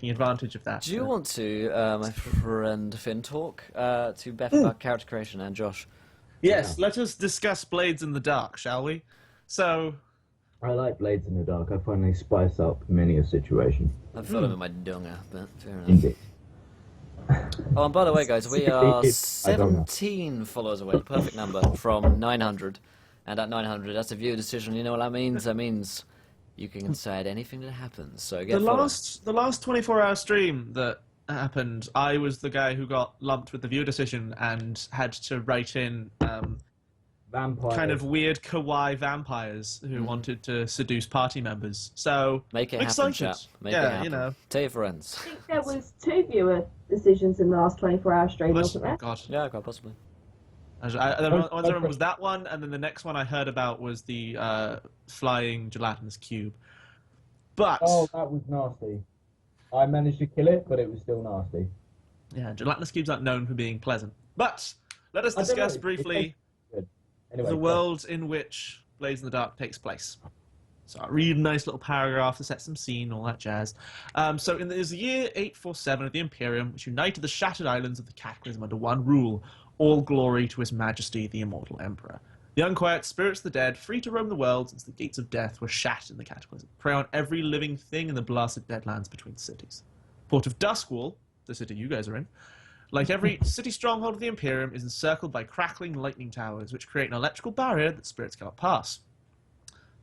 taking advantage of that. Do you want to, my friend Finn, talk to Beth about character creation and Josh? Yes, let us discuss Blades in the Dark, shall we? So, I like Blades in the Dark. I find they spice up many a situation. I've thought of it in my dunga, but fair enough. Indeed. Oh, and by the way, guys, we are I don't know. 17 followers away, the perfect number, from 900. And at 900, that's a viewer decision. You know what that means? That means you can decide anything that happens. So get the followed. last 24-hour stream that happened, I was the guy who got lumped with the viewer decision and had to write in Vampire. kind of weird kawaii vampires who wanted to seduce party members. So Make it I'm happen, excited. chap. Make Yeah, it happen. you know. Tell your friends. I think there was 2 viewer decisions in the last 24-hour stream, wasn't there? Oh God. Yeah, quite possibly. I remember was that one, and then the next one I heard about was the flying gelatinous cube. But Oh, that was nasty. I managed to kill it, but it was still nasty. yeah, gelatinous cubes aren't known for being pleasant. But let us I don't know, discuss it briefly tastes good. Anyway, the world in which Blades in the Dark takes place. So I'll read a nice little paragraph to set some scene, all that jazz. So in the year 847 of the Imperium, which united the shattered islands of the Cataclysm under one rule, all glory to His Majesty the Immortal Emperor. The unquiet spirits of the dead, free to roam the world since the gates of death were shattered in the Cataclysm, prey on every living thing in the blasted deadlands between cities. Port of Duskwall, the city you guys are in, like every city stronghold of the Imperium, is encircled by crackling lightning towers, which create an electrical barrier that spirits cannot pass.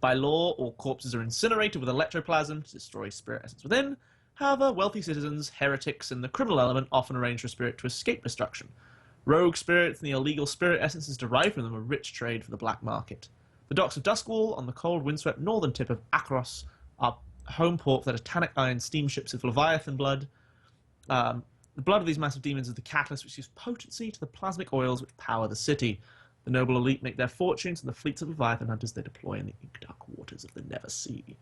By law, all corpses are incinerated with electroplasm to destroy spirit essence within. However, wealthy citizens, heretics, and the criminal element often arrange for a spirit to escape destruction. Rogue spirits and the illegal spirit essences derived from them are rich trade for the black market. The docks of Duskwall, on the cold, windswept northern tip of Akros, are home port for the titanic iron steamships of Leviathan blood. The blood of these massive demons is the catalyst which gives potency to the plasmic oils which power the city. The noble elite make their fortunes in the fleets of Leviathan hunters they deploy in the ink-dark waters of the Never Sea.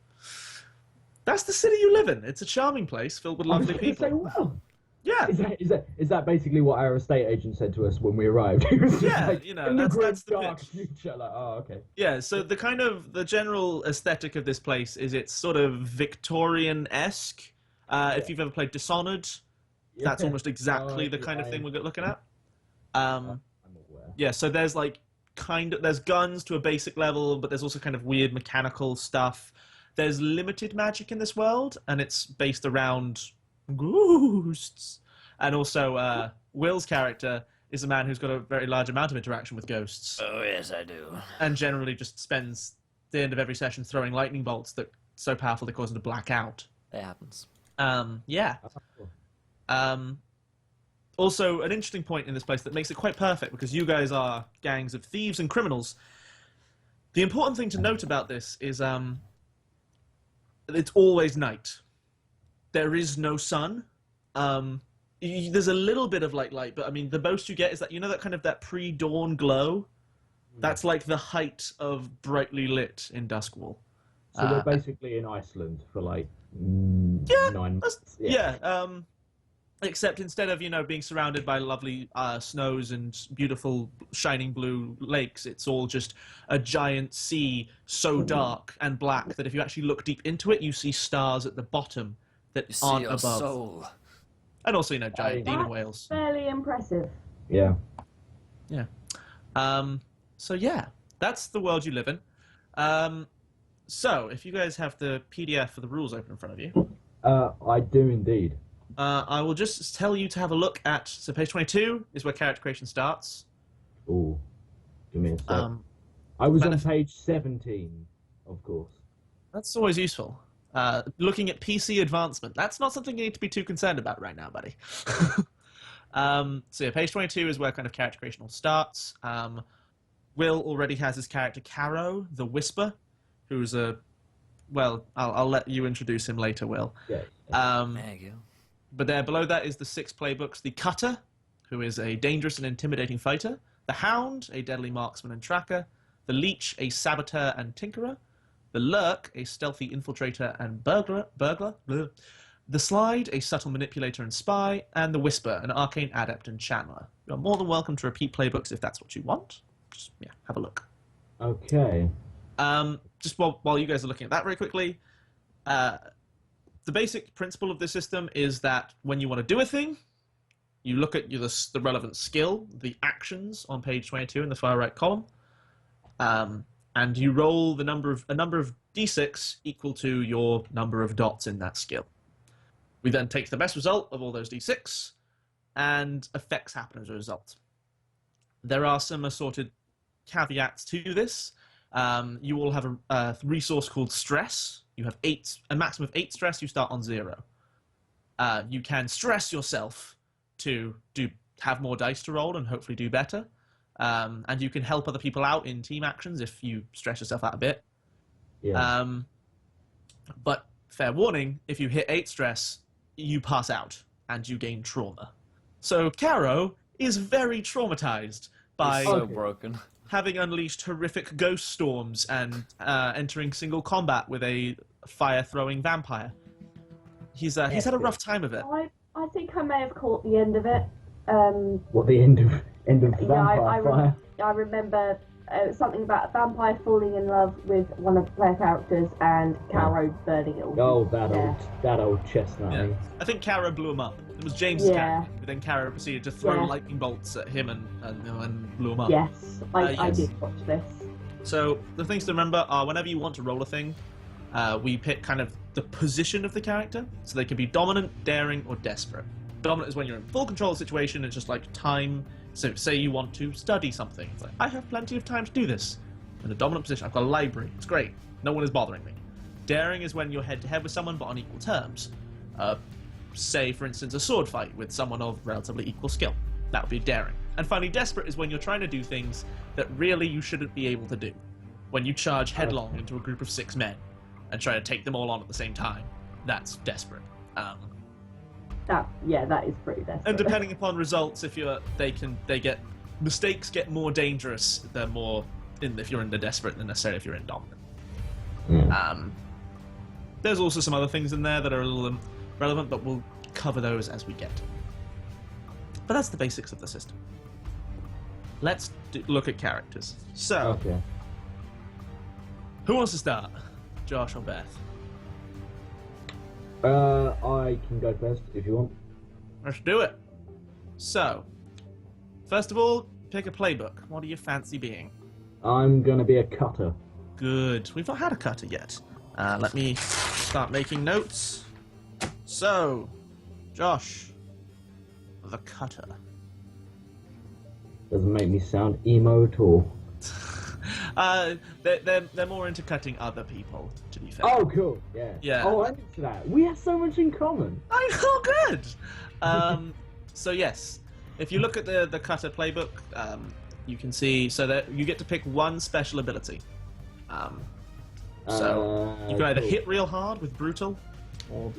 That's the city you live in. It's a charming place filled with lovely people. Say, well, Yeah. is that basically what our estate agent said to us when we arrived? He was just Yeah, like, you know, in the that's grim, the dark pitch. future. Like, oh, okay. Yeah, so the general aesthetic of this place is it's sort of Victorian-esque. If you've ever played Dishonored, that's almost exactly the kind of thing we're looking at. I'm aware. Yeah, so there's like there's guns to a basic level, but there's also kind of weird mechanical stuff. There's limited magic in this world, and it's based around ghosts. And also, Will's character is a man who's got a very large amount of interaction with ghosts, Oh, yes, I do. and generally just spends the end of every session throwing lightning bolts that so powerful they cause him to black out. That happens. Yeah. Also, an interesting point in this place that makes it quite perfect, because you guys are gangs of thieves and criminals. The important thing to note about this is it's always night. There is no sun. There's a little bit of light, but I mean, the most you get is that, you know, that kind of that pre-dawn glow? That's like the height of brightly lit in Duskwall. So we're basically in Iceland for like 9 months. Yeah. Except instead of, you know, being surrounded by lovely snows and beautiful shining blue lakes, it's all just a giant sea so dark and black that if you actually look deep into it, you see stars at the bottom that You see aren't your above. soul. And also, you know, giant demon That's whales. fairly impressive. Yeah. Yeah. So yeah, that's the world you live in. So if you guys have the PDF for the rules open in front of you, I do indeed. I will just tell you to have a look at, so page 22 is where character creation starts. Ooh. Give me a sec. I was on page 17, of course. That's always useful. Looking at PC advancement, that's not something you need to be too concerned about right now, buddy. So yeah, page 22 is where kind of character creation all starts. Will already has his character Carro, the Whisper, who's well, I'll let you introduce him later, Will. Yeah. There you go. But there below that is the 6 playbooks. The Cutter, who is a dangerous and intimidating fighter. The Hound, a deadly marksman and tracker. The Leech, a saboteur and tinkerer. The Lurk, a stealthy infiltrator and burglar. Bleh. The Slide, a subtle manipulator and spy. And the Whisper, an arcane adept and channeler. You're more than welcome to repeat playbooks if that's what you want. Just, yeah, have a look. Okay. Just while you guys are looking at that very quickly, the basic principle of this system is that when you want to do a thing, you look at the relevant skill, the actions on page 22 in the far right column, and you roll a number of d6 equal to your number of dots in that skill. We then take the best result of all those d6, and effects happen as a result. There are some assorted caveats to this. You all have a resource called stress. You have a maximum of 8 stress. You start on 0. You can stress yourself to have more dice to roll and hopefully do better. And you can help other people out in team actions if you stress yourself out a bit. Yeah. But fair warning, if you hit 8 stress, you pass out and you gain trauma. So Carro is very traumatized by He's so broken. having unleashed horrific ghost storms and entering single combat with a fire-throwing vampire. He's had a rough time of it. I think I may have caught the end of it. What, the end of Vampire Fire? I remember something about a vampire falling in love with one of the player characters and Carro burning it all. Oh, that old chestnut. Yeah. Eh? I think Carro blew him up. It was James' character, but then Carro proceeded to throw lightning bolts at him and blew him up. Yes, I did watch this. So the things to remember are whenever you want to roll a thing, we pick kind of the position of the character. So they can be dominant, daring, or desperate. Dominant is when you're in full control of the situation. It's just like time. So say you want to study something. It's like, I have plenty of time to do this. In a dominant position, I've got a library. It's great. No one is bothering me. Daring is when you're head-to-head with someone, but on equal terms. Say, for instance, a sword fight with someone of relatively equal skill. That would be daring. And finally, desperate is when you're trying to do things that really you shouldn't be able to do. When you charge headlong into a group of 6 men and try to take them all on at the same time. That's desperate. That is pretty desperate. And depending upon results, mistakes get more dangerous if you're in the desperate than necessarily if you're in dominant. Mm. There's also some other things in there that are a little relevant, but we'll cover those as we get. But that's the basics of the system. Let's look at characters. So, Okay. who wants to start? Josh or Beth? I can go first if you want. Let's do it. So, first of all, pick a playbook. What do you fancy being? I'm gonna be a cutter. Good. We've not had a cutter yet. Let me start making notes. So, Josh, the cutter. Doesn't make me sound emo at all. They're more into cutting other people, to be fair. Oh, cool. Yeah. Yeah. Oh, I'm into that. We have so much in common. I know, good. So yes, if you look at the cutter playbook, you can see that you get to pick one special ability. So you can either hit real hard with brutal, or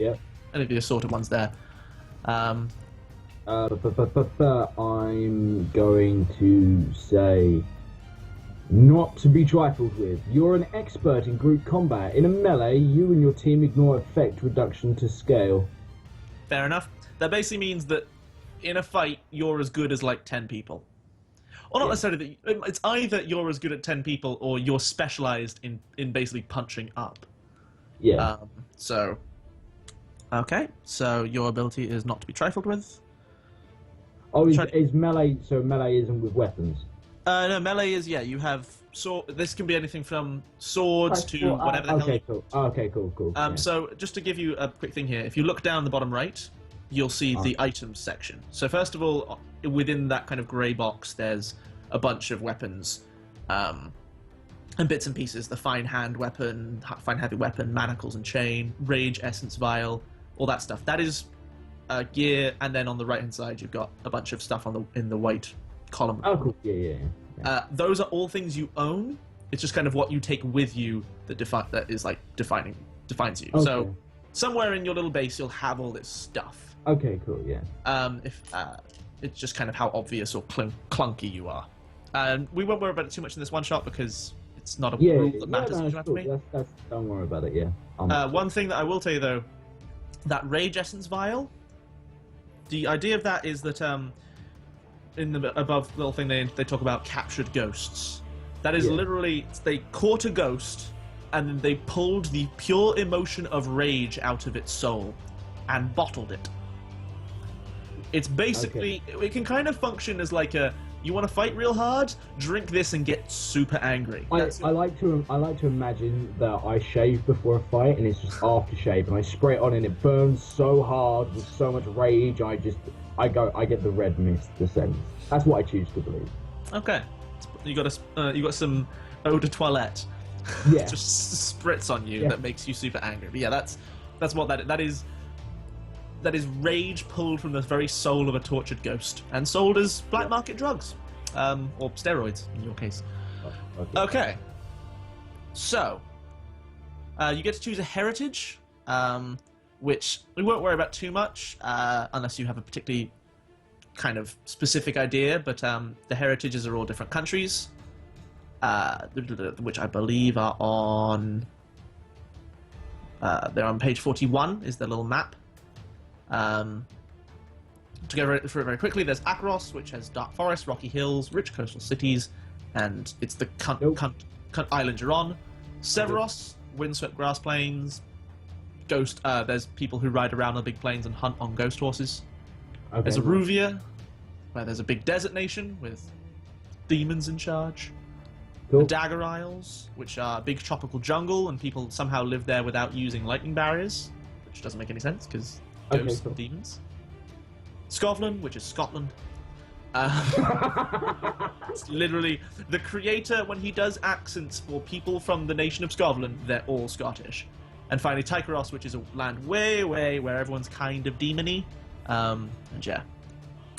any of the assorted ones there. I'm going to say not to be trifled with. You're an expert in group combat. In a melee, you and your team ignore effect reduction to scale. Fair enough. That basically means that in a fight, you're as good as like 10 people. Or not necessarily that it's either you're as good at 10 people or you're specialized in basically punching up. Yeah. Okay, so your ability is not to be trifled with. Oh, is melee, so melee isn't with weapons? No, melee is, you have sword. This can be anything from swords to whatever the hell. Okay, cool. Okay, cool. So just to give you a quick thing here, if you look down the bottom right, you'll see the items section. So first of all, within that kind of grey box, there's a bunch of weapons and bits and pieces. The fine hand weapon, fine heavy weapon, manacles and chain, rage essence vial, all that stuff. That is gear, and then on the right hand side, you've got a bunch of stuff in the white column. Oh, cool. Yeah. Those are all things you own. It's just kind of what you take with you that defines you. Okay. So somewhere in your little base, you'll have all this stuff. Okay, cool. Yeah. It's just kind of how obvious or clunky you are. And we won't worry about it too much in this one shot because it's not a rule that matters too much to me. Don't worry about it. Yeah. One thing that I will tell you though, that rage essence vial. The idea of that is that in the above little thing they talk about captured ghosts. That is literally, they caught a ghost and then they pulled the pure emotion of rage out of its soul and bottled it. It's basically, it can kind of function as like a, you want to fight real hard? Drink this and get super angry. I like to imagine that I shave before a fight and it's just aftershave, and I spray it on and it burns so hard with so much rage. I get the red mist descent. That's what I choose to believe. Okay, you got some eau de toilette. Yeah. Just spritz on you that makes you super angry. But yeah, that's what that is. That is rage pulled from the very soul of a tortured ghost and sold as black market drugs, or steroids in your case. Okay. So, you get to choose a heritage, which we won't worry about too much, unless you have a particularly kind of specific idea, but the heritages are all different countries, which I believe are on... they're on page 41, is the little map. To go through it very quickly, there's Akaros, which has dark forests, rocky hills, rich coastal cities, and it's the cunt island you're on. Severos, windswept grass plains. There's people who ride around on big plains and hunt on ghost horses. Okay. There's Aruvia, where there's a big desert nation with demons in charge. Cool. The Dagger Isles, which are a big tropical jungle, and people somehow live there without using lightning barriers, which doesn't make any sense, because ghosts and demons. Scotland, which is Scotland. It's literally the creator, when he does accents for people from the nation of Scotland, they're all Scottish. And finally Tykeros, which is a land way where everyone's kind of demony. And yeah,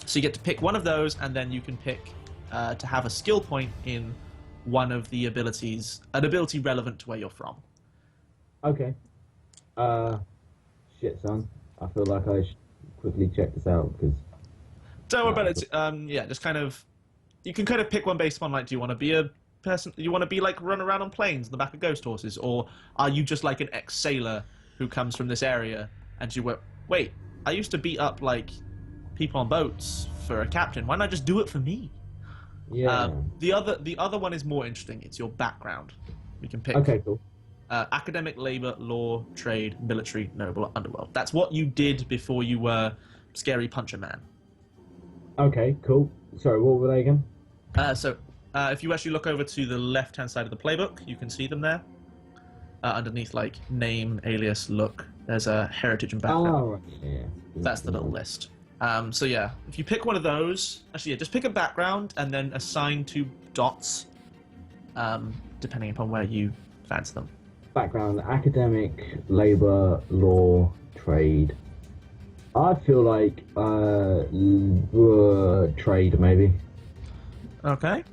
so you get to pick one of those, and then you can pick to have a skill point in one of the abilities, an ability relevant to where you're from. Okay. Shit, son. I feel like I should quickly check this out, because... Don't worry about it. Yeah, just kind of... You can kind of pick one based upon, like, do you want to be a person... You want to be, like, run around on planes in the back of ghost horses? Or are you just, like, an ex-sailor who comes from this area, and you went, wait, I used to beat up, like, people on boats for a captain. Why not just do it for me? Yeah. The other one is more interesting. It's your background. You can pick... Okay, cool. Academic, labor, law, trade, military, noble, underworld. That's what you did before you were Scary Puncher Man. Okay, cool. Sorry, what were they again? So if you actually look over to the left-hand side of the playbook, you can see them there. Underneath, like, name, alias, look, there's a heritage and background. Oh, right. Yeah. That's the little list. So yeah, if you pick one of those, actually, yeah, just pick a background and then assign 2 dots, depending upon where you fancy them. Background: academic, labor, law, trade. I feel like trade, maybe. Okay.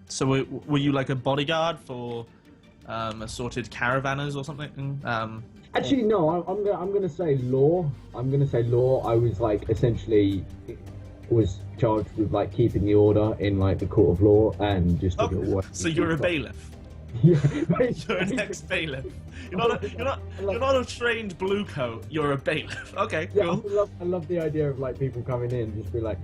So were you like a bodyguard for assorted caravanners or something? Actually, no. I'm gonna say law. I'm gonna say law. I was like essentially was charged with like keeping the order in like the court of law and just. So you're a bailiff. Yeah, you're an ex-bailiff. You're not a trained blue coat. You're a bailiff. Okay, cool. Yeah, I love the idea of like people coming in and just be like,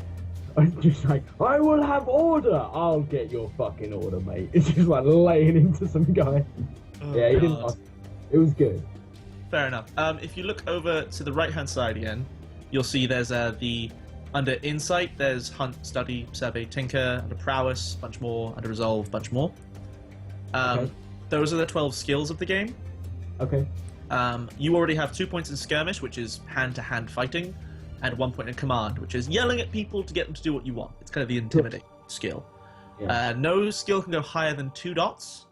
I will have order. I'll get your fucking order, mate. It's just like laying into some guy. Oh, yeah, he didn't ask. It was good. Fair enough. If you look over to the right-hand side again, you'll see there's under insight, there's hunt, study, survey, tinker. Under prowess, bunch more. Under resolve, bunch more. Okay. Those are the 12 skills of the game. Okay. You already have 2 points in skirmish, which is hand-to-hand fighting, and 1 point in command, which is yelling at people to get them to do what you want. It's kind of the intimidate skill. Yeah. No skill can go higher than 2 dots.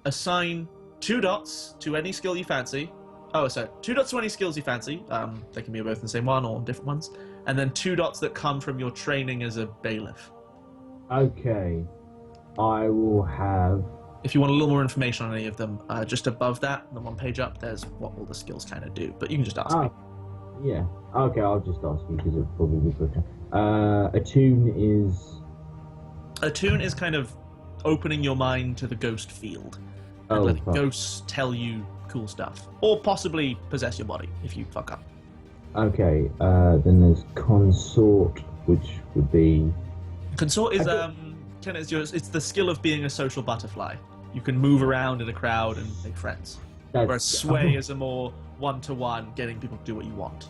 Assign 2 dots to any skill you fancy. Oh, sorry, 2 dots to any skills you fancy. They can be both in the same one or different ones. And then 2 dots that come from your training as a bailiff. Okay. I will have... If you want a little more information on any of them, just above that, the 1 page up, there's what all the skills kind of do. But you can just ask me. Yeah. Okay, I'll just ask you because it'll probably be quicker. Attune is... Attune is kind of opening your mind to the ghost field. And letting ghosts tell you cool stuff. Or possibly possess your body if you fuck up. Okay, then there's Consort, which would be... Consort is... it's the skill of being a social butterfly. you can move around in a crowd and make friends. Whereas sway is a more one-to-one, getting people to do what you want.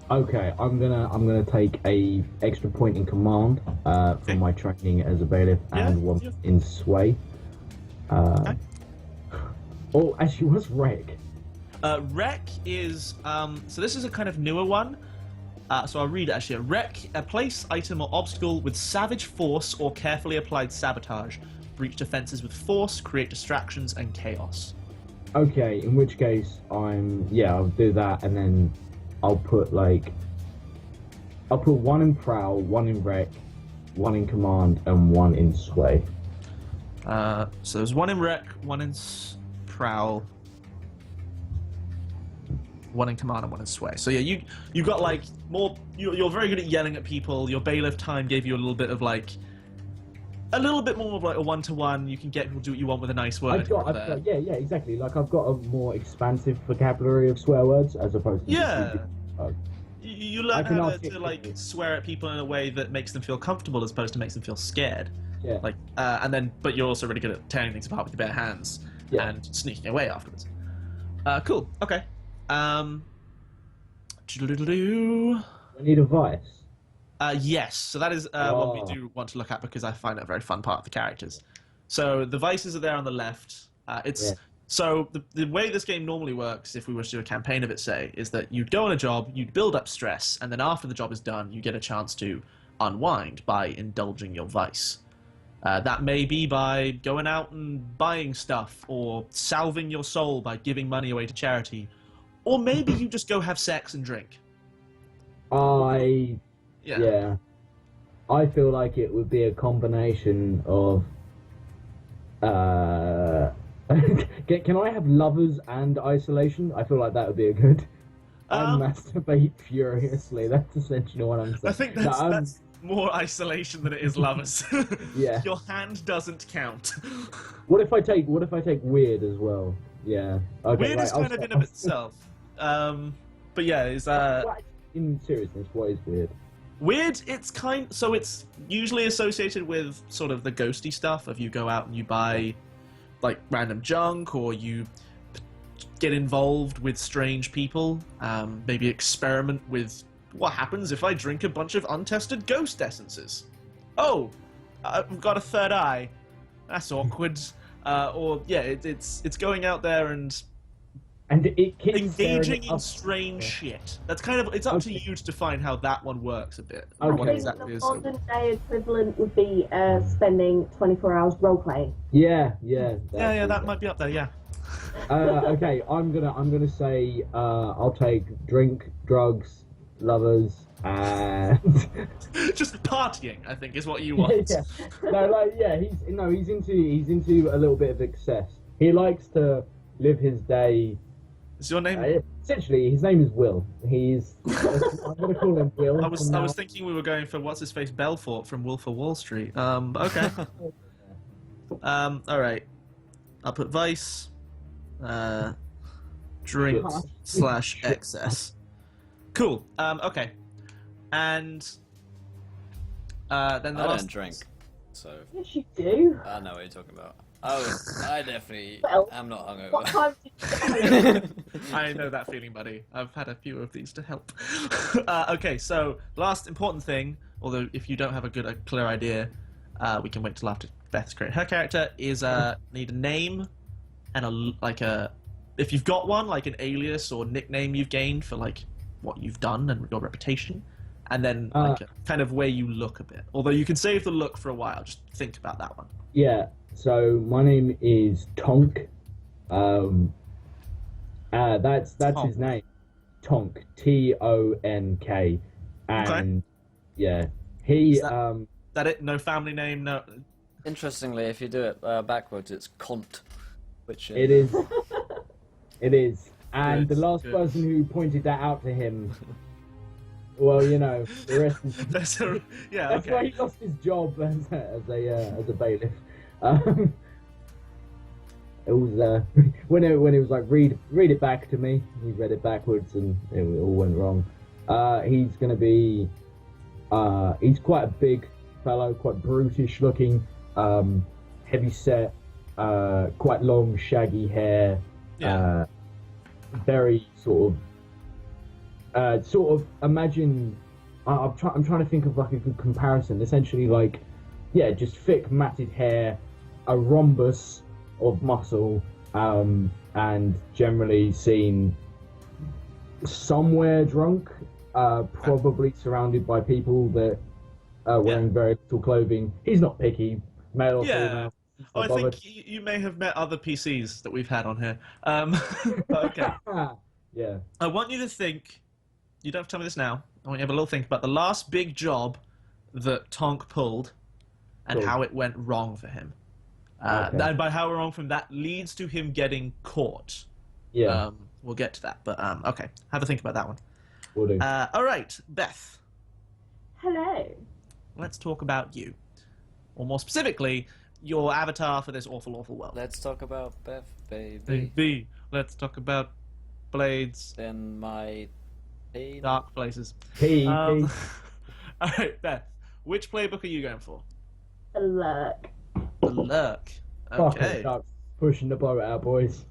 Okay, I'm gonna take a extra point in command for my training as a bailiff and one in sway. Okay. Oh, actually, what's wreck? Wreck is so this is a kind of newer one. So I'll read it actually. Wreck, a place, item, or obstacle with savage force or carefully applied sabotage. Breach defenses with force, create distractions and chaos. Okay, in which case I'll do that, and then I'll put one in prowl, one in wreck, one in command, and one in sway. So there's one in wreck, one in prowl, one in command, and one in sway. So yeah, you got like more. You're very good at yelling at people. Your bailiff time gave you a little bit of like. A little bit more of like a one-to-one. You can get people to do what you want with a nice word. I've got, exactly. Like I've got a more expansive vocabulary of swear words as opposed to you learn how to like swear at people in a way that makes them feel comfortable as opposed to makes them feel scared. Yeah. Like but you're also really good at tearing things apart with your bare hands and sneaking away afterwards. Cool. Okay. I need advice. Yes, so that is what we do want to look at because I find it a very fun part of the characters. So the vices are there on the left. So the way this game normally works, if we were to do a campaign of it, say, is that you'd go on a job, you'd build up stress, and then after the job is done, you get a chance to unwind by indulging your vice. That may be by going out and buying stuff, or salving your soul by giving money away to charity, or maybe you just go have sex and drink. Yeah. I feel like it would be a combination of can I have lovers and isolation? I feel like that would be a good I masturbate furiously. That's essentially what I'm saying. I think that's more isolation than it is lovers. Yeah. Your hand doesn't count. What if I take weird as well? Yeah. Okay, weird is kind of in of itself. But yeah, is in seriousness, what is weird? Weird, it's usually associated with sort of the ghosty stuff of you go out and you buy like random junk, or you get involved with strange people, maybe experiment with what happens if I drink a bunch of untested ghost essences. Oh, I've got a third eye. That's awkward. It's going out there and it engaging in strange shit. That's kind of, it's up to you to define how that one works a bit. I think the modern day equivalent would be spending 24 hours role playing. Yeah, that might be up there. Yeah. Okay, I'm gonna say I'll take drink, drugs, lovers, and just partying. I think is what you want. He's into a little bit of excess. He likes to live his day. Is your name? Essentially, his name is Will. I'm gonna call him Will. I was thinking we were going for what's his face Belfort from Wolf of Wall Street. Okay. All right. I'll put vice, drink / excess. Cool. Okay. And then the I last... don't drink, so. Yes, you do. I know what you're talking about. I definitely am not hungover. What time did you I know that feeling, buddy. I've had a few of these to help. Okay, so last important thing, although if you don't have a clear idea, we can wait till after Beth's created her character, is need a name and if you've got one, like an alias or nickname you've gained for like what you've done and your reputation, and then kind of where you look a bit. Although you can save the look for a while, just think about that one. Yeah. So my name is Tonk. That's Tonk. his name. Tonk. Tonk. And yeah, he That it? No family name. No. Interestingly, if you do it backwards, it's Comte, which is... It is. It is. And Good, the last good. person who pointed that out to him, well, you know, the rest is. That's why he lost his job as a bailiff. It was when it was like read it back to me. He read it backwards and it all went wrong. He's gonna be he's quite a big fellow, quite brutish looking, heavy set, quite long, shaggy hair. Yeah. Very sort of imagine. I'm trying to think of like a good comparison. Essentially, like, yeah, just thick, matted hair, a rhombus of muscle, and generally seen somewhere drunk, probably surrounded by people that are wearing very little clothing. He's not picky, male or female. Oh, I think you may have met other PCs that we've had on here. But okay. Yeah. I want you to think, you don't have to tell me this now, I want you to have a little think about the last big job that Tonk pulled and Cool. how it went wrong for him. Okay. And by how wrong from that leads to him getting caught. Yeah. We'll get to that, but okay. Have a think about that one. Will do. All right, Beth, Hello. let's talk about you. Or more specifically, your avatar for this awful, awful world. Let's talk about Beth, baby. B. Let's talk about blades, Then my pain. dark places. P. All right, Beth, which playbook are you going for? The lurk. The lurk. Fucking Okay. ducks, pushing the boat out, boys.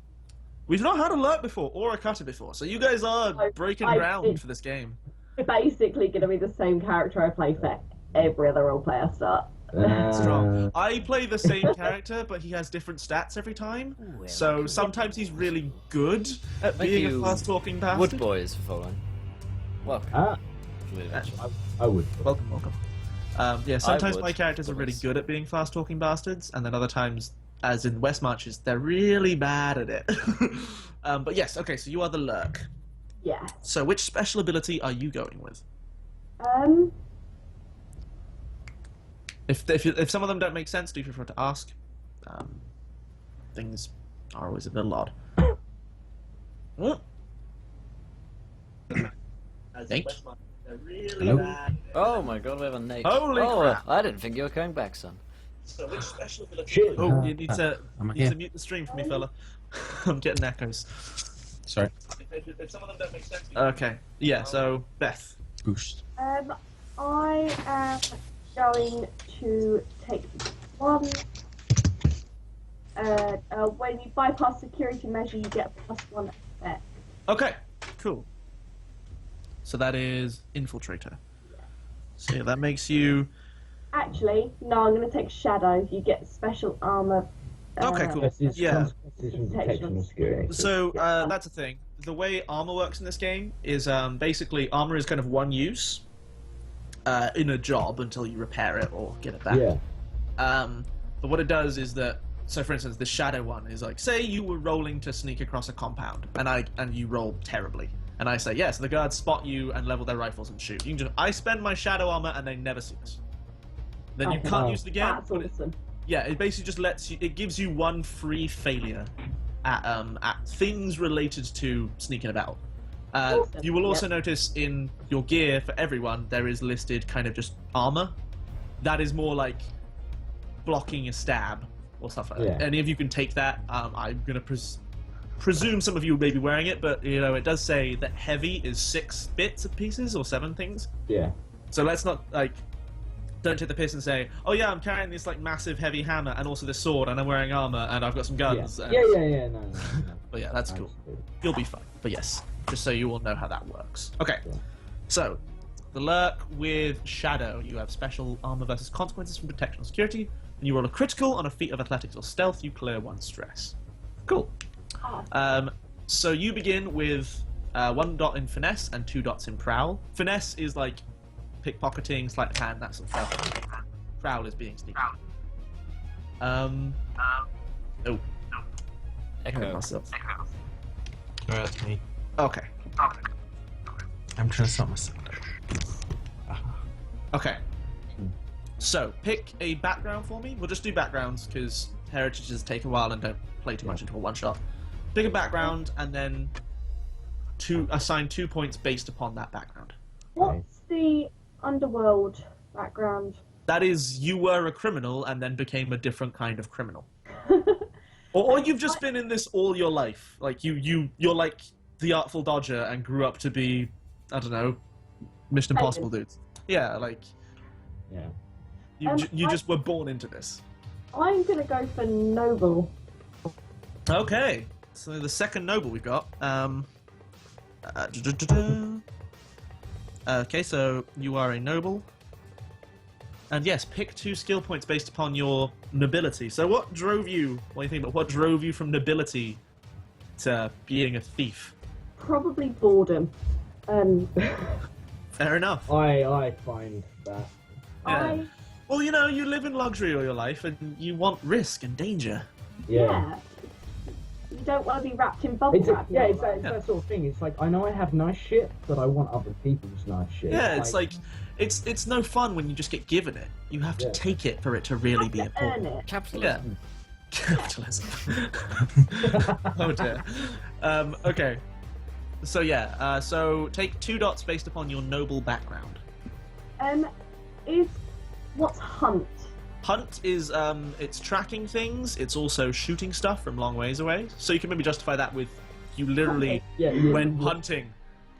We've not had a lurk before or a cutter before, so you guys are breaking ground for this game. It's basically going to be the same character I play for every other role-player start. Strong. I play the same character, but he has different stats every time. Ooh, So sometimes he's really good at Thank being you, a fast-talking Wood bastard. Boys for following. Welcome. Ah, Really much. I would. Welcome, welcome. Yeah, sometimes would, my characters are of really course. good at being fast-talking bastards, and then other times, as in West Marches, they're really bad at it. But yes, okay, so you are the lurk. Yeah. So which special ability are you going with? If some of them don't make sense, do feel free to ask. Things are always a little odd. Nate? Hello? Oh my god, we have a Nate. Holy crap. I didn't think you were coming back, son. So which special ability? Shit. Oh, you need to I'm need here. to mute the stream for me, fella. I'm getting echoes. Sorry. If some of them don't make sense. Okay. Yeah. So Beth. Boost. I am going to take one. When you bypass security measure, you get a +1 effect. Okay. Cool. So that is infiltrator. So yeah, that makes you. Actually, no, I'm going to take shadow. You get special armor. Okay, cool. This is Yeah. consequences from detection and security. So that's the thing. The way armor works in this game is basically armor is kind of one use in a job until you repair it or get it back. Yeah. But what it does is that, so for instance, the shadow one is like, say you were rolling to sneak across a compound, and you roll terribly, and I say yes, the guards spot you and level their rifles and shoot. You can just, I spend my shadow armor and they never see us. Then you Okay. can't use it again. That's but awesome. yeah, it basically just lets you. It gives you one free failure at things related to sneaking about. Awesome. You will also Yep. notice in your gear for everyone there is listed kind of just armor. That is more like blocking a stab or stuff like that. Yeah. Any of you can take that. I'm gonna presume some of you may be wearing it, but you know it does say that heavy is 6 bits of pieces or 7 things. Yeah. So let's not like. Don't take the piss and say, "Oh yeah, I'm carrying this like massive heavy hammer and also this sword and I'm wearing armor and I've got some Yeah. guns." and- Yeah. No. But yeah, that's cool. Absolutely. You'll be fine. But yes, just so you all know how that works. Okay. Yeah. So, the lurk with shadow, you have special armor versus consequences from detection or security. And you roll a critical on a feat of athletics or stealth. You clear 1 stress. Cool. Oh, So you begin with 1 dot in finesse and 2 dots in prowl. Finesse is like pickpocketing, sleight of hand, that sort of stuff. Prowl is being sneaky. Oh, I heard Echo. myself. Oh, that's me. Okay. I'm trying to sort myself. Okay. So, pick a background for me. We'll just do backgrounds, because heritages take a while and don't play too much into a one-shot. Pick a background, and then assign 2 points based upon that background. what's the underworld background? That is, you were a criminal and then became a different kind of criminal. Or you've just been in this all your life. Like, you're like the Artful Dodger and grew up to be, I don't know, Mission Impossible dudes. Yeah, like, Yeah. you just were born into this. I'm gonna go for noble. Okay, so the second noble we've got. Okay, so you are a noble. And yes, pick 2 skill points based upon your nobility. So what drove you, what do you think about what drove you from nobility to being a thief? Probably boredom. Fair enough. I find that. Yeah. Well, you know, you live in luxury all your life and you want risk and danger. Yeah. You don't want to be wrapped in bubble It's wrap. it's that sort of thing. It's like, I know I have nice shit, but I want other people's nice shit. Yeah, it's like it's no fun when you just get given it. You have to take it for it to really be earn important. it. Capitalism. Capitalism. Oh dear. Okay. So yeah, so take 2 dots based upon your noble background. What's hunt? Hunt is it's tracking things. It's also shooting stuff from long ways away. So you can maybe justify that with you literally went hunting.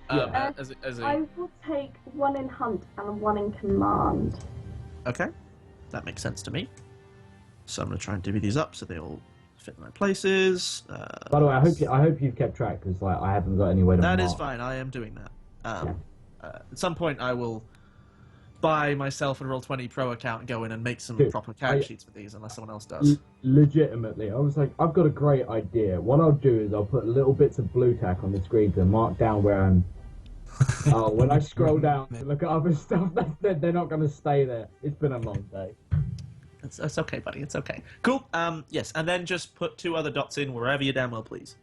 As a... I will take 1 in hunt and 1 in command. Okay, that makes sense to me. So I'm going to try and divvy these up so they all fit in their places. By the way, I hope you've kept track, because like I haven't got any way to. That is mark. fine. I am doing that. At some point, I will buy myself a Roll20 Pro account and go in and make some proper character sheets for these, unless someone else does. Legitimately, I was like, I've got a great idea. What I'll do is I'll put little bits of blue tack on the screen to mark down where I'm. Oh, when I scroll down to look at other stuff, they're not going to stay there. It's been a long day. It's okay, buddy. It's okay. Cool. Yes, and then just put 2 other dots in wherever you damn well please.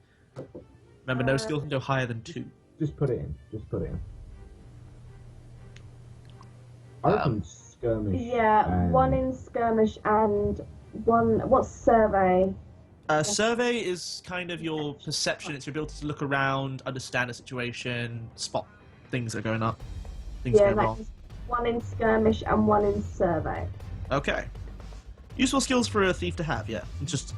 Remember, no skill can go higher than 2. Just put it in. Just put it in. I reckon skirmish. Yeah, 1 in skirmish and 1. What's survey? Survey is kind of your perception. It's your ability to look around, understand a situation, spot things that are going up, things going wrong. 1 in skirmish and 1 in survey. Okay. Useful skills for a thief to have, yeah. It's just,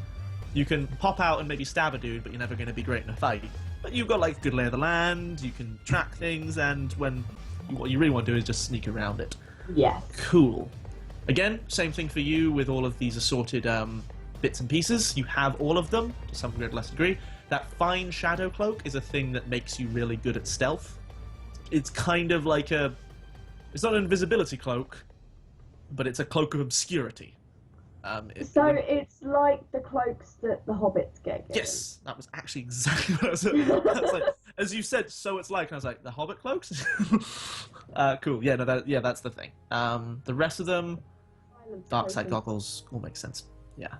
you can pop out and maybe stab a dude, but you're never going to be great in a fight. But you've got, like, good lay of the land, you can track things, and what you really want to do is just sneak around it. Yes. Cool. Again, same thing for you with all of these assorted bits and pieces. You have all of them, to some greater or less degree. That fine shadow cloak is a thing that makes you really good at stealth. It's kind of like it's not an invisibility cloak, but it's a cloak of obscurity. It's like the cloaks that the hobbits get given. Yes, that was actually exactly what I was like, as you said, so it's like, and I was like, the hobbit cloaks? Cool, yeah, no, that's the thing. The rest of them, dark sight goggles, all makes sense. Yeah.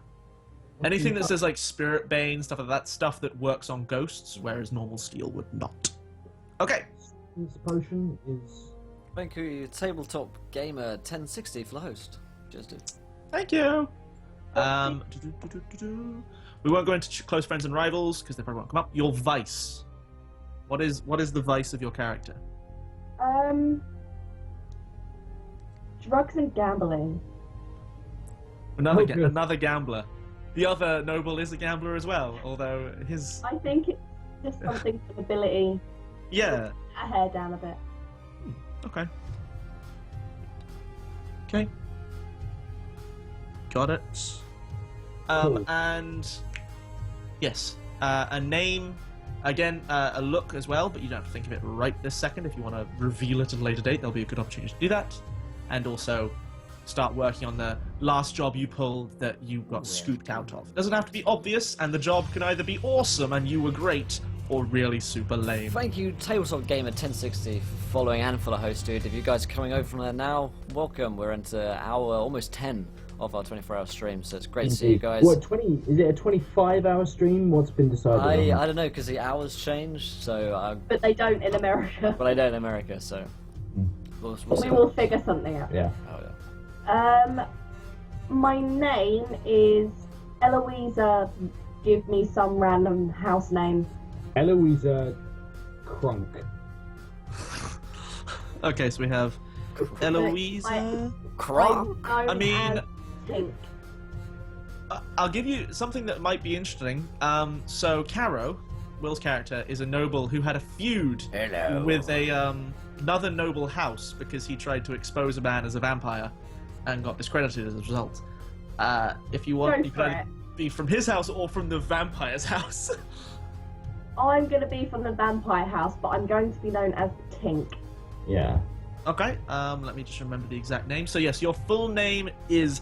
Anything that says like spirit bane, stuff like that, stuff that works on ghosts, whereas normal steel would not. Okay. This potion is. Thank you, Tabletop Gamer 1060 for the host. Just did. Thank you. We won't go into close friends and rivals because they probably won't come up. Your vice. What is the vice of your character? Drugs and gambling. Another gambler. The other noble is a gambler as well, although his. I think it's just something for ability. Yeah. A hair down a bit. Okay. Okay. Got it. Cool. And yes, a name. Again, a look as well, but you don't have to think of it right this second. If you want to reveal it at a later date, there'll be a good opportunity to do that. And also start working on the last job you pulled that you got scooped out of. It doesn't have to be obvious, and the job can either be awesome and you were great, or really super lame. Thank you, Tabletop Gamer 1060, for following and for the host, dude. If you guys are coming over from there now, welcome. We're into hour almost 10 of our 24-hour stream, so it's great to see you guys. What, 20? Is it a 25-hour stream? What's been decided? I don't know, because the hours changed, so... But they don't in America. But they don't in America, so... We'll We will figure something out. Yeah. Oh, yeah. My name is Eloisa. Give me some random house name. Eloisa Crunk. Okay, so we have Eloisa. Kronk? I mean, Tink. I'll give you something that might be interesting. So Carro, Will's character, is a noble who had a feud with another noble house because he tried to expose a man as a vampire and got discredited as a result. If you want, Go you for can it. either be from his house or from the vampire's house. I'm going to be from the vampire house, but I'm going to be known as Tink. Yeah. Okay, let me just remember the exact name. So yes, your full name is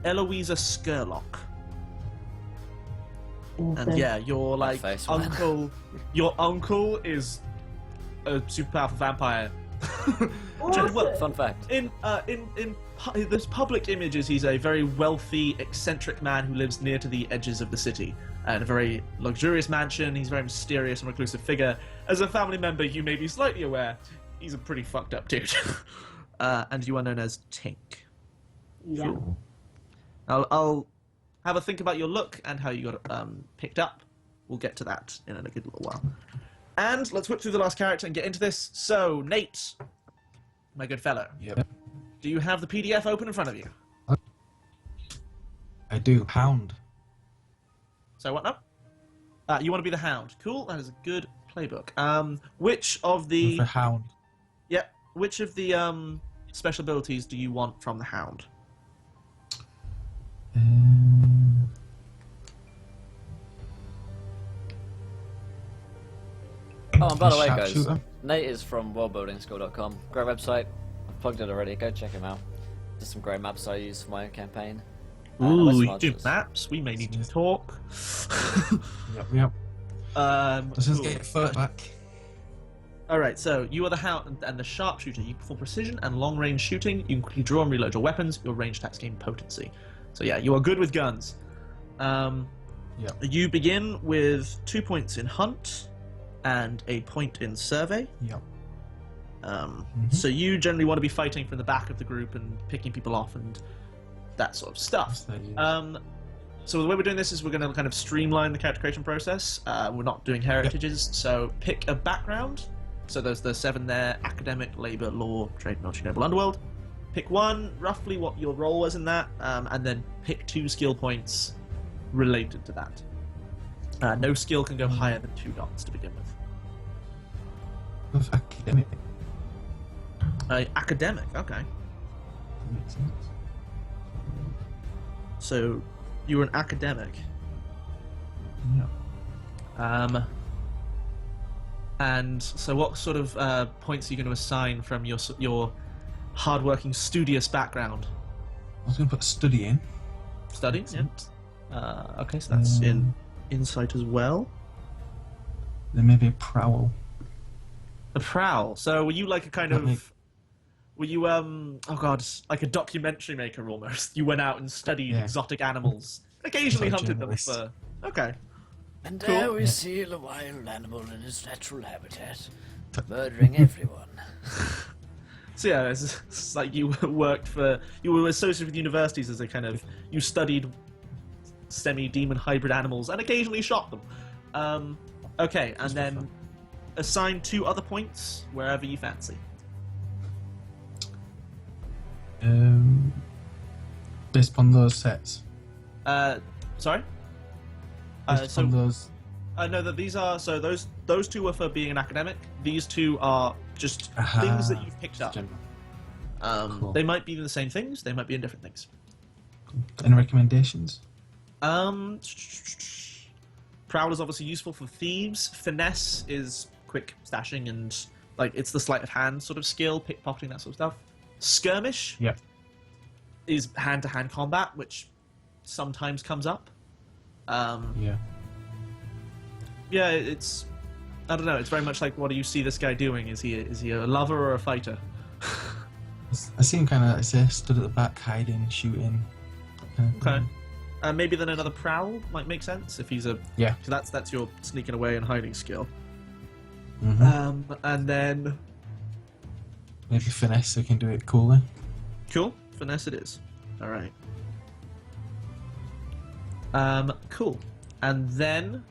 Eloisa Skurlock. Awesome. And yeah, your like face, man. uncle, your uncle is a super powerful vampire. Awesome. Well, Fun fact. in this public images, he's a very wealthy, eccentric man who lives near to the edges of the city, and a very luxurious mansion. He's a very mysterious and reclusive figure. As a family member, you may be slightly aware he's a pretty fucked up dude. And you are known as Tink. Yeah. I'll have a think about your look and how you got picked up. We'll get to that in a good little while. And let's whip through the last character and get into this. So, Nate, my good fellow, Yep. do you have the PDF open in front of you? I do. Hound. So what now? You want to be the Hound. Cool, that is a good playbook. Which of the... For hound. Yep, which of the special abilities do you want from the Hound? Oh, and by the way, guys, Sharpshooter. Nate is from worldbuildingschool.com. Great website. I've plugged it already. Go check him out. There's some great maps I use for my own campaign. Ooh, West you do Marches. maps? We may need to talk. Yep. Let's just cool. get your foot back. Alright, so you are the Hound and the Sharpshooter. You perform precision and long-range shooting. You can quickly draw and reload your weapons. Your range attacks gain potency. So yeah, you are good with guns. Yep. You begin with 2 points in Hunt and a point in Survey. Yep. So you generally want to be fighting from the back of the group and picking people off and that sort of stuff. So the way we're doing this is we're going to kind of streamline the character creation process. We're not doing heritages, so pick a background. So there's the 7 there: academic, labor, law, trade, military, noble, underworld. Pick one, roughly what your role was in that, and then pick 2 skill points related to that. No skill can go higher than 2 dots to begin with. Academic. Academic, okay. Makes sense. So you were an academic. Yeah. And so what sort of points are you going to assign from your hardworking, studious background? I was going to put study in. Study? Makes Yeah. sense. Okay, so that's in insight as well. Then maybe a prowl. A prowl. So were you like a kind That of... make- Were you, oh god, like a documentary maker almost? You went out and studied Yeah. exotic animals. Occasionally Like a hunted them journalist. for... Okay. And Cool. there we see a wild animal in its natural habitat, murdering everyone. So yeah, it's like you worked for... You were associated with universities as a kind of... You studied semi-demon hybrid animals and occasionally shot them. Okay, and Just for then fun. assign 2 other points wherever you fancy. Based upon those sets. Sorry? Based So upon those. I know that these are... So those 2 were for being an academic. These 2 are just Aha. things that you've picked up. General. Cool. They might be the same things, they might be in different things. Any recommendations? Prowl is obviously useful for thieves. Finesse is quick stashing and like it's the sleight of hand sort of skill, pickpocketing, that sort of stuff. Skirmish Yep. is hand-to-hand combat, which sometimes comes up. Yeah. Yeah, it's... I don't know, it's very much like, what do you see this guy doing? Is he a lover or a fighter? I see him kind of, I say, stood at the back, hiding, shooting. Okay. Maybe then another prowl might make sense if he's a... Yeah. So that's your sneaking away and hiding skill. Mm-hmm. And then... Maybe finesse so he can do it coolly. Cool. Finesse it is. Alright. Cool. And then...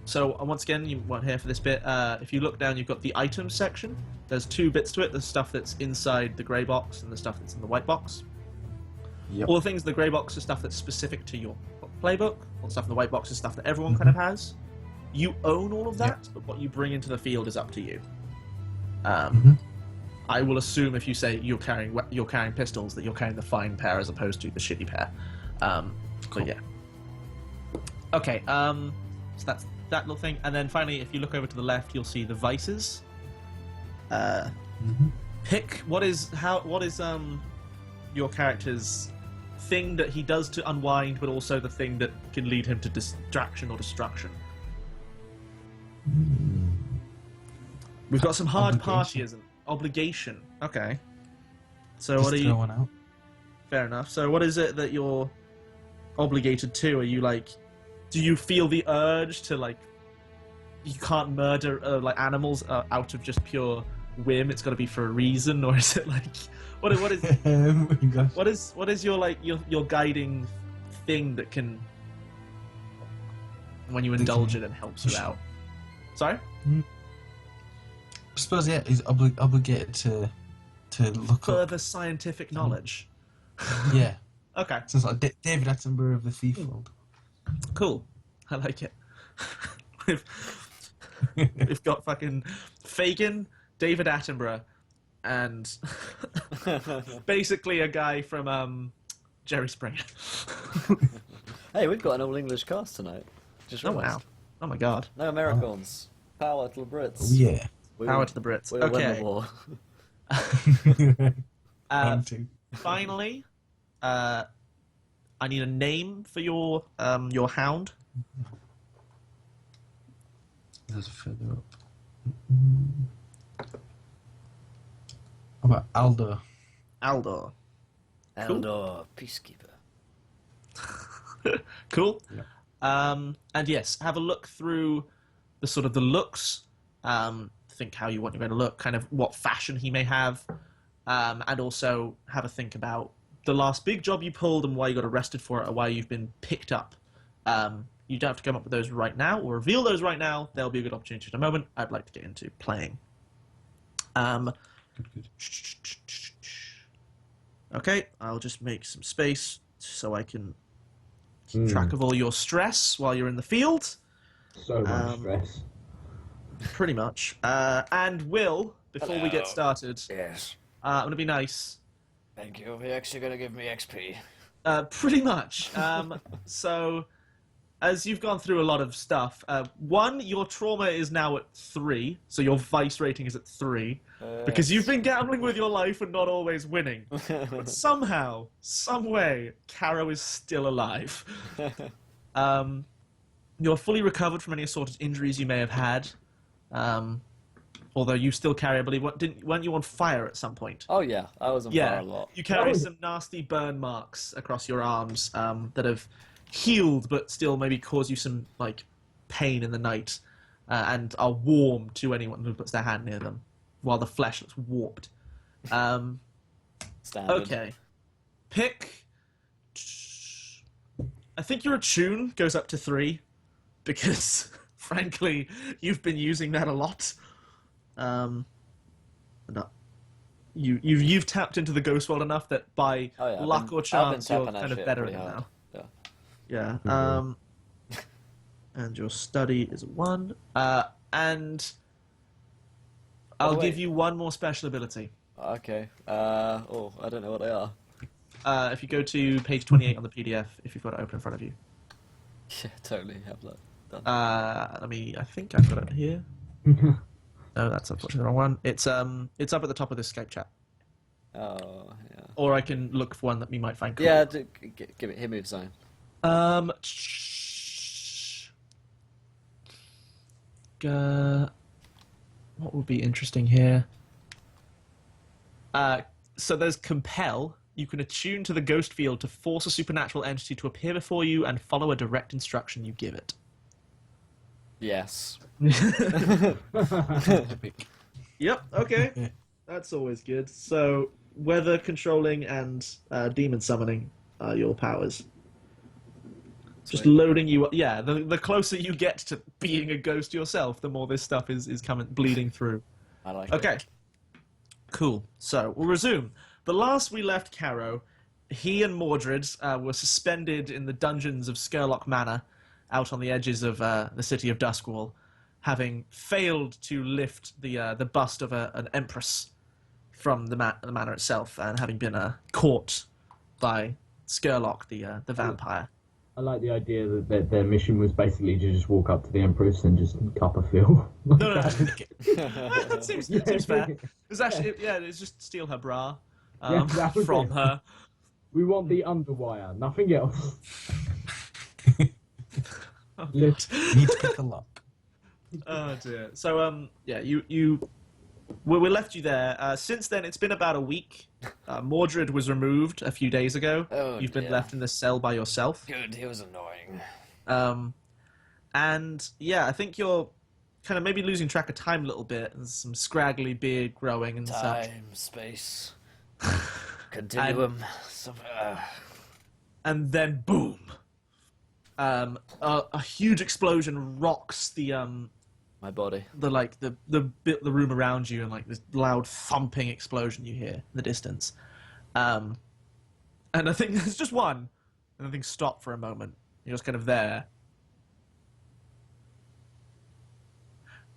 So, once again, you weren't here for this bit. If you look down, you've got the items section. There's 2 bits to it. There's stuff that's inside the grey box and the stuff that's in the white box. Yep. All the things in the grey box are stuff that's specific to your playbook. All the stuff in the white box is stuff that everyone kind of has. You own all of that, but what you bring into the field is up to you. I will assume if you say you're carrying pistols that you're carrying the fine pair as opposed to the shitty pair. But yeah. Okay. So that's that little thing, and then finally, if you look over to the left, you'll see the vices. Pick what is your character's thing that he does to unwind, but also the thing that can lead him to distraction or destruction. We've got some hard partyism. Obligation. Okay. So Just what are throw you? one out. Fair enough. So what is it that you're obligated to? Are you like? Do you feel the urge to like? You can't murder like animals out of just pure whim. It's got to be for a reason, or is it like? What is? Oh my gosh. What is your like your guiding thing that can when you indulge it and helps you out? Sorry? I suppose he's obligated to look up. Further scientific knowledge. Yeah. Okay. So it's like David Attenborough of the thief world. Cool. I like it. we've got fucking Fagin, David Attenborough, and basically a guy from Jerry Springer. Hey, we've got an all-English cast tonight. Just Oh realised. wow. Oh my god. No Americans. Power to the Brits. Oh, yeah. We Power will- to the Brits. we will win Okay. the war. Round two. Finally, I need a name for your hound. There's further up. How about Aldo? Aldor. Eldor, peacekeeper. Cool. Yeah. And yes, have a look through the sort of the looks. Think how you want your guy to look, kind of what fashion he may have, and also have a think about the last big job you pulled and why you got arrested for it, or why you've been picked up. You don't have to come up with those right now or reveal those right now. There'll be a good opportunity in a moment. I'd like to get into playing. Good. Okay, I'll just make some space so I can keep track of all your stress while you're in the field. So much stress. Pretty much. And Will, before we get Hello. started, Yes. I'm going to be nice. Thank you. You're actually going to give me XP. Pretty much. So, as you've gone through a lot of stuff, one, your trauma is now at 3, so your vice rating is at 3, because you've been gambling with your life and not always winning. But somehow, some way, Carro is still alive. You're fully recovered from any assorted injuries you may have had, although you still carry, I believe, weren't you on fire at some point? Oh yeah, I was on fire Yeah, a lot. you carry some nasty burn marks across your arms that have healed, but still maybe cause you some like pain in the night, and are warm to anyone who puts their hand near them, while the flesh looks warped. Standard. Okay, pick. I think your attune goes up to 3, because frankly, you've been using that a lot. No. You've tapped into the ghost world enough that by Oh yeah. luck or I've been chance you're tapping that kind of shit better at pretty it hard. now. Yeah. Yeah. And your study is 1. And I'll wait. give you one more special ability. Okay. I don't know what they are. If you go to page 28 on the PDF, if you've got it open in front of you. Yeah, totally have that done. I think I've got it here. No, that's unfortunately the wrong one. It's up at the top of this Skype chat. Oh yeah. Or I can look for one that we might find cool. Yeah, give it. Hit move zone. What would be interesting here? So there's compel. You can attune to the ghost field to force a supernatural entity to appear before you and follow a direct instruction you give it. Yes. Epic. Yep, okay. That's always good. So, weather controlling and demon summoning are your powers. Just Sweet. loading you up. Yeah, the closer you get to being a ghost yourself, the more this stuff is coming bleeding through. I like Okay. it. Cool. So, we'll resume. The last we left Carro, he and Mordred were suspended in the dungeons of Skurlock Manor, out on the edges of the city of Duskwall, having failed to lift the bust of an empress from the manor itself, and having been caught by Skurlock, the vampire. I like the idea that their mission was basically to just walk up to the Empress and just cup a feel. No, that seems fair. It's actually, it's just steal her bra that was from it. her. We want the underwire, nothing else. Oh, Need to pick a lock. oh dear. So we left you there. Since then, it's been about a week. Mordred was removed a few days ago. Oh, You've been dear. left in the cell by yourself. Good, he was annoying. And yeah, I think you're kind of maybe losing track of time a little bit. There's some scraggly beard growing and such. Time, space, continuum. And then boom, a huge explosion rocks the My body. the room around you, and like this loud thumping explosion you hear in the distance. And I think there's just one, and I think stop for a moment. You're just kind of there.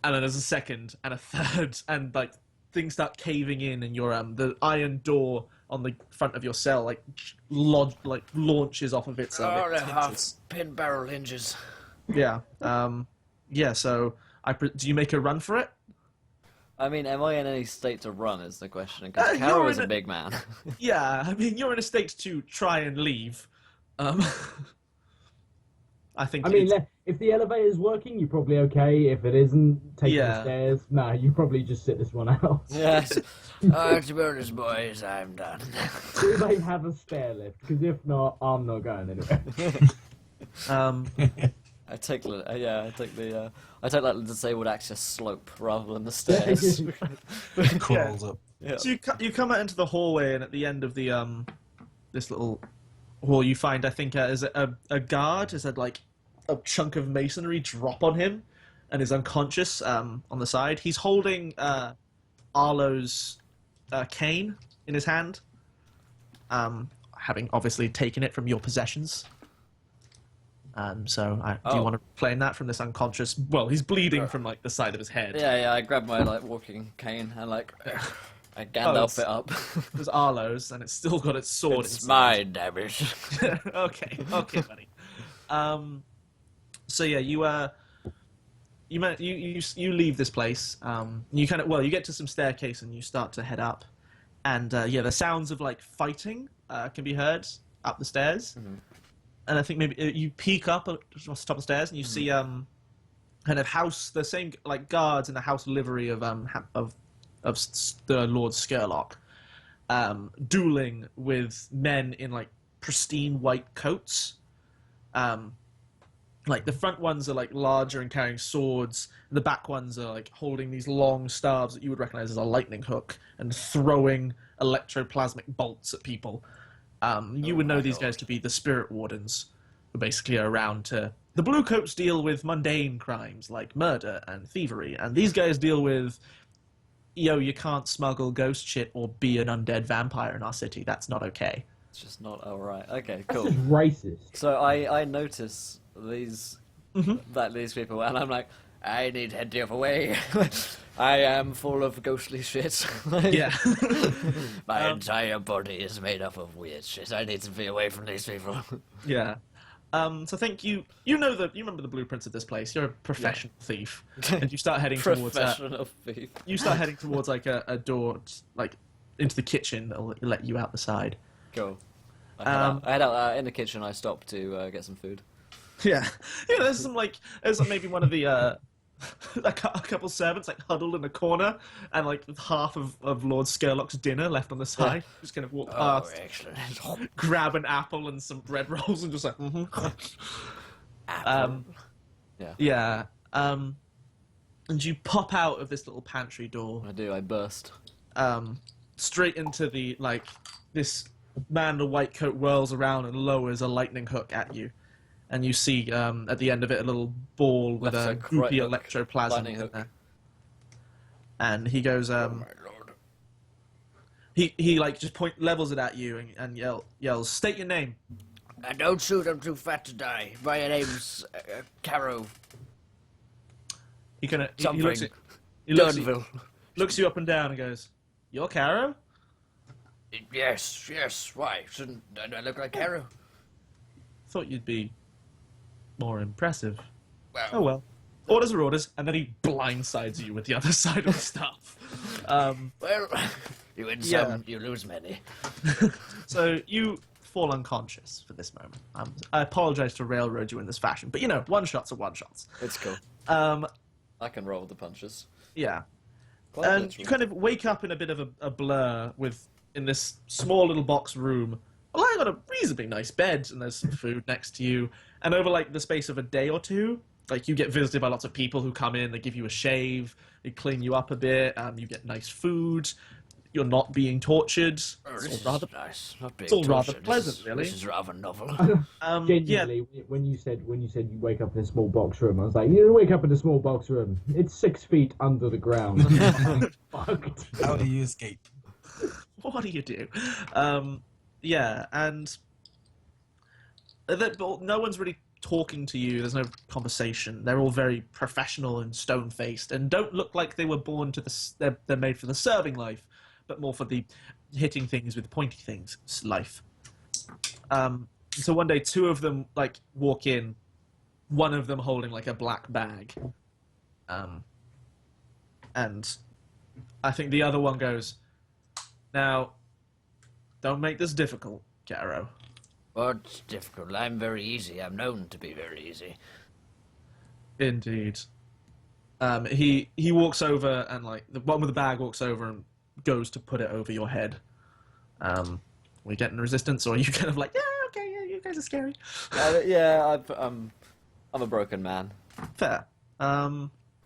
And then there's a second and a third, and like things start caving in, and your the iron door on the front of your cell launches off of its they have hinges. pin barrel hinges. Yeah. Yeah. So do you make a run for it? I mean, am I in any state to run is the question, because You're Carro in is a a- big man. Yeah. I mean, you're in a state to try and leave. I think. I mean, if the elevator's working, you're probably okay. If it isn't, take the Yeah. stairs. Nah, you probably just sit this one out. Yes. To be honest, boys, I'm done. Do they have a stair lift? Because if not, I'm not going anywhere. I take like the disabled access slope rather than the stairs. Crawls up. Yeah. So you come out into the hallway, and at the end of the this little hall, you find, I think, is a guard has had like a chunk of masonry drop on him, and is unconscious on the side. He's holding Arlo's cane in his hand, having obviously taken it from your possessions. So do you want to claim that from this unconscious? Well, he's bleeding from like the side of his head. Yeah, I grab my like walking cane and like I Gandalf it up. There's Arlo's, and it's still got its sword. It's inside. mine, damn it. okay, buddy. So yeah, you leave this place. You you get to some staircase, and you start to head up, and the sounds of like fighting can be heard up the stairs. Mm-hmm. And I think maybe you peek up at the top of the stairs, and you see kind of the same like guards in the house livery of the Lord Skurlock, dueling with men in like pristine white coats. Like the front ones are like larger and carrying swords, and the back ones are like holding these long staves that you would recognize as a lightning hook and throwing electroplasmic bolts at people. You would know these guys to be the spirit wardens, who basically are around to... The blue coats deal with mundane crimes like murder and thievery, and these guys deal with, you can't smuggle ghost shit or be an undead vampire in our city. That's not okay. It's just not alright. Okay, That's cool. just racist. So I notice these people, and I'm like, I need to head the other way. I am full of ghostly shit. Yeah. My entire body is made up of weird shit. I need to be away from these people. Yeah. So I think you remember the blueprints of this place. You're a professional thief, and you start heading towards Professional thief. you start heading towards like a door like into the kitchen that'll let you out the side. Cool. I head out in the kitchen. I stop to get some food. Yeah. There's maybe one of the a couple servants like huddled in a corner, and like half of Lord Skurlock's dinner left on the side. Just kind of walk past, Excellent. grab an apple and some bread rolls, and just like, Apple. yeah. And you pop out of this little pantry door, I do. I burst. straight into this man in a white coat whirls around and lowers a lightning hook at you. And you see at the end of it a little ball with That's a a goopy hook, electroplasm lightning in hook. there. And he goes, My lord. he like just levels it at you and yells, "State your name." And don't shoot, I'm too fat to die. My name's Carro. He kind of Something. looks you Dunville. up and down and goes, "You're Carro?" Yes. Why? Shouldn't I look like Carro? Thought you'd be more impressive. Well, Oh well. Orders are orders, and then he blindsides you with the other side of the stuff. well, you win Yeah. some, you lose many. So you fall unconscious for this moment. I apologize to railroad you in this fashion, but one-shots are one-shots. It's cool. Um, I can roll the punches. yeah. Quite And literally. you kind of wake up in a bit of a blur in this small little box room, lying on a reasonably nice bed, and there's some food next to you. And over like the space of a day or two, like you get visited by lots of people who come in, they give you a shave, they clean you up a bit, you get nice food. You're not being tortured. Oh, It's this all is rather, nice. Not being it's all rather tortured. pleasant, This really. This is rather novel. yeah, Genuinely, when you said you wake up in a small box room, I was like, you wake up in a small box room. It's 6 feet under the ground. Fucked. How do you escape? what do you do? Yeah, and but no one's really talking to you. There's no conversation. They're all very professional and stone-faced, and don't look like they were born to they're made for the serving life, but more for the hitting things with pointy things life. So one day, two of them like walk in, one of them holding like a black bag, and I think the other one goes, "Now, don't make this difficult, Carro." What's difficult? I'm very easy. I'm known to be very easy. Indeed. He walks over and like the one with the bag walks over and goes to put it over your head. We getting resistance, or are you kind of like, yeah, okay, yeah, you guys are scary. I'm a broken man. Fair.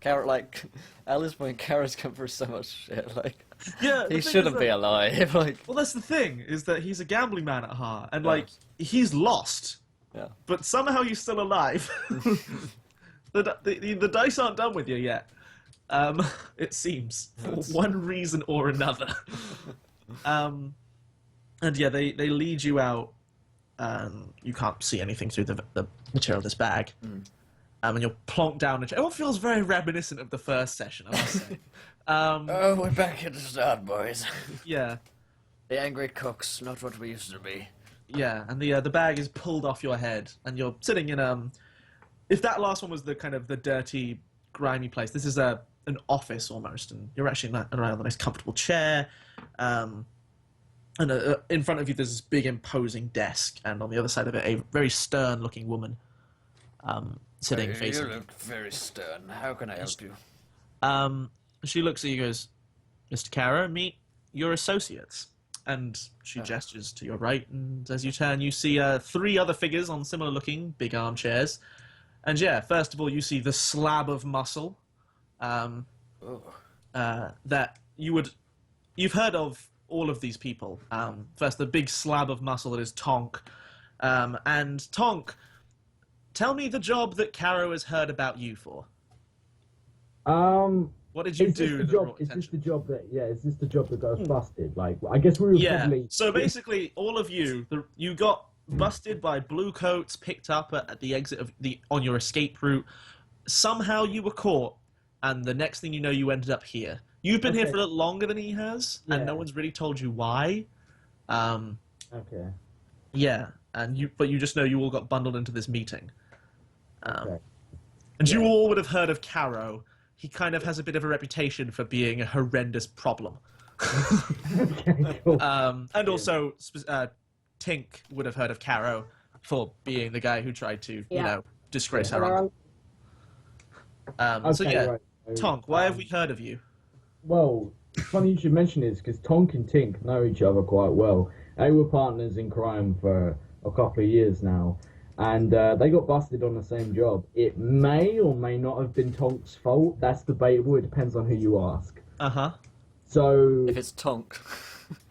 Carrot, like, at this point, Carrot's come through so much shit. Like, Yeah, the he thing shouldn't is be that- alive. Like, Well, that's the thing, is that he's a gambling man at heart, and Yeah. like he's lost, yeah. but somehow he's still alive. The dice aren't done with you yet. It seems, for one reason or another. And yeah, they lead you out. You can't see anything through the material of this bag. And you're plonked down. It all feels very reminiscent of the first session, I must say. Oh, we're back at the start, boys. Yeah, The angry cooks, not what we used to be. yeah, and the bag is pulled off your head, and you're sitting in If that last one was the kind of the dirty, grimy place, this is an office almost, and you're actually around a nice comfortable chair. And in front of you, there's this big, imposing desk, and on the other side of it, a very stern-looking woman sitting You facing. look very stern. How can I help you? She looks at you, and goes, "Mr. Carro, meet your associates." And she gestures to your right, and as you turn, you see 3 other figures on similar-looking big armchairs. And yeah, first of all, you see the slab of muscle Oh. that you've heard of all of these people. First, the big slab of muscle that is Tonk. And Tonk, tell me the job that Carro has heard about you for. What did you Is this do the that job? brought Is this attention? the job that? Yeah, is this the job that got us busted? Like, I guess we were Yeah. probably. So basically, all of you, you got busted by blue coats, picked up at the exit of on your escape route. Somehow you were caught, and the next thing you know, you ended up here. You've been here Okay. for a little longer than he has, and Yeah. no one's really told you why. Okay. Yeah, but you just know you all got bundled into this meeting. Okay. And you Yeah. all would have heard of Carro. He kind of has a bit of a reputation for being a horrendous problem. Okay. Cool. And also, Tink would have heard of Carro for being the guy who tried to, Yeah. disgrace Yeah. her uncle. So Okay, yeah, right. Tonk, why have we heard of you? Well, it's funny you should mention this because Tonk and Tink know each other quite well. They were partners in crime for a couple of years now, and they got busted on the same job. It may or may not have been Tonk's fault. That's debatable. It depends on who you ask. Uh-huh. So, If it's Tonk,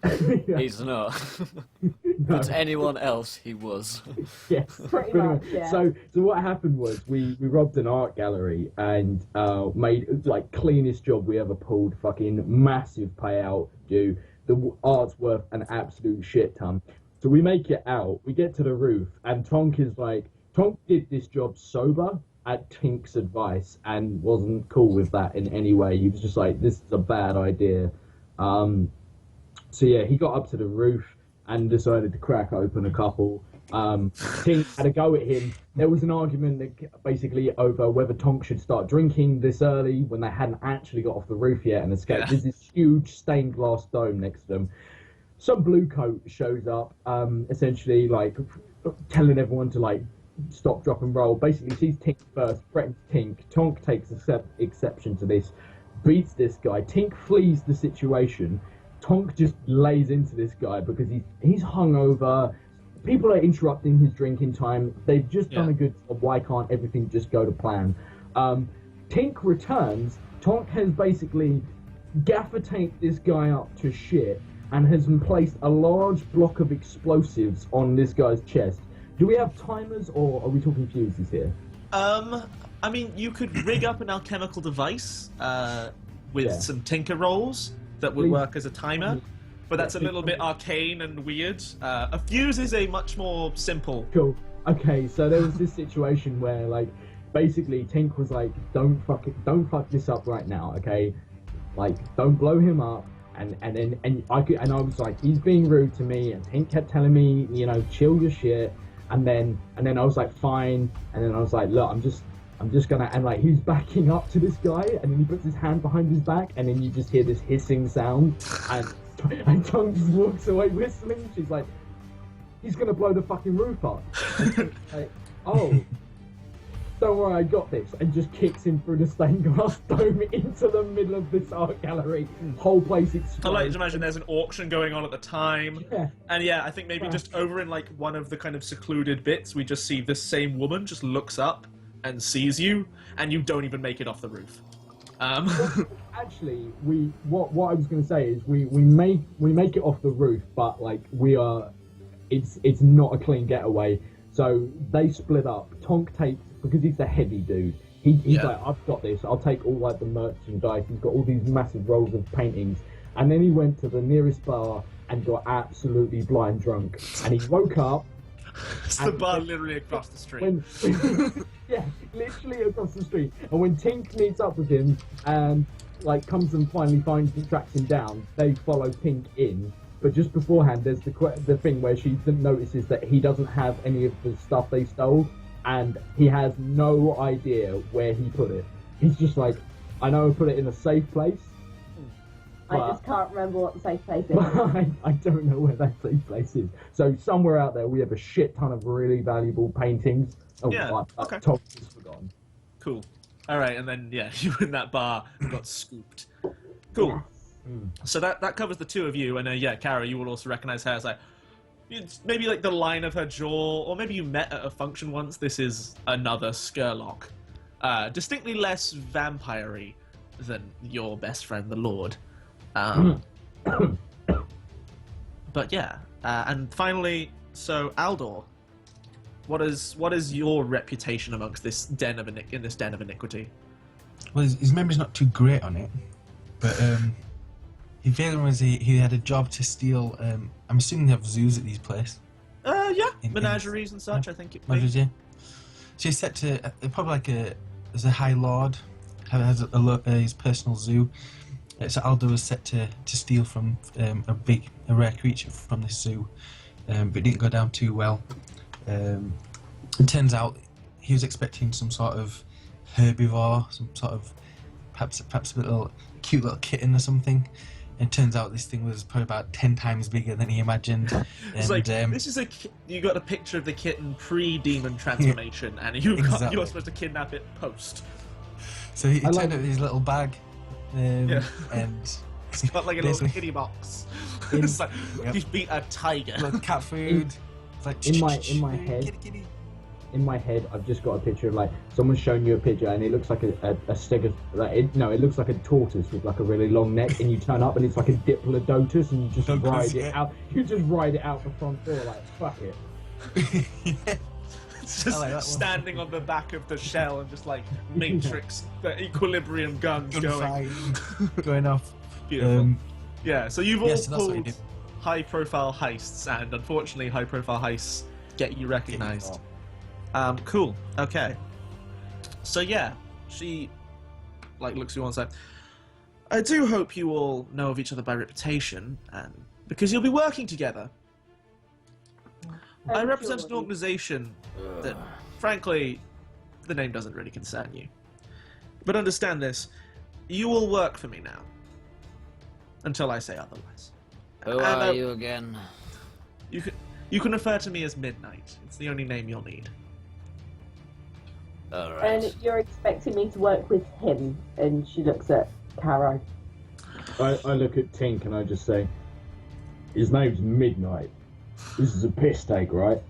yeah, he's not. no, But to anyone else, he was. yes, Pretty much, yeah. So what happened was we robbed an art gallery and made like cleanest job we ever pulled. Fucking massive payout due. The art's worth an absolute shit ton. So we make it out. We get to the roof, and Tonk did this job sober at Tink's advice and wasn't cool with that in any way. He was just like, "This is a bad idea." So yeah, he got up to the roof and decided to crack open a couple. Tink had a go at him. There was an argument that basically over whether Tonk should start drinking this early when they hadn't actually got off the roof yet and escaped. Yeah. There's this huge stained glass dome next to them. Some blue coat shows up, essentially like telling everyone to like stop, drop, and roll. Basically, sees Tink first, threatens Tink. Tonk takes exception to this, beats this guy. Tink flees the situation. Tonk just lays into this guy because he's hungover. People are interrupting his drinking time. They've just done a good job. Why can't everything just go to plan? Tink returns. Tonk has basically gaffer taped this guy up to shit and has placed a large block of explosives on this guy's chest. Do we have timers or are we talking fuses here? I mean, you could rig up an alchemical device with some tinker rolls that would work as a timer. But that's a little bit arcane and weird. A fuse is a much more simple. Cool. Okay, so there was this situation where, like, basically Tink was like, "Don't fuck this up right now, okay? Like, don't blow him up." And I was like, "He's being rude to me." And Tink kept telling me, you know, chill your shit. And then I was like, "Fine." And then I was like, "Look, I'm just gonna," and like he's backing up to this guy, and then he puts his hand behind his back, and then you just hear this hissing sound, and Tonk just walks away whistling. She's like, "He's gonna blow the fucking roof up." Like, "Oh, don't worry, I got this," and just kicks him through the stained glass dome into the middle of this art gallery. Whole place explodes. I like to imagine there's an auction going on at the time. Yeah. And yeah, I think maybe just over in like one of the kind of secluded bits, we just see this same woman just looks up and sees you, and you don't even make it off the roof. Actually, what I was going to say is we make it off the roof, but like it's not a clean getaway. So they split up. Tonk takes, because he's the heavy dude. He's like, "I've got this. I'll take all like the merchandise." He's got all these massive rolls of paintings, and then he went to the nearest bar and got absolutely blind drunk. And he woke up. It's the bar literally across the street. Yeah, literally across the street. And when Tink meets up with him and like comes and finally finds and tracks him down, they follow Tink in. But just beforehand, there's the thing where she notices that he doesn't have any of the stuff they stole, and he has no idea where he put it. He's just like, "I know I put it in a safe place." I just can't remember what the safe place is. I don't know where that safe place is. So somewhere out there, we have a shit ton of really valuable paintings. Oh, Yeah, okay. Tom has forgotten. Cool. All right, and then you were in that bar and got scooped. Cool. So that covers the two of you, and Carro, you will also recognize her as like it's maybe like the line of her jaw, or maybe you met at a function once. This is another Skurlock, distinctly less vampire-y than your best friend, the Lord. But yeah, and finally, so Aldor, what is your reputation amongst this den of iniquity? Well, his memory's not too great on it, but he vaguely was he had a job to steal. I'm assuming they have zoos at these places. Menageries and such. I think it. Menageries, yeah. So he's set to probably like as a high lord, has his personal zoo. So Aldo was set to steal from a rare creature from this zoo, but it didn't go down too well. It turns out he was expecting some sort of herbivore, some sort of perhaps a cute little kitten or something. And it turns out this thing was probably about 10 times bigger than he imagined. It's like this is you got a picture of the kitten pre-demon transformation, and you're supposed to kidnap it post. So he turned up with his little bag. And it's got like a little kitty box. It's like he's beat a tiger. Like cat food. In my head, kitty. In my head, I've just got a picture of like someone's showing you a picture, and it looks like a steg it looks like a tortoise with like a really long neck, and you turn up and it's like a diplodocus, and you just ride it out. You just ride it out the front door like fuck it. Yeah. It's just standing on the back of the shell and just like Matrix, the equilibrium guns going off. Beautiful. So you've all so pulled high-profile heists, and unfortunately, high-profile heists get you recognized. Cool. Okay. So yeah, she like looks you on and says, "I do hope you all know of each other by reputation, and Because you'll be working together. I Oh, represent an surely. organization that, frankly, the name doesn't really concern you. But understand this, you will work for me now. Until I say otherwise. Who are you again? You can refer to me as Midnight. It's the only name you'll need. Alright. And you're expecting me to work with him? And she looks at Carro. I look at Tink and I just say, his name's Midnight. This is a piss take, right?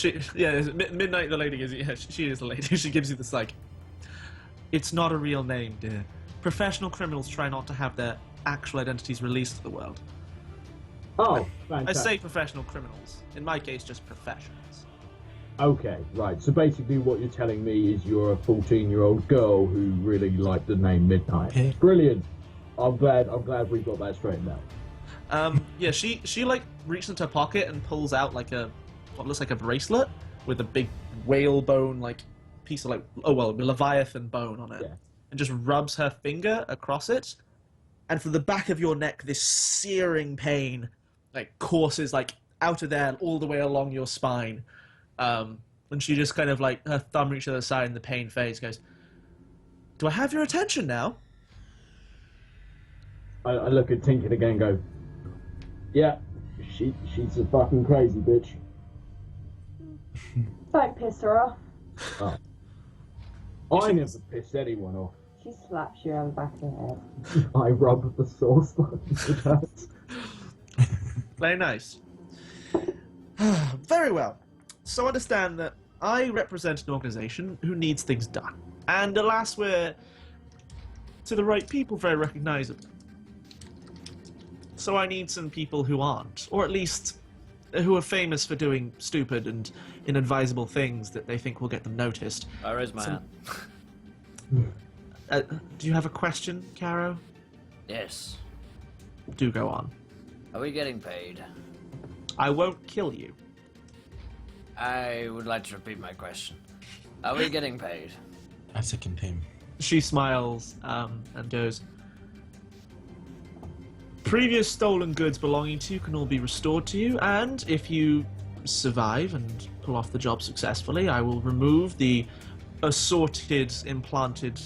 Midnight, the lady is. Yeah, she is the lady. She gives you this like. It's not a real name, dear. Professional criminals try not to have their actual identities released to the world. Oh, I fantastic. say professional criminals. In my case, just professionals. Okay, right. So basically what you're telling me is you're a 14-year-old girl who really liked the name Midnight. Okay. Brilliant. I'm glad we got that straightened out. Yeah, she like reaches into her pocket and pulls out like what looks like a bracelet with a big whalebone like piece of leviathan bone on it, Yeah. and just rubs her finger across it, and from the back of your neck, this searing pain like courses like out of there all the way along your spine. And she just kind of like her thumb reaches to the side and the pain fades. Goes, "Do I have your attention now?" I look at Tink again and go, yeah, she's a fucking crazy bitch. Don't piss her off. Oh. I never piss anyone off. She slaps you on the back of the head. I rub the sore spot. It hurts. Very nice. Very well. So understand that I represent an organization who needs things done. And alas, we're, to the right people, very recognizable. So I need some people who aren't, or at least who are famous for doing stupid and inadvisable things that they think will get them noticed. I raise my hand. Do you have a question, Carro? Yes. Do go on. Are we getting paid? I won't kill you. I would like to repeat my question. Are we getting paid? I second him. She smiles and goes, "Previous stolen goods belonging to you can all be restored to you, and if you survive and pull off the job successfully, I will remove the assorted, implanted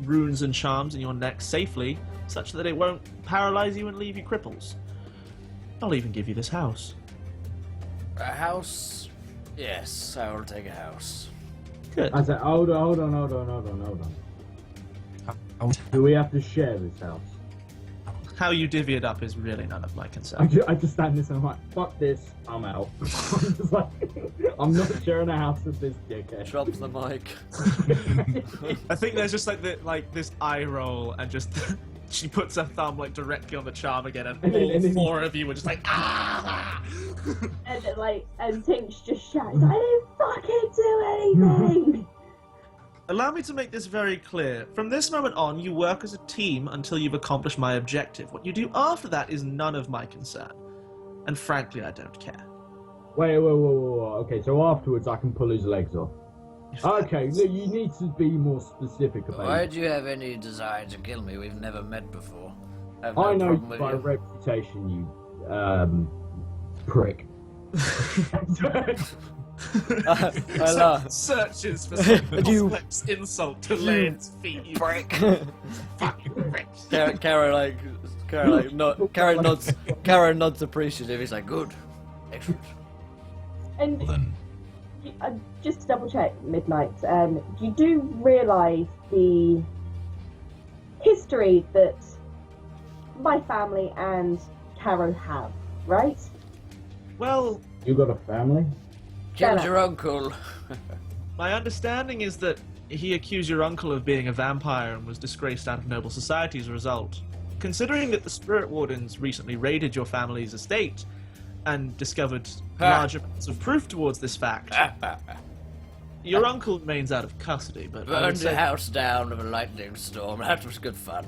runes and charms in your neck safely, such that it won't paralyze you and leave you cripples. I'll even give you this house." A house? Yes, I will take a house. Good. I said, hold on. Do we have to share this house? How you divvy it up is really none of my concern. I just stand this and I'm like, fuck this, I'm out. I'm just like, I'm not sharing a house with this dickhead. Drops the mic. I think there's just like this eye roll, and just she puts her thumb like directly on the charm again, and all four of you were just like, ah! And then, and Tink's just shouting, I didn't fucking do anything! Allow me to make this very clear. From this moment on, you work as a team until you've accomplished my objective. What you do after that is none of my concern. And frankly, I don't care. Wait. Okay, so afterwards I can pull his legs off. Okay, look, you need to be more specific about Why it. do you have any desire to kill me? We've never met before. Have I know problem with by you. reputation, you, prick. I laugh. Searches for some You- complex insult to lay at his feet. You Prick. fucking prick. Kara nods appreciative. He's like, good. Excellent. And Well then, just to double check, Midnight, you do realise the history that my family and Carro have, right? Well, You got a family? Killed your uncle. my understanding is that he accused your uncle of being a vampire and was disgraced out of noble society as a result. Considering that the Spirit Wardens recently raided your family's estate and discovered large amounts of proof towards this fact, your uncle remains out of custody, but I would Burned the say, house down of a lightning storm. That was good fun.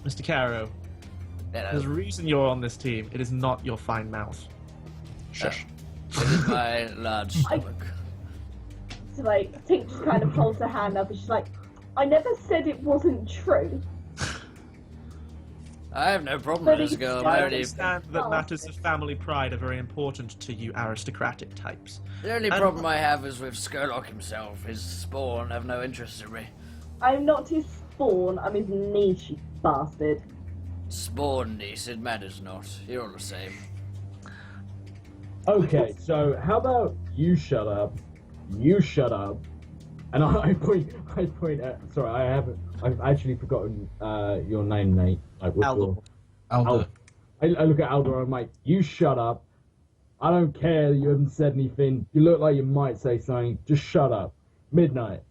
Mr. Carro, there's a reason you're on this team. It is not your fine mouth. Shush. It is my large stomach. So Tink just kind of holds her hand up and she's like, I never said it wasn't true. I have no problem with this girl. I The understand that matters of family pride are very important to you aristocratic types. only problem I have is with Skurlock himself. His spawn have no interest in me. I'm not his spawn, I'm his niche, you bastard. Spawn, niece, it matters not. You're all the same. Okay, so how about you shut up, and I point at. Sorry, I've actually forgotten your name, Nate. Like, what's Aldo. Aldo. I look at Aldo and I'm like, you shut up. I don't care that you haven't said anything. You look like you might say something. Just shut up. Midnight.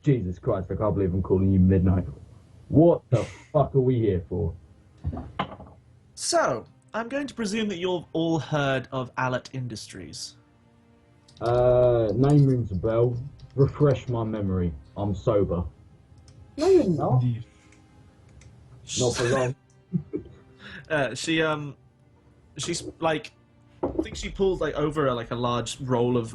Jesus Christ, I can't believe I'm calling you Midnight. What the fuck are we here for? So, I'm going to presume that you've all heard of Allet Industries. Name rings a bell. Refresh my memory. I'm sober. No, you're not. Indeed. Not for long. She's like, I think she pulls like over like a large roll of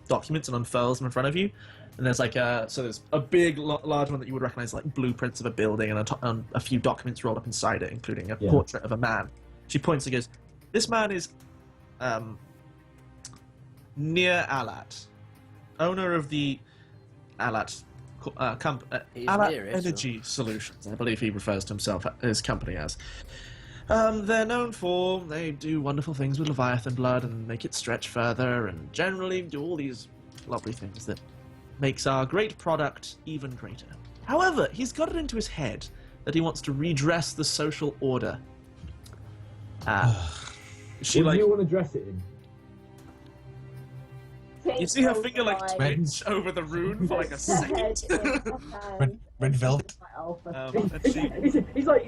documents and unfurls them in front of you. And there's like there's a big, large one that you would recognize, like blueprints of a building and a few documents rolled up inside it, including a portrait of a man. She points and goes, "This man is Near Alat, owner of the Alat Alat near it, Energy Solutions. I believe he refers to himself, his company as. They're known for, they do wonderful things with Leviathan blood and make it stretch further, and generally do all these lovely things that makes our great product even greater. However, he's got it into his head that he wants to redress the social order. She What like do you want to dress it in? you see her finger like twitch over the rune for like a second. Red velvet. And she, He's like,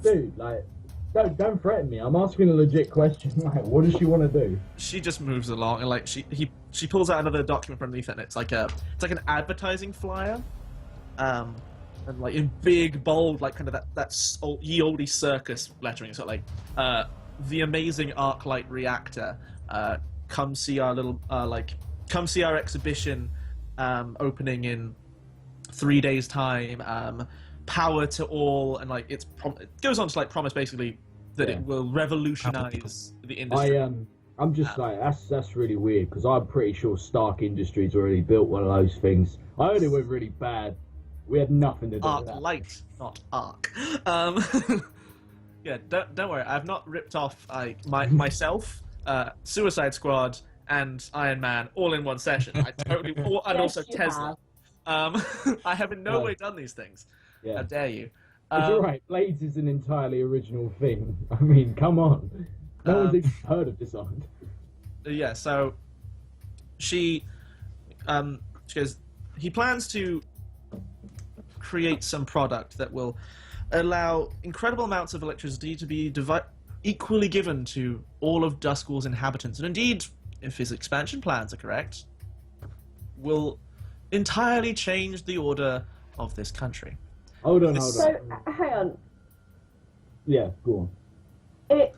dude, like, don't threaten me. I'm asking a legit question. Like, what does she want to do? she just moves along and like she pulls out another document from underneath it, and it's like an advertising flyer, and like in big bold like kind of that ye olde circus lettering. So like the amazing Arclight reactor. Come see our little come see our exhibition opening in 3 days time. Power to all, and like it goes on to like promise basically that it will revolutionize the industry. I'm just like, that's really weird, because I'm pretty sure Stark Industries already built one of those things. I heard it went really bad. We had nothing to do with that. Arclight, not Arc. Yeah, don't worry. I've not ripped off myself, Suicide Squad, and Iron Man all in one session. I totally, and Yes, also you Tesla. I have in no way done these things. Yeah. How dare you? You're right, Blades is an entirely original thing. I mean, come on. No one's even heard of this art. Yeah, so she goes, he plans to create some product that will allow incredible amounts of electricity to be equally given to all of Duskwall's inhabitants, and indeed, if his expansion plans are correct, will entirely change the order of this country. Hold on. So, hang on. Yeah, go on.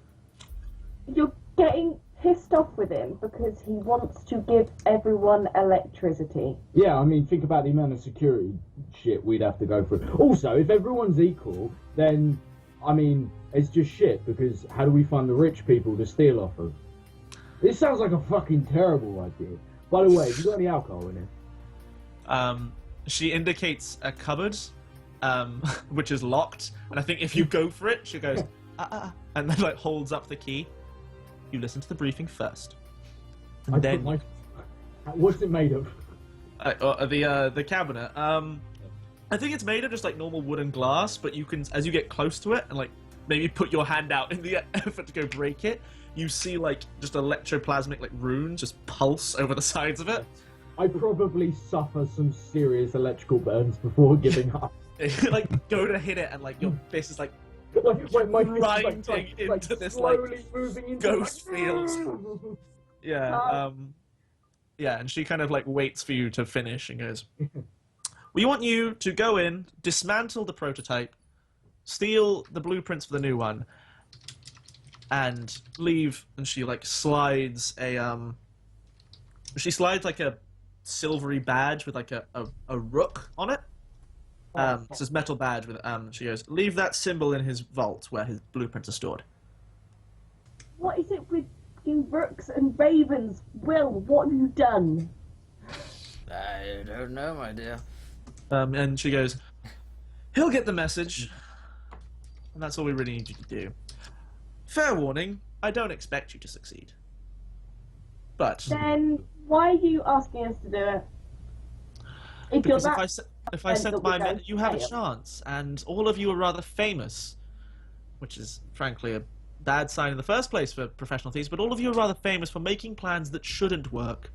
You're getting pissed off with him because he wants to give everyone electricity. Yeah, I mean, think about the amount of security shit we'd have to go through. Also, if everyone's equal, then, I mean, it's just shit, because how do we find the rich people to steal off of? This sounds like a fucking terrible idea. By the way, have you got any alcohol in it? She indicates a cupboard, which is locked, and I think if you go for it, she goes, and then like holds up the key. You listen to the briefing first, and then What's it made of? the cabinet. I think it's made of just like normal wood and glass, but you can, as you get close to it and like maybe put your hand out in the effort to go break it, you see like just electroplasmic like runes just pulse over the sides of it. I probably suffer some serious electrical burns before giving up. Like go to hit it and like your fist is like my grinding into this like moving into ghost fields. Yeah, yeah, and she kind of like waits for you to finish and goes, "We want you to go in, dismantle the prototype, steal the blueprints for the new one, and leave." And she like slides like a silvery badge with like a rook on it. Says metal badge with she goes, leave that symbol in his vault where his blueprints are stored. What is it with you rooks and ravens? Will, what have you done? I don't know, my dear. And she goes, he'll get the message. And that's all we really need you to do. Fair warning, I don't expect you to succeed. But Then why are you asking us to do it? If you're because that if I sent my men, you have a fail. chance, and all of you are rather famous, which is frankly a bad sign in the first place for professional thieves. But all of you are rather famous for making plans that shouldn't work.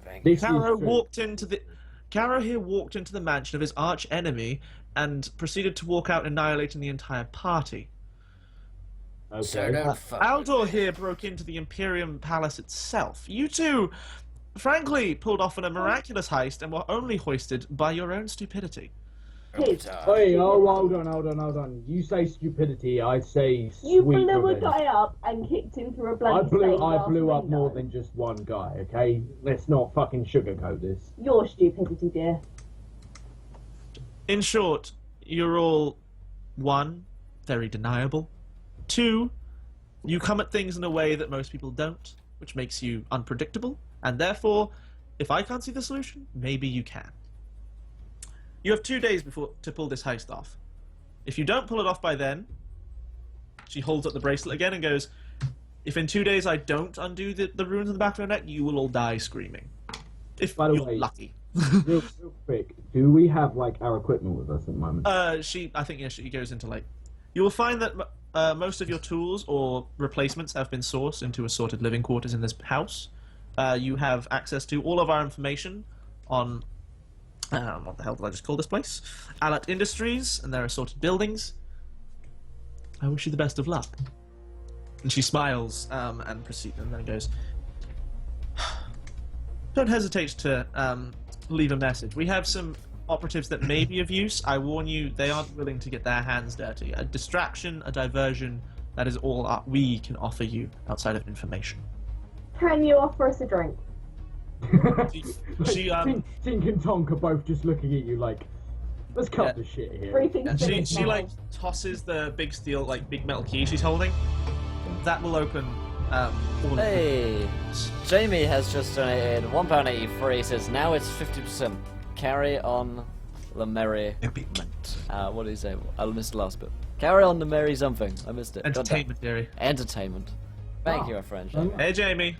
Thank This is Carro true. Carro here walked into the mansion of his arch enemy and proceeded to walk out, annihilating the entire party. Okay. So don't fuck with Aldor me. here broke into the Imperium Palace itself. You two, frankly, pulled off a miraculous heist and were only hoisted by your own stupidity. Kids. Hey, oh, hold on. You say stupidity, I say You sweet blew a revenge. guy up and kicked him through a I bloody blew stained glass up window. more than just one guy, okay? Let's not fucking sugarcoat this. Your stupidity, dear. In short, you're all, 1, very deniable. 2, you come at things in a way that most people don't, which makes you unpredictable, and therefore, if I can't see the solution, maybe you can. You have 2 days to pull this heist off. If you don't pull it off by then, she holds up the bracelet again and goes, if in 2 days I don't undo the runes in the back of your neck, you will all die screaming. If By the you're way- lucky. Real quick, do we have, like, our equipment with us at the moment? I think, yeah, she goes into, like, you will find that most of your tools or replacements have been sourced into assorted living quarters in this house. You have access to all of our information on, what the hell did I just call this place? Alat Industries and their assorted buildings. I wish you the best of luck. And she smiles and proceeds, and then goes, don't hesitate to leave a message. We have some operatives that may be of use. I warn you, they aren't willing to get their hands dirty. A distraction, a diversion, that is all we can offer you outside of information. Can you offer us a drink? She Tink and Tonk are both just looking at you like, let's cut Yeah. the shit here. Three things Yeah, finished she now. like tosses the big steel, like big metal key she's holding. That will open all of the Hey, Jamie has just donated £1.83. Says now it's 50%. Carry on the merry. Epic. What did he say? I missed the last bit. Carry on the merry something. I missed it. entertainment theory. Entertainment. Thank you, my friend. Hey Jamie.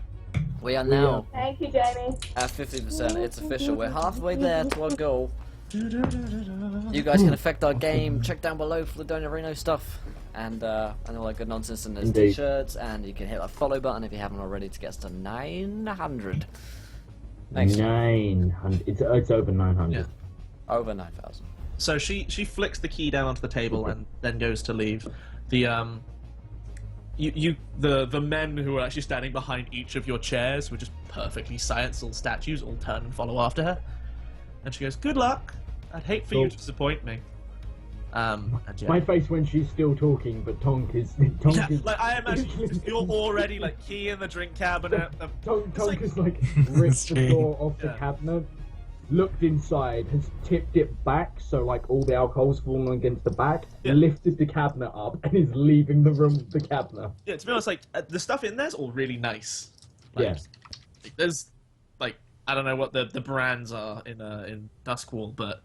We are now Thank you, Jamie. at 50%. It's official. We're halfway there to our goal. You guys can affect our game. Check down below for the Don't Areno stuff and all that good nonsense. And there's Indeed. t-shirts, and you can hit that follow button if you haven't already to get us to 900. Thanks. 900. It's over 900. Yeah. Over 9,000. So she flicks the key down onto the table and then goes to leave. The the men who are actually standing behind each of your chairs, were just perfectly silent little statues, all turn and follow after her. And she goes, "Good luck. I'd hate for you Cool. to disappoint me." And yeah. My face when she's still talking, but Tonk is. Yeah, like I imagine you're already like key in the drink cabinet. Tonk like- has like ripped the Strange. door off the Yeah. cabinet, looked inside, has tipped it back so like all the alcohol's fallen against the back, Yeah. lifted the cabinet up, and is leaving the room with the cabinet. Yeah, to be honest, like the stuff in there's all really nice. Like, Yeah. There's like I don't know what the brands are in Duskwall, but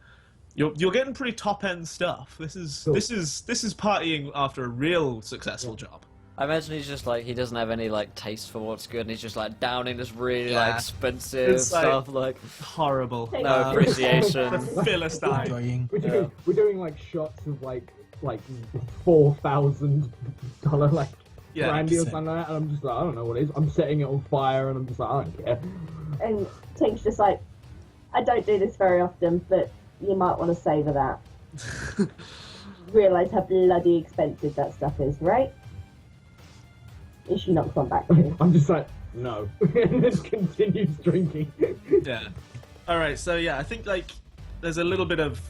you're getting pretty top end stuff. This is Cool. this is partying after a real successful job. I imagine he's just like, he doesn't have any like taste for what's good, and he's just like downing this really Yeah. like expensive It's like- stuff, like Horrible. Take no it. appreciation. The Philistine. Enjoying. We're doing like shots of like $4,000 like Yeah, brandy or 100%. something like that, and I'm just like, I don't know what it is. I'm setting it on fire, and I'm just like, I don't care. And Tink's just like, I don't do this very often, but you might want to savour that. Realise how bloody expensive that stuff is, right? And she knocks one back too. I'm just like, no, and just continues drinking. Yeah. All right. So yeah, I think like there's a little bit of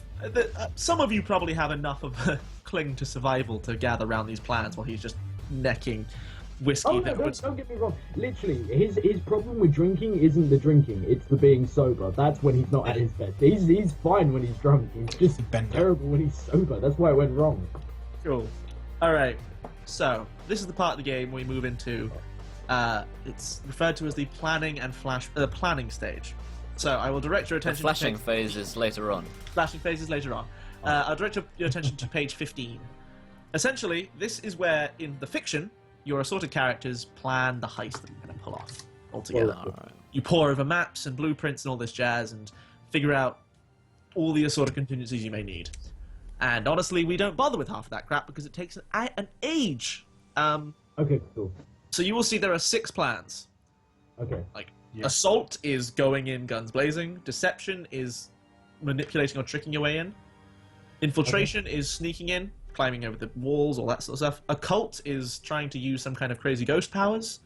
some of you probably have enough of a cling to survival to gather around these plans while he's just necking whiskey Oh no, that would. don't get me wrong. Literally, his problem with drinking isn't the drinking; it's the being sober. That's when he's not at his best. He's fine when he's drunk. He's just Bender. terrible when he's sober. That's why it went wrong. Cool. All right. So this is the part of the game we move into. It's referred to as the planning and planning stage. So I will direct your The attention. flashing to phase is later on. flashing phases later on. I'll direct your attention to page 15. Essentially, this is where, in the fiction, your assorted characters plan the heist that you're going to pull off altogether. Well, You pore over maps and blueprints and all this jazz and figure out all the assorted contingencies you may need. And honestly, we don't bother with half of that crap because it takes an age. Okay, cool. So you will see there are 6 plans. Okay. Like, Yeah. assault is going in guns blazing. Deception is manipulating or tricking your way in. Infiltration is sneaking in, climbing over the walls, all that sort of stuff. Occult is trying to use some kind of crazy ghost powers.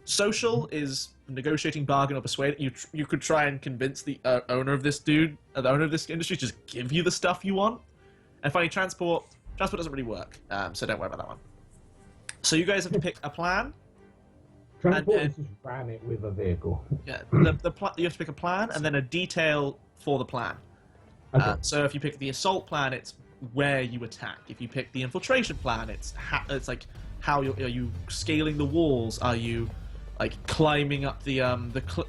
Social is negotiating, bargain, or persuade. You could try and convince the owner of this the owner of this industry, to just give you the stuff you want. And finally, transport doesn't really work, so don't worry about that one. So you guys have to pick a plan. Transport And- is just ram it with a vehicle. Yeah, you have to pick a plan and then a detail for the plan. Okay. So if you pick the assault plan, it's where you attack. If you pick the infiltration plan, it's like how are you scaling the walls? Are you like climbing up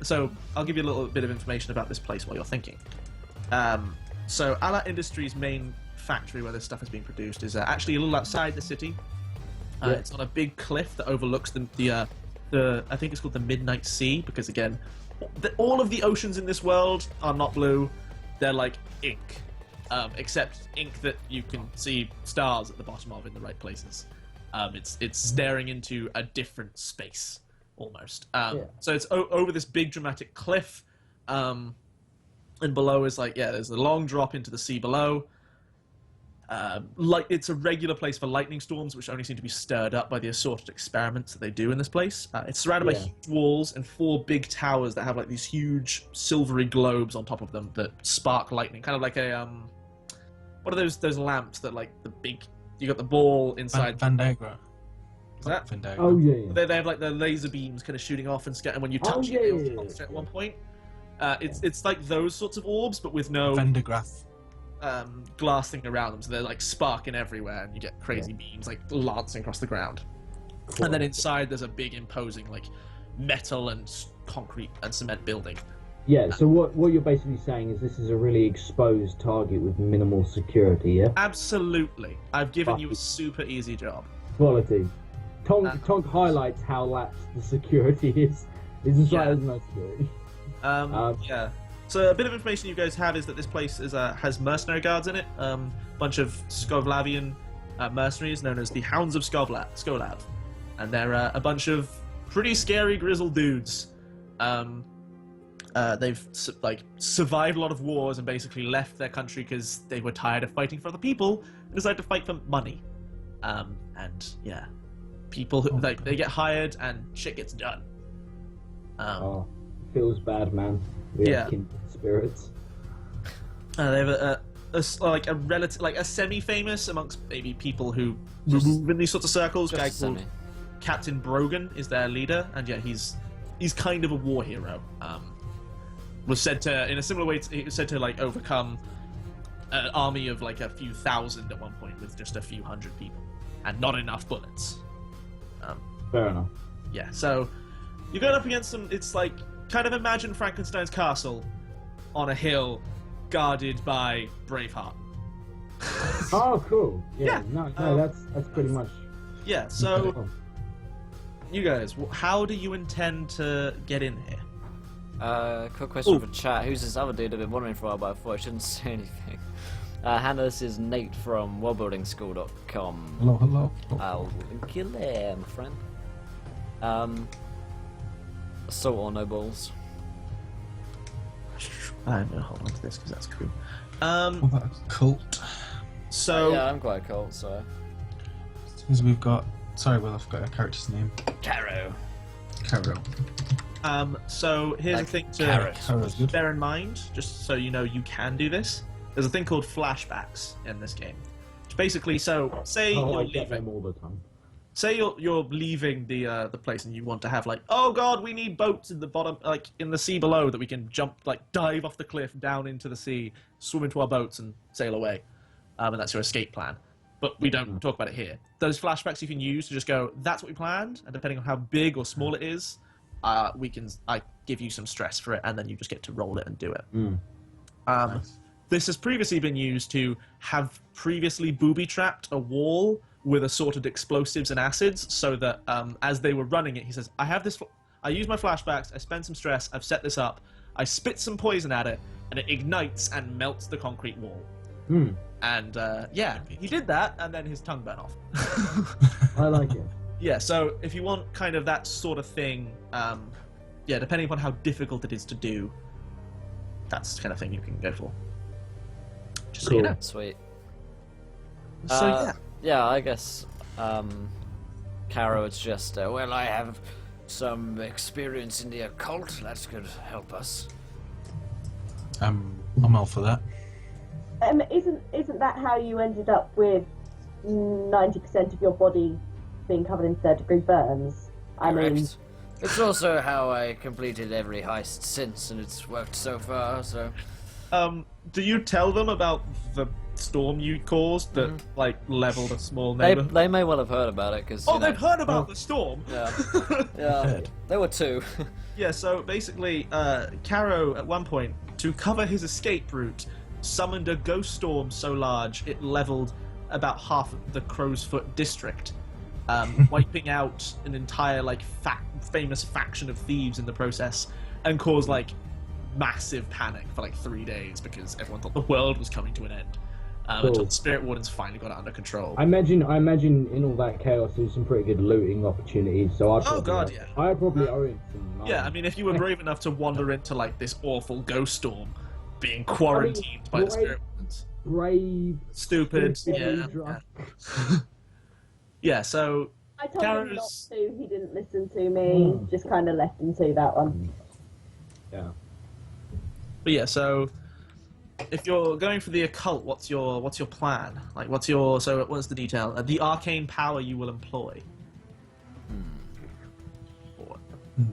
so I'll give you a little bit of information about this place while you're thinking. So Ala Industries' main factory where this stuff is being produced is actually a little outside the city. Yeah. It's on a big cliff that overlooks the I think it's called the Midnight Sea, because again, all of the oceans in this world are not blue. They're like ink, except ink that you can see stars at the bottom of in the right places. It's staring into a different space almost. So it's over this big dramatic cliff, and below is there's a long drop into the sea below. It's a regular place for lightning storms, which only seem to be stirred up by the assorted experiments that they do in this place. It's surrounded by huge walls and 4 big towers that have like these huge silvery globes on top of them that spark lightning, kind of like a what are those lamps that like the big? You got the ball inside. Vandagra. Is that? Vandagra. Oh yeah. They have like the laser beams kind of shooting off and and when you touch it, they all concentrate at one point. It's like those sorts of orbs, but with no Vandagraph. glass thing around them, so they're like sparking everywhere, and you get crazy beams like lancing across the ground. Cool. And then inside, there's a big, imposing like metal and concrete and cement building. Yeah, so what you're basically saying is this is a really exposed target with minimal security, yeah? Absolutely, I've given you a super easy job. Quality. Tonk highlights how lax the security is. It's just like Yeah. there's no security. Yeah. So a bit of information you guys have is that this place has mercenary guards in it. Bunch of Skovlavian mercenaries known as the Hounds of Skovlav, and they're a bunch of pretty scary, grizzled dudes. They've survived a lot of wars and basically left their country because they were tired of fighting for other people and decided to fight for money. And yeah, people who, they get hired and shit gets done. Oh, feels bad, man. We Yeah. have kindred spirits. They have a relative, like a semi-famous amongst maybe people who move in these sorts of circles. Just Guy semi. called Captain Brogan is their leader, and yeah, he's kind of a war hero. Was said to, in a similar way, he was said to like overcome an army of like a few thousand at one point with just a few hundred people and not enough bullets. Fair enough. Yeah, so you're going up against some. It's like kind of imagine Frankenstein's castle on a hill, guarded by Braveheart. Oh, cool. Yeah. No, that's pretty much. Yeah, so you guys, how do you intend to get in here? Quick question Ooh. for chat. Who's this other dude I've been wondering for a while, but I thought I shouldn't say anything. Hannah, this is Nate from worldbuildingschool.com. Hello. I'll link you there, my friend. Assault or no balls? I'm gonna hold on to this because that's cool. What about a cult? So Yeah, I'm quite cold, so. Because we've got. Sorry, Will, I forgot a character's name. Carro. Carro. So here's Like the thing to carrot. Carro's good. bear in mind, just so you know you can do this. There's a thing called flashbacks in this game. Which basically, so say Oh, I you're get them leaving. all the time. say you're leaving the place and you want to have like, oh god, we need boats in the bottom, like in the sea below that we can jump, like dive off the cliff down into the sea, swim into our boats and sail away, and that's your escape plan. But we don't talk about it here. Those flashbacks you can use to just go, that's what we planned, and depending on how big or small it is, I give you some stress for it, and then you just get to roll it and do it. Nice. This has previously been used to have previously booby-trapped a wall with assorted explosives and acids, so that as they were running it, he says, I use my flashbacks, I spend some stress, I've set this up, I spit some poison at it, and it ignites and melts the concrete wall. And he did that, and then his tongue burnt off. I like it. Yeah, so if you want kind of that sort of thing, depending upon how difficult it is to do, that's the kind of thing you can go for. Just so you know. Sweet. So yeah. Yeah, I guess Carro is just, well, I have some experience in the occult. That could help us. I'm all for that. Isn't that how you ended up with 90% of your body being covered in third-degree burns? Correct. It's also how I completed every heist since, and it's worked so far, so... Do you tell them about the storm you caused that, like, leveled a small neighborhood? They may well have heard about it, because... they've heard about the storm! Yeah. Yeah. There were two. Yeah, so basically, Carro, at one point, to cover his escape route, summoned a ghost storm so large it leveled about half of the Crow's Foot district, wiping out an entire like famous faction of thieves in the process, and caused like massive panic for like 3 days because everyone thought the world was coming to an end. Until the Spirit Wardens finally got it under control. I imagine in all that chaos there's some pretty good looting opportunities. So I'd probably own some. Yeah, I mean, if you were brave enough to wander into like this awful ghost storm, being quarantined by the Spirit Wardens, brave, stupid, yeah. So I told him not to. He didn't listen to me. Just kind of left him to that one. Yeah. But yeah, so if you're going for the occult, what's your plan? Like, what's the detail? The arcane power you will employ.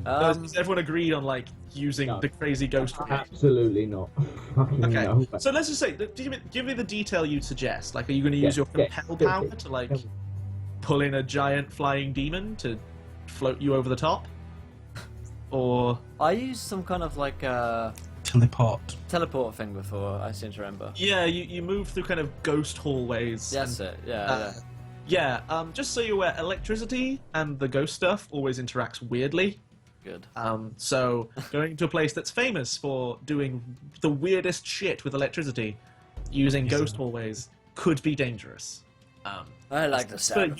Is everyone agreed on like using the crazy ghost? Absolutely not. Okay, no. So let's just say, give me the detail you'd suggest. Like, are you going to use your compel power to like pull in a giant flying demon to float you over the top, or I used some kind of like teleport thing before, I seem to remember. Yeah, you move through kind of ghost hallways. That's it. Yeah. Just so you're aware, electricity and the ghost stuff always interacts weirdly. Good. So going to a place that's famous for doing the weirdest shit with electricity, using ghost hallways, could be dangerous. I like the sound.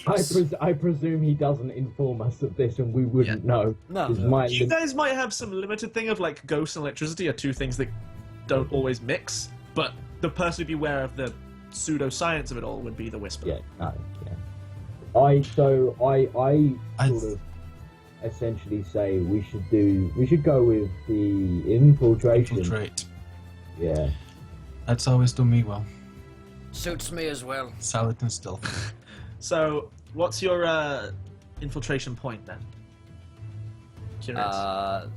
I presume he doesn't inform us of this, and we wouldn't know. No. You guys might have some limited thing of like ghosts and electricity are two things that don't always mix, but the person who'd be aware of the pseudoscience of it all would be the Whisper. I sort of essentially say we should go with the infiltration. Infiltrate. Yeah. That's always done me well. Suits me as well. Salad and stealth. So, what's your infiltration point then? Curious. I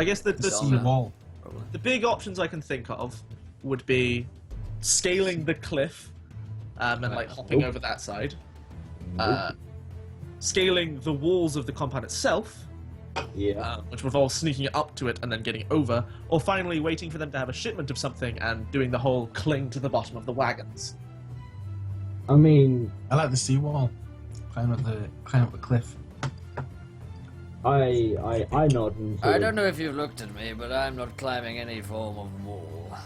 guess the wall. The big options I can think of would be scaling the cliff and like hopping over that side, scaling the walls of the compound itself, which involves sneaking up to it and then getting over, or finally waiting for them to have a shipment of something and doing the whole cling to the bottom of the wagons. I mean, I like the seawall. Climb up the cliff. I nod and I don't know if you've looked at me, but I'm not climbing any form of wall.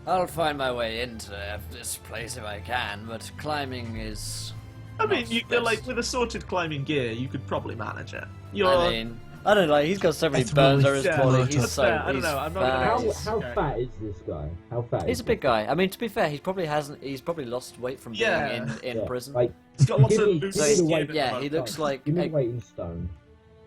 I'll find my way into this place if I can, but climbing is... I mean, you're like, with assorted climbing gear, you could probably manage it. I don't know, he's got so many burns on his body, he's so... I don't know, I'm not gonna... How fat is this guy? How fat He's a big guy. I mean, to be fair, he's probably lost weight from being in prison. Like, he's got lots of loose skin. Yeah, he looks like... Give me weight in stone.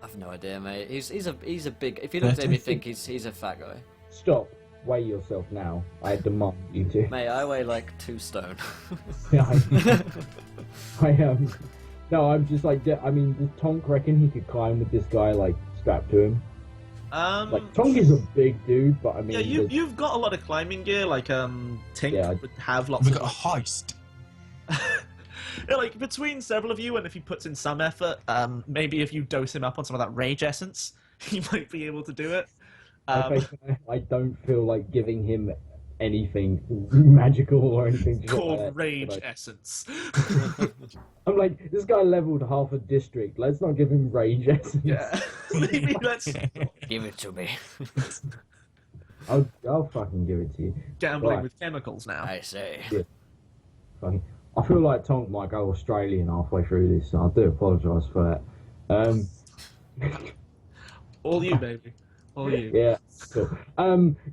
I've no idea, mate. He's a big... If you look at him, you think he's a fat guy. Stop. Weigh yourself now. I demand you to. Mate, I weigh like 2 stone. No, I'm just like, I mean, does Tonk reckon he could climb with this guy like strapped to him? Like Tonk is a big dude, but I mean, yeah, you've got a lot of climbing gear. Like Tink Yeah, would have lots. We've of got a hoist. Yeah, like between several of you, and if he puts in some effort, maybe if you dose him up on some of that rage essence, he might be able to do it. I don't feel like giving him anything magical or anything just Called like that. rage essence. I'm like, this guy leveled half a district. Let's not give him rage essence. Yeah, maybe let's Give it to me. I'll fucking give it to you. gambling Right. with chemicals now. I say. Fucking, I feel like Tonk might go Australian halfway through this, and I do apologise for that. All you, baby. All you. Yeah, cool.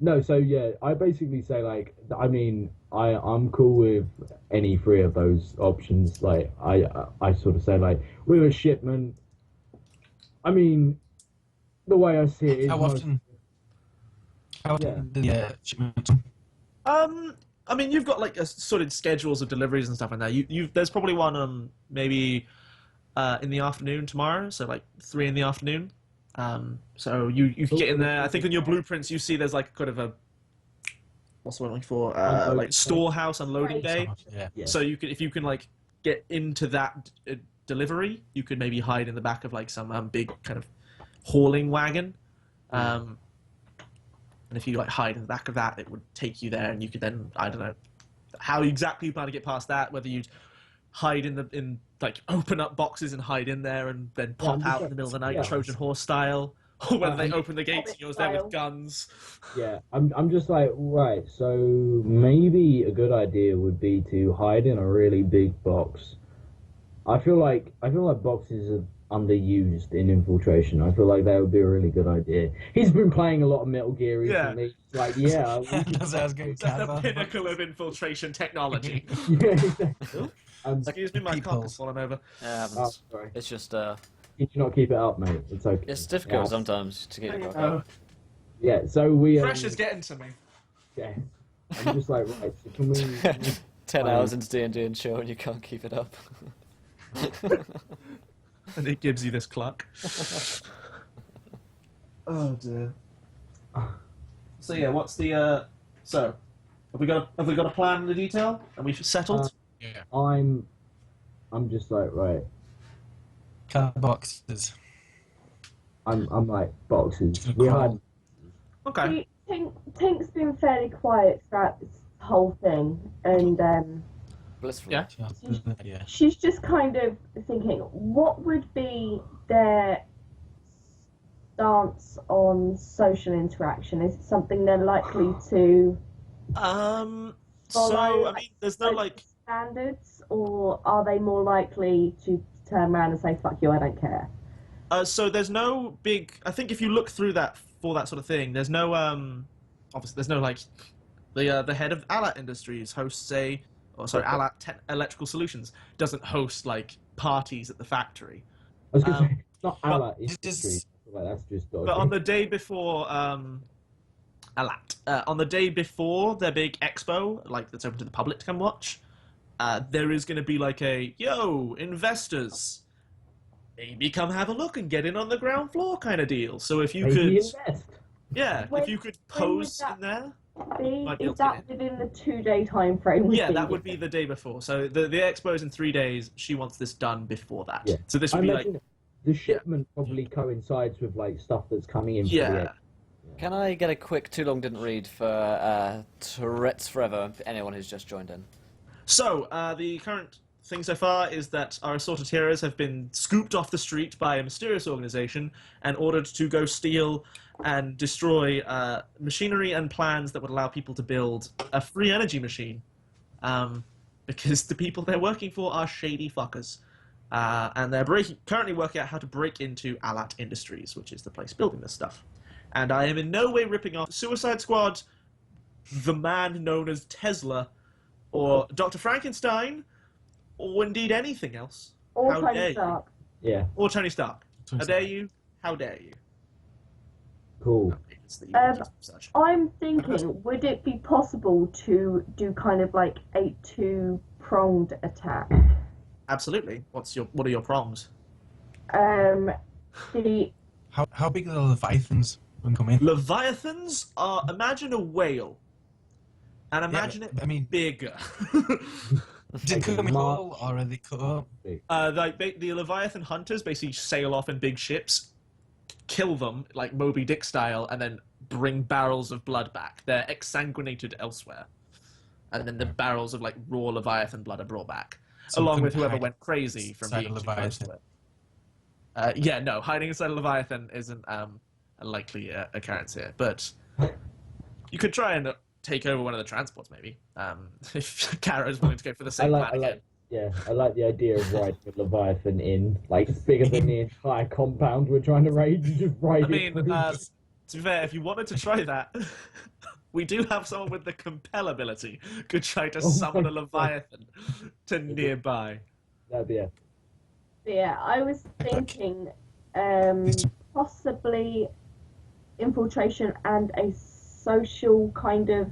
No, so yeah, I basically say like, I mean, I'm cool with any three of those options. Like, I sort of say like, with a shipment. I mean, the way I see it is How often? How often do the shipments? I mean, you've got like a sorted schedules of deliveries and stuff like that. There's probably one maybe in the afternoon tomorrow, so like 3 in the afternoon. So you get in there. I think in your blueprints you see there's like kind of a what's the word I'm looking for? Like storehouse unloading bay. Yeah. So you can, if you can like get into that delivery, you could maybe hide in the back of like some big kind of hauling wagon. And if you like hide in the back of that, it would take you there, and you could then, I don't know how exactly you plan to get past that. Whether you'd hide in like open up boxes and hide in there, and then pop out in the middle of the night, Trojan horse style, or whether they open the gates and you're there with guns. Yeah, I'm just like, right, so maybe a good idea would be to hide in a really big box. I feel like boxes are underused in infiltration. I feel like that would be a really good idea. He's been playing a lot of Metal Gear recently. It's like, yeah, That's what I was going to That's the pinnacle of infiltration technology. yeah, exactly. Excuse me, my cock has fallen over. Yeah, Oh, sorry. it's just Did you not keep it up, mate? It's okay. it's difficult Yeah. sometimes to get it Oh, Yeah, so we. pressure's getting to me. Yeah, I'm just like, right. So can we? 10 hours into D&D and chill, and you can't keep it up. And it gives you this cluck. Oh dear. So yeah, what's the so have we got a plan in the detail? And we've settled? Yeah. I'm just like, right. Car boxes. I'm like boxes. We had. Okay. Tink's been fairly quiet throughout this whole thing, and Blissful. Yeah. Yeah. she's just kind of thinking, what would be their stance on social interaction? Is it something they're likely to So follow, I mean there's no like standards, or are they more likely to turn around and say, fuck you, I don't care? so there's no big. I think if you look through that for that sort of thing, there's no obviously there's no like the head of Alat Industries hosts Alat Electrical Solutions doesn't host like parties at the factory. I was gonna say, it's not but Alat it's Industries. just- Like, that's just. But on the day before Alat, on the day before their big expo, like that's open to the public to come watch, there is going to be like a investors, maybe come have a look and get in on the ground floor kind of deal. So if you Maybe could, invest. if you could when would pose that in there. Be, Might be able is to that get within the 2-day time frame? Yeah, that would be the day before. So the expo is in 3 days. She wants this done before that. Yeah. So this I would be like, imagine the shipment probably coincides with like stuff that's coming in. For the yeah. Can I get a quick too long didn't read for Tourette's Forever, anyone who's just joined in? So the current thing so far is that our assorted heroes have been scooped off the street by a mysterious organization and ordered to go steal and destroy machinery and plans that would allow people to build a free energy machine. Because the people they're working for are shady fuckers. And they're currently working out how to break into Alat Industries, which is the place building this stuff. And I am in no way ripping off Suicide Squad, the man known as Tesla, or Dr. Frankenstein, or indeed anything else. Or How dare Tony you. Stark. Yeah. Or Tony Stark. How dare you? How dare you? Cool. It's the evil of such. I'm thinking, would it be possible to do kind of like a 2-pronged attack? Absolutely. What are your prongs? The How big are the leviathans when come in? Leviathans are, imagine a whale, and imagine but, it I mean- bigger. Is it comical or are they cut up? The Leviathan hunters basically sail off in big ships, kill them like Moby Dick style, and then bring barrels of blood back. They're exsanguinated elsewhere, and then the barrels of like raw Leviathan blood are brought back, So along couldn't with whoever hide went crazy from inside being a too close to it. Yeah, no, hiding inside a Leviathan isn't a likely occurrence here, but you could try and take over one of the transports, maybe. If Carro's willing to go for the same plan again. I like the idea of riding a Leviathan in. Like, it's bigger than the entire compound we're trying to raid. You just ride I mean, it through. to be fair, if you wanted to try that, we do have someone with the compel ability could try to summon a Leviathan to nearby. That'd be it. Yeah, I was thinking possibly infiltration and a social kind of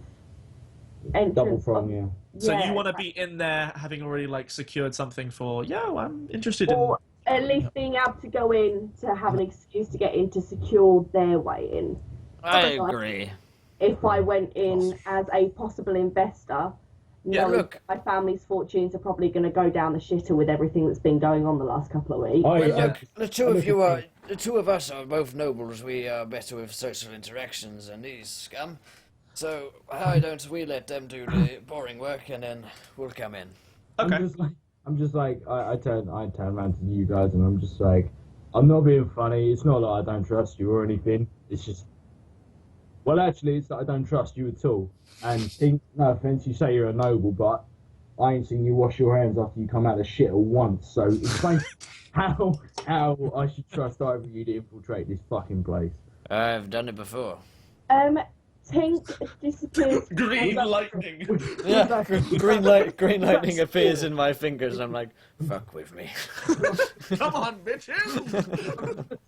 entrance. Double prong, yeah. So you want to be in there having already like secured something for, I'm interested in... Or at least being able to go in to have an excuse to get in to secure their way in. I agree. If I went in as a possible investor, knowing look. my family's fortunes are probably going to go down the shitter with everything that's been going on the last couple of weeks. Look, the two of us are both nobles. We are better with social interactions than these scum. So why don't we let them do the boring work and then we'll come in? Okay. I'm just like I turn around to you guys and I'm just like, I'm not being funny. It's not like I don't trust you or anything. It's just, well, actually, it's that I don't trust you at all. And no offense, you say you're a noble, but I ain't seen you wash your hands after you come out of shit once. So explain how I should trust either of you to infiltrate this fucking place. I've done it before. Tink disappears. Green lightning. Yeah, green lightning appears in my fingers, and I'm like, fuck with me. Come on, bitches!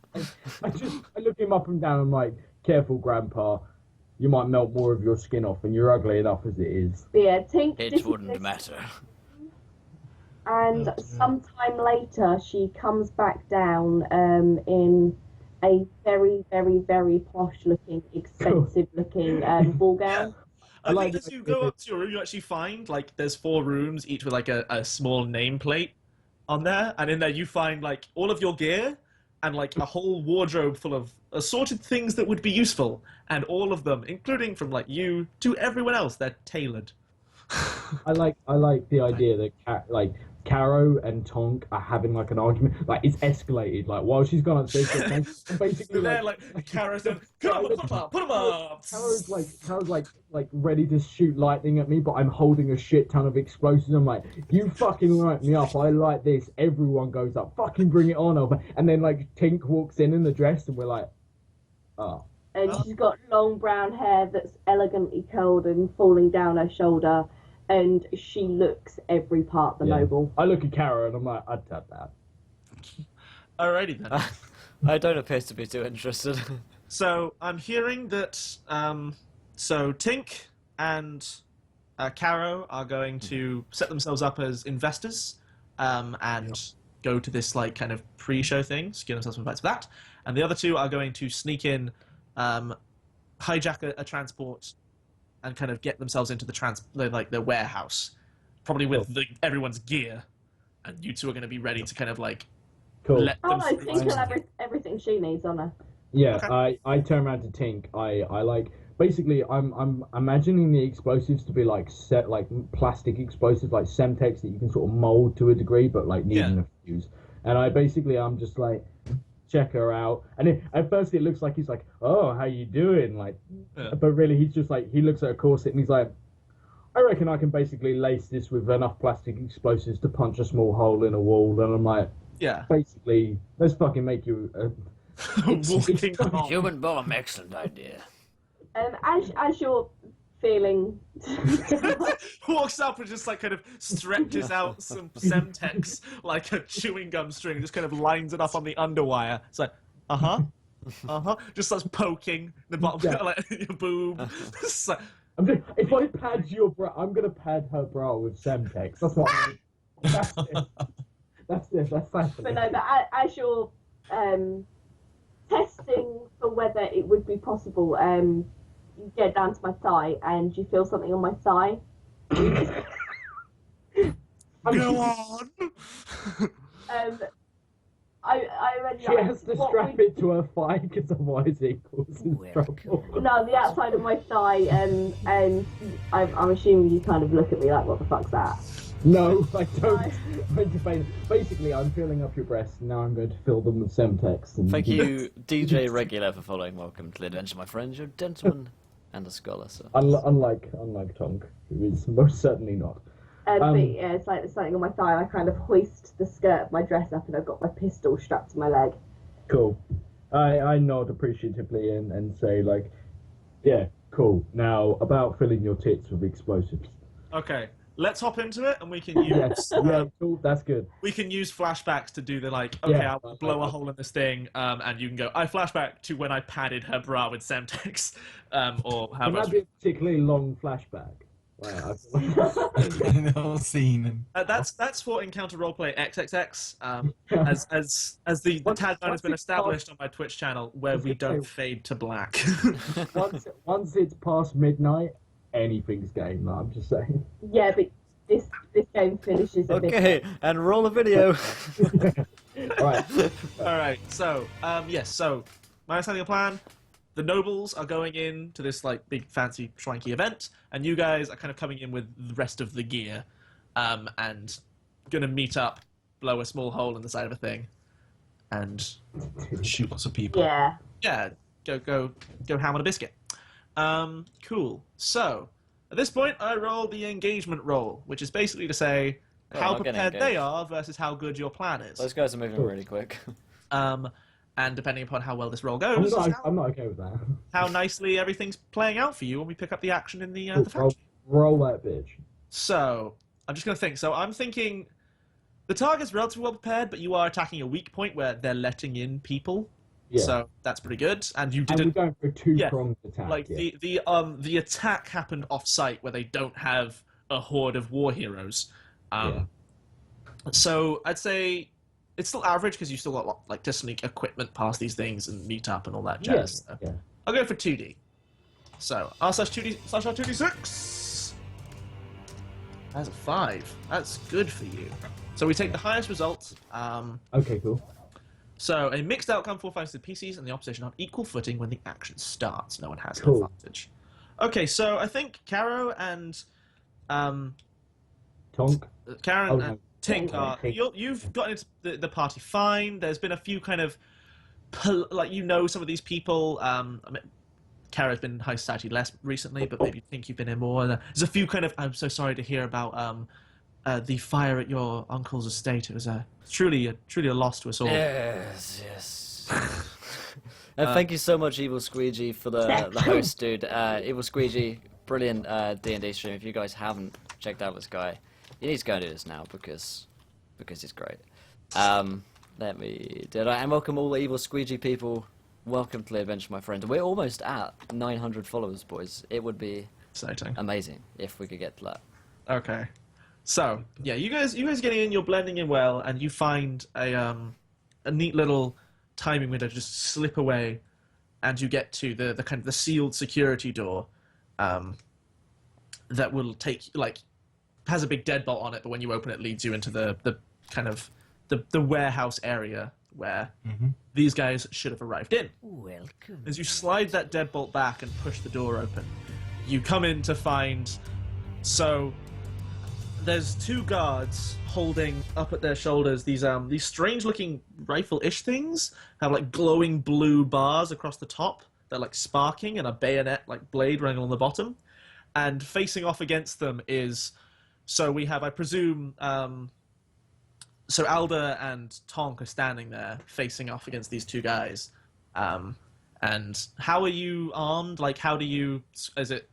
I look him up and down. I'm like, careful, Grandpa. You might melt more of your skin off, and you're ugly enough as it is. Yeah, Tink It wouldn't matter. And sometime later, she comes back down in a very, very, very posh-looking, expensive-looking ball gown. I think as you go up to your room, you actually find, like, there's 4 rooms, each with, like, a small nameplate on there. And in there you find, like, all of your gear and, like, a whole wardrobe full of assorted things that would be useful. And all of them, including from, like, you to everyone else, they're tailored. I like the idea that, Carro and Tonk are having like an argument, like it's escalated. Like while she's gone upstairs, basically they're like Carro's saying, "Come on, put him up." Carro's like ready to shoot lightning at me, but I'm holding a shit ton of explosives. I'm like, you fucking light me up. I like this. Everyone goes up. Fucking bring it on over. And then like Tink walks in the dress, and we're like, oh. And she's got long brown hair that's elegantly curled and falling down her shoulder. And she looks every part the noble. I look at Carro and I'm like, I'd tap that. Alrighty then. I don't appear to be too interested. So I'm hearing that so Tink and Carro are going to set themselves up as investors and go to this like kind of pre-show thing, secure themselves some invites for that. And the other 2 are going to sneak in, hijack a transport and kind of get themselves into the warehouse, probably with everyone's gear, and you 2 are going to be ready to kind of like let them. I think she'll have everything she needs on her. Yeah, Okay. I turn around to Tink. I like basically I'm imagining the explosives to be like set like plastic explosives like Semtex that you can sort of mold to a degree, but like needing a fuse. And I'm just like. Check her out, and at first it looks like he's like, "Oh, how you doing?" Like, but really he's just like he looks at a corset and he's like, "I reckon I can basically lace this with enough plastic explosives to punch a small hole in a wall." And I'm like, Yeah. basically, let's fucking make you Walking on. Human bomb, excellent idea. As you're feeling, Walks up and just like kind of stretches out some Semtex like a chewing gum string and just kind of lines it up on the underwire. It's like, just starts poking the bottom of like, your boob. It's like, if I pad your bra, I'm gonna pad her bra with Semtex. That's what. That's it. That's fine. But no, but as you're testing for whether it would be possible, you get down to my thigh and you feel something on my thigh. Go on. I already She has to strap it to her thigh because otherwise it causes trouble. No, the outside of my thigh, and I'm assuming you kind of look at me like, what the fuck's that? No, I don't. Basically, I'm filling up your breasts, and now I'm going to fill them with Semtex. And Thank you, DJ Regular, for following. Welcome to the adventure, my friends. You're a gentleman and a scholar, sir. Unlike Tonk, who is most certainly not. But yeah, it's like there's something on my thigh, and I kind of hoist the skirt of my dress up, and I've got my pistol strapped to my leg. Cool. I nod appreciatively and say, like, yeah, cool. Now, about filling your tits with explosives. Okay, let's hop into it, and we can use Yeah, cool, that's good. we can use flashbacks to do the like. Okay, Yeah. I'll blow a hole in this thing, and you can go. I flashback to when I padded her bra with Semtex, or how Can much. that be a particularly long flashback? Wow, The whole scene. And That's for Encounter Roleplay XXX, as the tagline has been established on my Twitch channel, where we don't fade to black. once it's past midnight, anything's game. I'm just saying. Yeah, but this game finishes at Okay, and roll a video. All right. All right, so yes, so my understanding of plan. The nobles are going in to this like big fancy shrinky event, and you guys are kind of coming in with the rest of the gear, and gonna meet up, blow a small hole in the side of a thing, and shoot lots of people. Yeah. go ham on a biscuit. Cool. So at this point, I roll the engagement roll, which is basically to say Oh, how I'm getting prepared they engaged. are versus how good your plan is. Those guys are moving really quick. And depending upon how well this roll I'm goes, not okay with that. how nicely everything's playing out for you when we pick up the action in the Cool, faction. roll that bitch. So, I'm just going to think. So, I'm thinking the target's relatively well prepared, but you are attacking a weak point where they're letting in people. Yeah. So, that's pretty good. And you And we're didn't. going for a two-pronged attack. Like, yeah. the attack happened off site where they don't have a horde of war heroes. So, I'd say it's still average because you still got like to sneak equipment past these things and meet up and all that jazz. Yeah, So, yeah. I'll go for 2D. So r/2d/r2d6. That's a 5. That's good for you. So we take the highest result. Okay, cool. So a mixed outcome for fights the PCs and the opposition on equal footing when the action starts. No one has Cool. an advantage. Okay, so I think Carro and Tonk. Karen Oh, and no. Tink are Okay. you've gotten into the party fine. There's been a few kind of like some of these people. I mean, Kara's been in high society less recently, but maybe Tink you've been in more. There's a few kind of. I'm so sorry to hear about the fire at your uncle's estate. It was truly a loss to us all. Yes. And thank you so much, Evil Squeegee, for the host, dude. Evil Squeegee, brilliant D&D stream. If you guys haven't checked out this guy, you need to go and do this now because he's great. And welcome all the Evil Squeegee people. Welcome to the adventure, my friend. We're almost at 900 followers, boys. It would be Exciting. amazing if we could get to that. Okay. So yeah, you guys getting in, you're blending in well, and you find a neat little timing window to just slip away, and you get to the kind of the sealed security door, that will take has a big deadbolt on it, but when you open it, leads you into the kind of the warehouse area where these guys should have arrived in. Welcome. As you slide that deadbolt back and push the door open, you come in to find. So there's two guards holding up at their shoulders these strange-looking rifle-ish things. Have like glowing blue bars across the top. They're like sparking, and a bayonet like blade running along the bottom. And facing off against them is. So we have, I presume. So Alda and Tonk are standing there, facing off against these two guys. And how are you armed? Like, how do you? Is it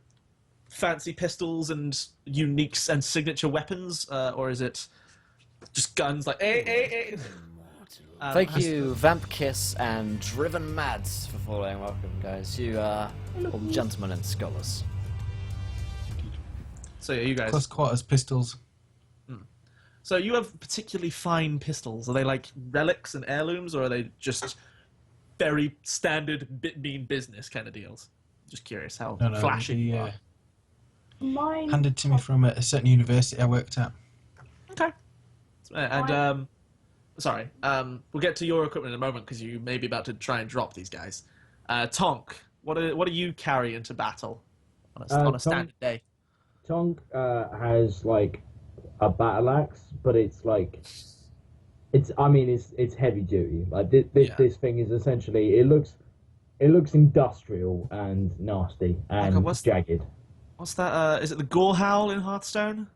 fancy pistols and unique and signature weapons, or is it just guns? Like, eh. Thank you, Vamp Kiss and Driven Mads, for following. Welcome, guys. You are all gentlemen and scholars. So yeah, you guys. Close quarters pistols. So you have particularly fine pistols. Are they like relics and heirlooms, or are they just very standard mean business kind of deals? Just curious how No, flashy you are. Mine. handed to me from a certain university I worked at. Okay. And sorry, we'll get to your equipment in a moment because you may be about to try and drop these guys. Tonk, what do you carry into battle on a standard day? Tonk has like a battle axe, but it's like it's heavy duty. Like this thing is essentially it looks industrial and nasty and jagged. What's that? Is it the Gore Howl in Hearthstone?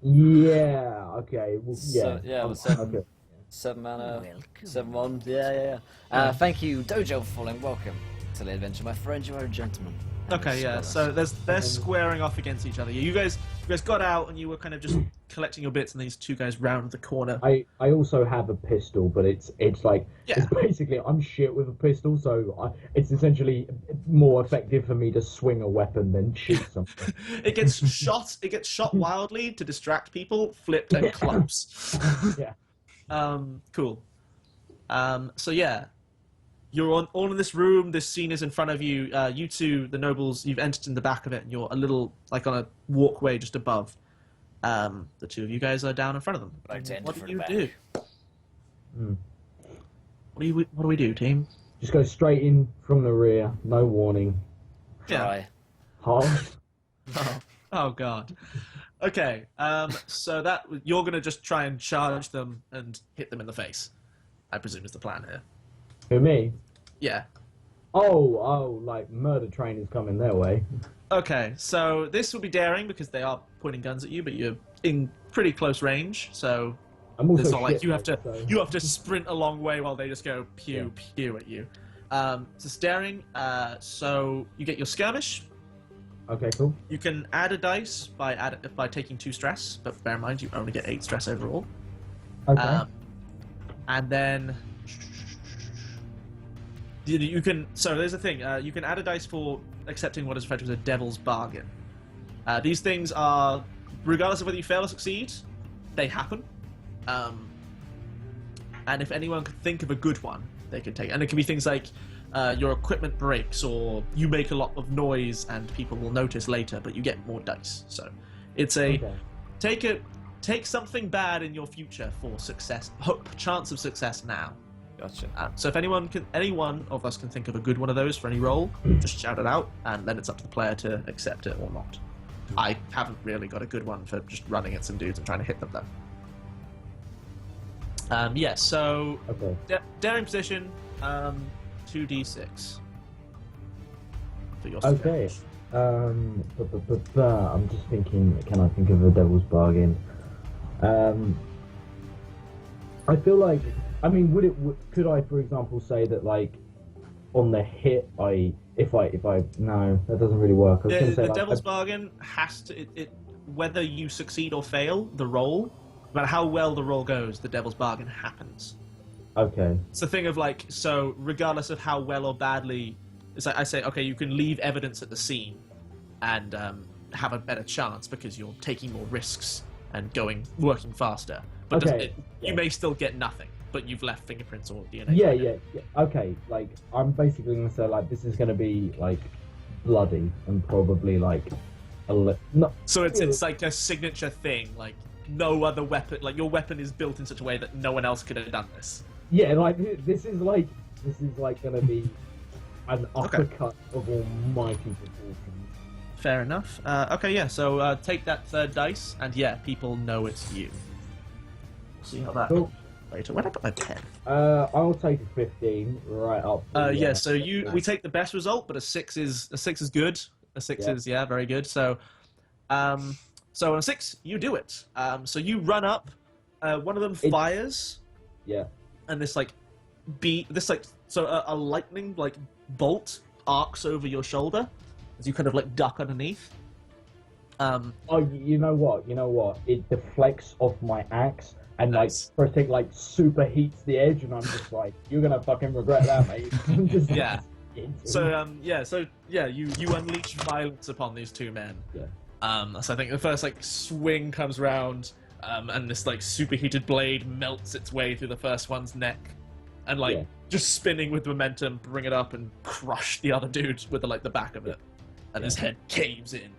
Yeah. Okay. Well, So, yeah. with seven, Okay. 7 mana, Welcome. 7/1. Yeah. Thank you, Dojo, for falling. Welcome to the adventure, my friend. You are a gentleman. Okay, yeah. So they're squaring off against each other. You guys got out and you were kind of just collecting your bits, and these two guys round the corner. I also have a pistol, but it's like it's basically I'm shit with a pistol, so it's essentially more effective for me to swing a weapon than shoot something. It gets shot wildly to distract people, flipped and clumps. Yeah. Cool. So yeah, you're all in this room. This scene is in front of you. You two, the nobles, you've entered in the back of it, and you're a little like on a walkway just above. The two of you guys are down in front of them. I'd like to enter What from do you the do? Mm. What do we do, team? Just go straight in from the rear, no warning. Try. Hard. Oh God. Okay. So that you're gonna just try and charge them and hit them in the face. I presume is the plan here. Who, me? Yeah. Oh, like murder train is coming their way. Okay, so this will be daring because they are pointing guns at you, but you're in pretty close range, so I'm also it's not like shit, you have to so- sprint a long way while they just go pew pew at you. So it's daring. So you get your skirmish. Okay, cool. You can add a dice by taking 2 stress, but bear in mind you only get 8 stress overall. Okay. And then you can. So there's a thing. You can add a dice for accepting what is referred to as a devil's bargain. These things are, regardless of whether you fail or succeed, they happen. And if anyone can think of a good one, they can take it. And it can be things like your equipment breaks, or you make a lot of noise and people will notice later, but you get more dice. So it's a take something bad in your future for success, chance of success now. Gotcha. So if any one of us can think of a good one of those for any roll, just shout it out, and then it's up to the player to accept it or not. I haven't really got a good one for just running at some dudes and trying to hit them though. So Okay. daring position, 2d6 for your Okay. skirmish. I'm just thinking. Can I think of a devil's bargain? I feel like. I mean, could I, for example, say that like on the hit, if I no, that doesn't really work. I was gonna say, The like, devil's bargain has to whether you succeed or fail the roll, no matter how well the roll goes, the devil's bargain happens. Okay. It's a thing of like, so regardless of how well or badly, it's like I say, okay, you can leave evidence at the scene and have a better chance because you're taking more risks and working faster. But you may still get nothing, but you've left fingerprints or DNA. Yeah. Okay, like I'm basically gonna say like this is gonna be like bloody and probably like So it's like a signature thing, like no other weapon, like your weapon is built in such a way that no one else could have done this. Yeah, like this is like gonna be an uppercut of almighty proportions. Fair enough. Okay, yeah. So take that third dice, and yeah, people know it's you. See how that Cool. later. Where'd I put my pen? I'll take a 15 right up. Yeah. So we take the best result, but a 6 is good. A 6 is very good. So, so on a 6, you do it. So you run up. One of them fires. Yeah. And this a lightning like bolt arcs over your shoulder as you kind of like duck underneath. Oh, you know what? It deflects off my axe and Nice. like first thing like super heats the edge, and I'm just like, you're gonna fucking regret that, mate. I'm just Yeah. So you unleash violence upon these two men. Yeah. So I think the first like swing comes round. and this like superheated blade melts its way through the first one's neck, and like just spinning with momentum, bring it up and crush the other dude with the back of it, and his head caves in.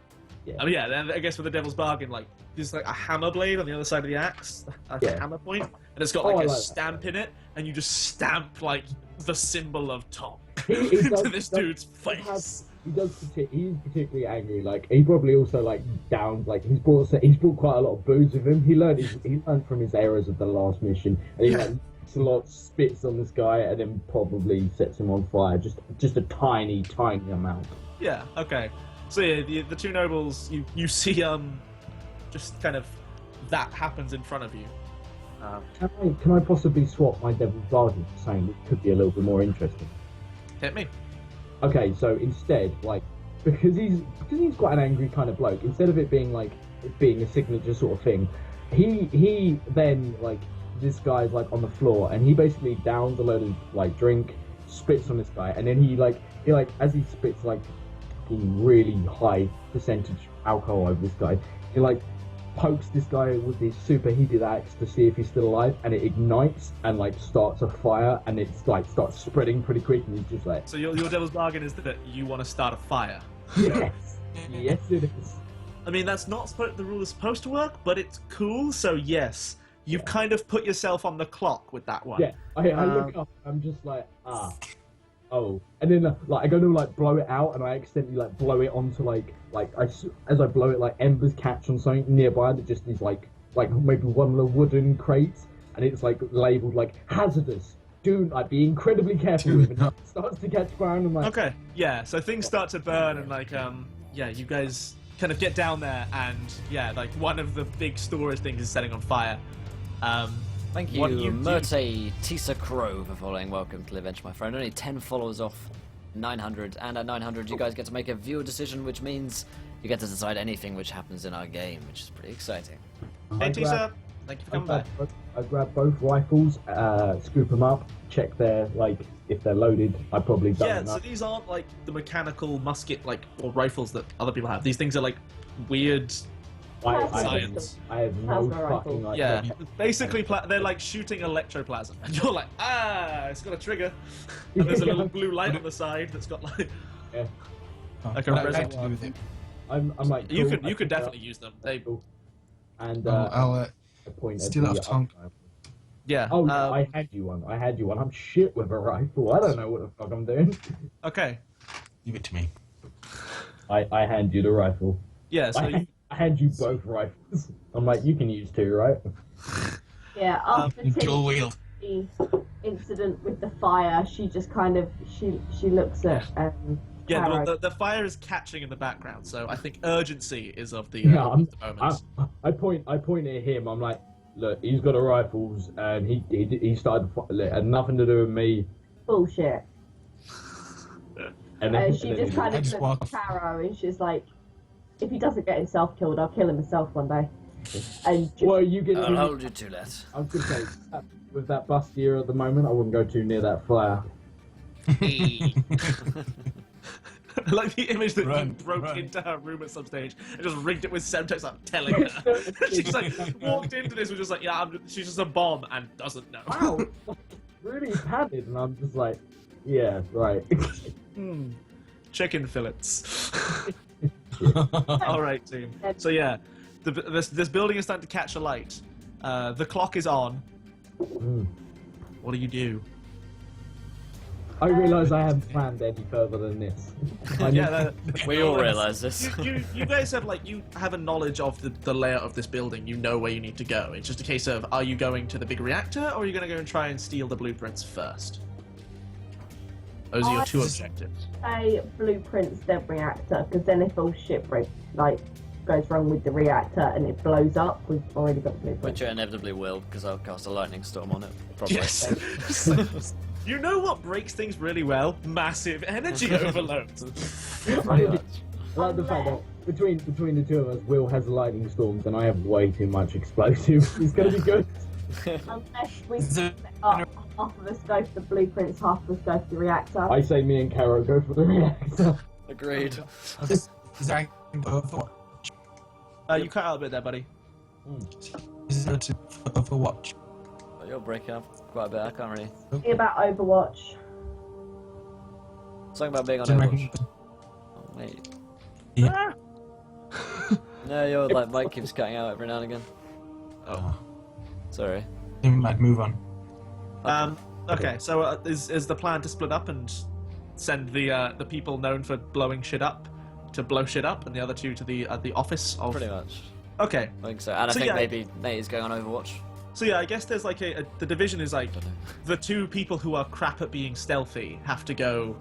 Yeah. Then I guess with the Devil's Bargain, like there's like a hammer blade on the other side of the axe, a hammer point, and it's got like a stamp in it, and you just stamp like the symbol of Tom into this dude's face. He's particularly angry. Like he probably also like downed. Like he's brought quite a lot of booze with him. He learned from his errors of the last mission, and he like a lot spits on this guy, and then probably sets him on fire. Just a tiny amount. Yeah. Okay. So yeah, the two nobles, you see just kind of that happens in front of you. Can I possibly swap my Devil's Bargain for something that could be a little bit more interesting? Hit me. Okay, so instead, like, because he's quite an angry kind of bloke, instead of it being a signature sort of thing, he then, like, this guy's like on the floor, and he basically downs a load of like drink, spits on this guy, and then he as he spits like really high percentage alcohol over this guy, he like pokes this guy with his superheated axe to see if he's still alive, and it ignites and like starts a fire, and it's like starts spreading pretty quick, and he's just like. So your Devil's Bargain is that you want to start a fire. Yes, yes it is. I mean, that's not the rule is supposed to work, but it's cool. So yes, you've kind of put yourself on the clock with that one. Yeah, I look up, I'm just like oh, and then like I go to like blow it out, and I accidentally like blow it onto as I blow it, like embers catch on something nearby that just is like maybe one of the wooden crates, and it's like labeled like hazardous. Do like be incredibly careful with it. It starts to catch fire, and I'm like, okay, yeah. So things start to burn, and like you guys kind of get down there, and like one of the big storage things is setting on fire. Thank you, Murte Tisa Crow, for following. Welcome to Live Edge, my friend. Only 10 followers off 900, and at 900 you guys get to make a viewer decision, which means you get to decide anything which happens in our game, which is pretty exciting. Hey Tisa, thank you for coming back. I grab both rifles, scoop them up, check if they're loaded. I probably done enough. So these aren't like the mechanical musket or rifles that other people have. These things are like weird. Science. I have no fucking idea. Yeah, basically they're like shooting electroplasm, and you're like, it's got a trigger, and there's a little blue light on the side that's got like a reservoir. I'm like, you could definitely use them. And I'll point steal it off Tonk. Yeah. Oh, no, I had you one. I'm shit with a rifle. I don't know what the fuck I'm doing. Okay. Give it to me. I hand you the rifle. Yeah. So I hand you both rifles. I'm like, you can use two, right? Yeah, after the incident with the fire, she just kind of she looks at Carro. The fire is catching in the background, so I think urgency is of the moment. I point at him. I'm like, look, he's got the rifles, and he started had nothing to do with me. Bullshit. And she just kind of looks at Carro, and she's like, if he doesn't get himself killed, I'll kill him myself one day. And I'll hold you to that. I was gonna say, with that bustier at the moment, I wouldn't go too near that fire. I like the image that you broke into her room at some stage and just rigged it with Semtex, like telling her. She's like walked into this with just like, she's just a bomb and doesn't know. Wow, really padded, and I'm just like, yeah, right. Chicken fillets. All right, team. So yeah, this building is starting to catch a light. The clock is on. What do you do? I realise I haven't planned any further than this. We all realise this. You guys have you have a knowledge of the layout of this building. You know where you need to go. It's just a case of, are you going to the big reactor, or are you going to go and try and steal the blueprints first? Those are your two objectives. Say blueprints the reactor, because then if all shit goes wrong with the reactor and it blows up, we've already got blueprints. Which it inevitably will, because I'll cast a lightning storm on it. Probably. Yes. You know what breaks things really well? Massive energy overloads. I like the fact that between the two of us, Will has lightning storms and I have way too much explosives. It's going to be good. Unless we half of us go for the blueprints, half of us go for the reactor. I say me and Carro go for the reactor. Agreed. You cut out a bit there, buddy. Is it to Overwatch? You're breaking up quite a bit. I can't really. Be about Overwatch. Something about being on Doesn't Overwatch. reckon- Oh, mate. Yeah. No, your like mic keeps cutting out every now and again. Oh. Sorry. I think we might move on. Okay, so is the plan to split up and send the people known for blowing shit up to blow shit up, and the other two to the office of? Pretty much. Okay, I think so. And I So, think yeah. maybe Nate is going on Overwatch. so yeah, I guess there's like the division is like Don't know. the two people who are crap at being stealthy have to go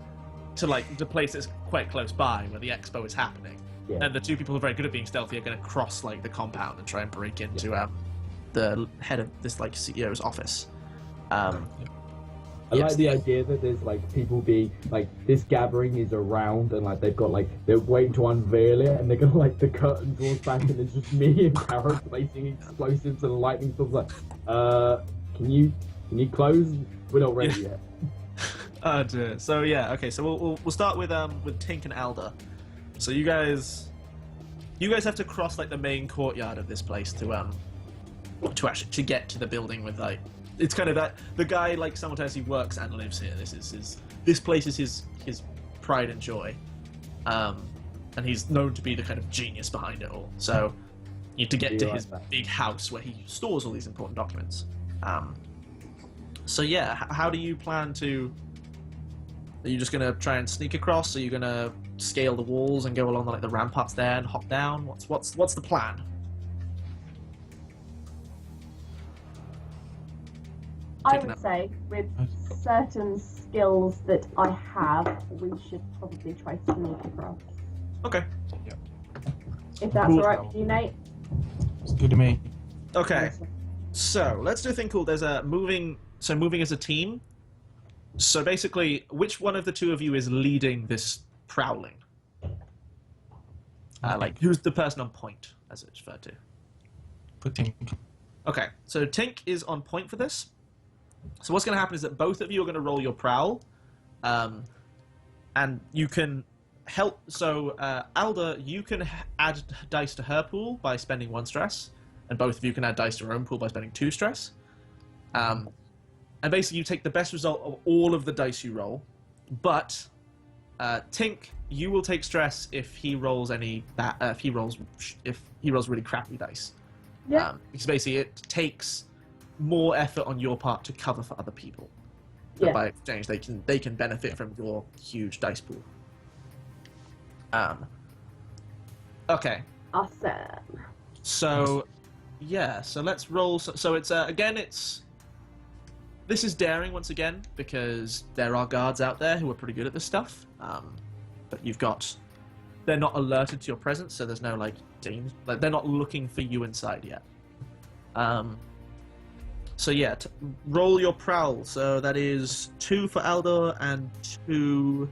to like the place that's quite close by where the expo is happening, Yeah. and the two people who are very good at being stealthy are going to cross like the compound and try and break into the head of this like CEO's office. I Yes. like the idea that there's like people being like this gathering is around and like they've got like they're waiting to unveil it and they're gonna like the curtain draws back and it's just me and Carro placing explosives and lightning storms like can you close? We're not ready yet. Oh dear. So yeah, okay. So we'll start with Tink and Alda. So you guys have to cross like the main courtyard of this place to actually to get to the building with like it's kind of that the guy like simultaneously works and lives here. This place is his pride and joy, and he's known to be the kind of genius behind it all. So you need to get to like his that. big house where he stores all these important documents. So yeah, how do you plan to? Are you just gonna try and sneak across? Are you gonna scale the walls and go along like the ramparts there and hop down? What's the plan? I Taking would up. say, with certain skills that I have, we should probably try to sneak across. Okay. If that's Cool. alright with you, Nate. It's good to me. Okay. So let's do a thing called there's a moving as a team. So basically, which one of the two of you is leading this prowling? Like who's the person on point, as it's referred to? Putting. Okay, so Tink is on point for this. So what's going to happen is that both of you are going to roll your prowl, and you can help. So Alda, you can add dice to her pool by spending 1 stress, and both of you can add dice to your own pool by spending 2 stress. And basically, you take the best result of all of the dice you roll, but Tink, you will take stress if he rolls if he rolls really crappy dice. Yeah. Because basically it takes more effort on your part to cover for other people. But Yeah. by exchange, they can benefit from your huge dice pool. Okay, Awesome. so yeah, so let's roll. So it's again, this is daring once again because there are guards out there who are pretty good at this stuff. But they're not alerted to your presence, so there's no like danger. Like they're not looking for you inside yet. So yeah, roll your prowl. So that is 2 for Aldo and 2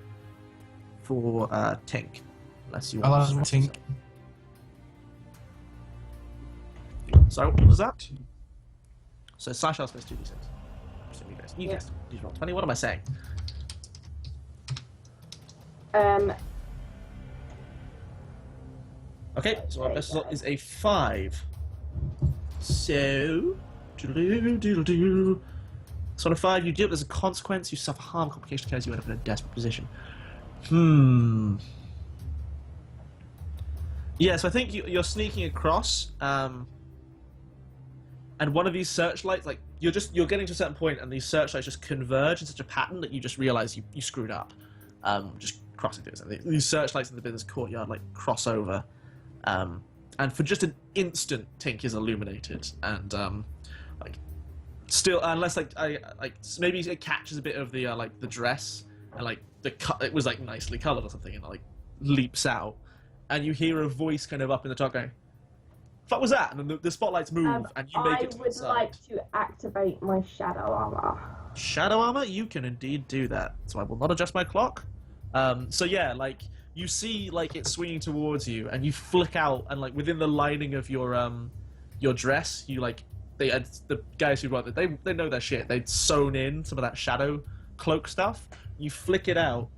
for Tink. Unless you I'll want ask Tink. So what was that? So Sasha supposed to 2d6. So you guys, you roll 20. What am I saying? Okay, so our best result is a 5. So, doodle-doo. So on a 5, you do it as a consequence, you suffer harm, complication occurs, you end up in a desperate position. Yeah, so I think you're sneaking across, and one of these searchlights, like, you're getting to a certain point, and these searchlights just converge in such a pattern that you just realize you screwed up. Just crossing through something. These searchlights in the business courtyard, like, cross over. And for just an instant, Tink is illuminated, and like still, unless maybe it catches a bit of the like the dress, and like it was like nicely colored or something, and it, like leaps out, and you hear a voice kind of up in the top going, "What was that?" And then the spotlights move, and you make it to I would the side. like to activate my shadow armor. Shadow armor, you can indeed do that. So I will not adjust my clock. So yeah, like you see, like it's swinging towards you, and you flick out, and like within the lining of your dress, you like the guys who wrote that they know their shit. They'd sewn in some of that shadow cloak stuff. You flick it out,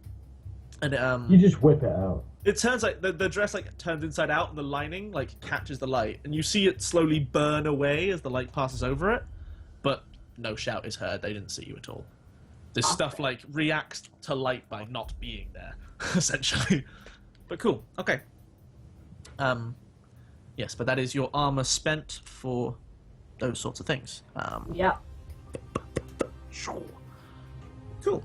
And You just whip it out. it turns like the dress like turns inside out, and the lining like catches the light, and you see it slowly burn away as the light passes over it. But no shout is heard. They didn't see you at all. This stuff like reacts to light by not being there, essentially. But cool. Okay. Yes, but that is your armor spent for those sorts of things. Yeah. Cool.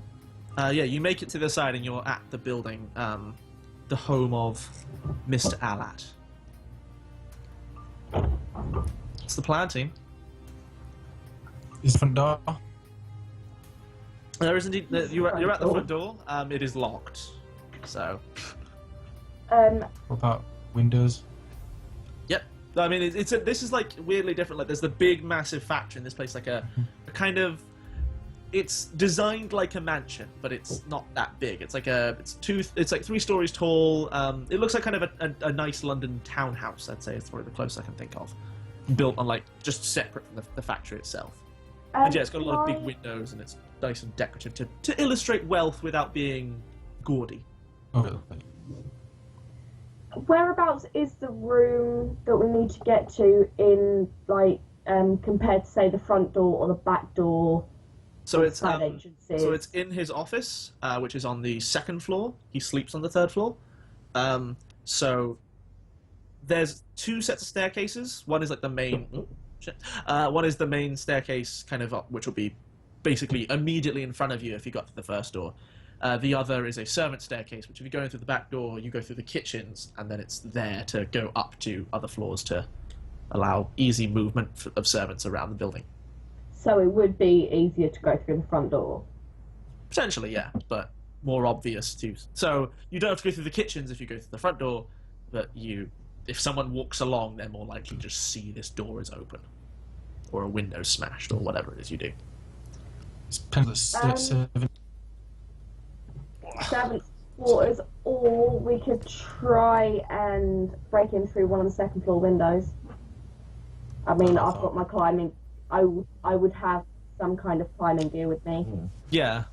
Yeah, you make it to the side and you're at the building, the home of Mr. Alat. What's the plan, team? Is the front door? There is indeed. You're at the front door. It is locked. So. What about windows? Yep. I mean, this is like weirdly different. Like, there's the big, massive factory in this place, like a kind of. It's designed like a mansion, but it's not that big. It's like it's like 3 stories tall. It looks like kind of a nice London townhouse. I'd say it's probably the closest I can think of. Built on like just separate from the factory itself. And yeah, it's got a lot of big windows, and it's nice and decorative to illustrate wealth without being gaudy. Oh, Whereabouts is the room that we need to get to in, like, compared to, say, the front door or the back door? So it's side entrances? so it's in his office, which is on the 2nd floor. He sleeps on the 3rd floor. So there's 2 sets of staircases. One is like the main. One is the main staircase, kind of up, which will be basically immediately in front of you if you got to the first door. The other is a servant staircase, which if you go in through the back door, you go through the kitchens, and then it's there to go up to other floors to allow easy movement of servants around the building. So it would be easier to go through the front door? Potentially, yeah, but more obvious too. So you don't have to go through the kitchens if you go through the front door, but if someone walks along, they're more likely to just see this door is open, or a window smashed, or whatever it is you do. it's servant. Servants' quarters, or we could try and break in through one of the 2nd floor windows. I mean, I've got my climbing. I would have some kind of climbing gear with me. Yeah.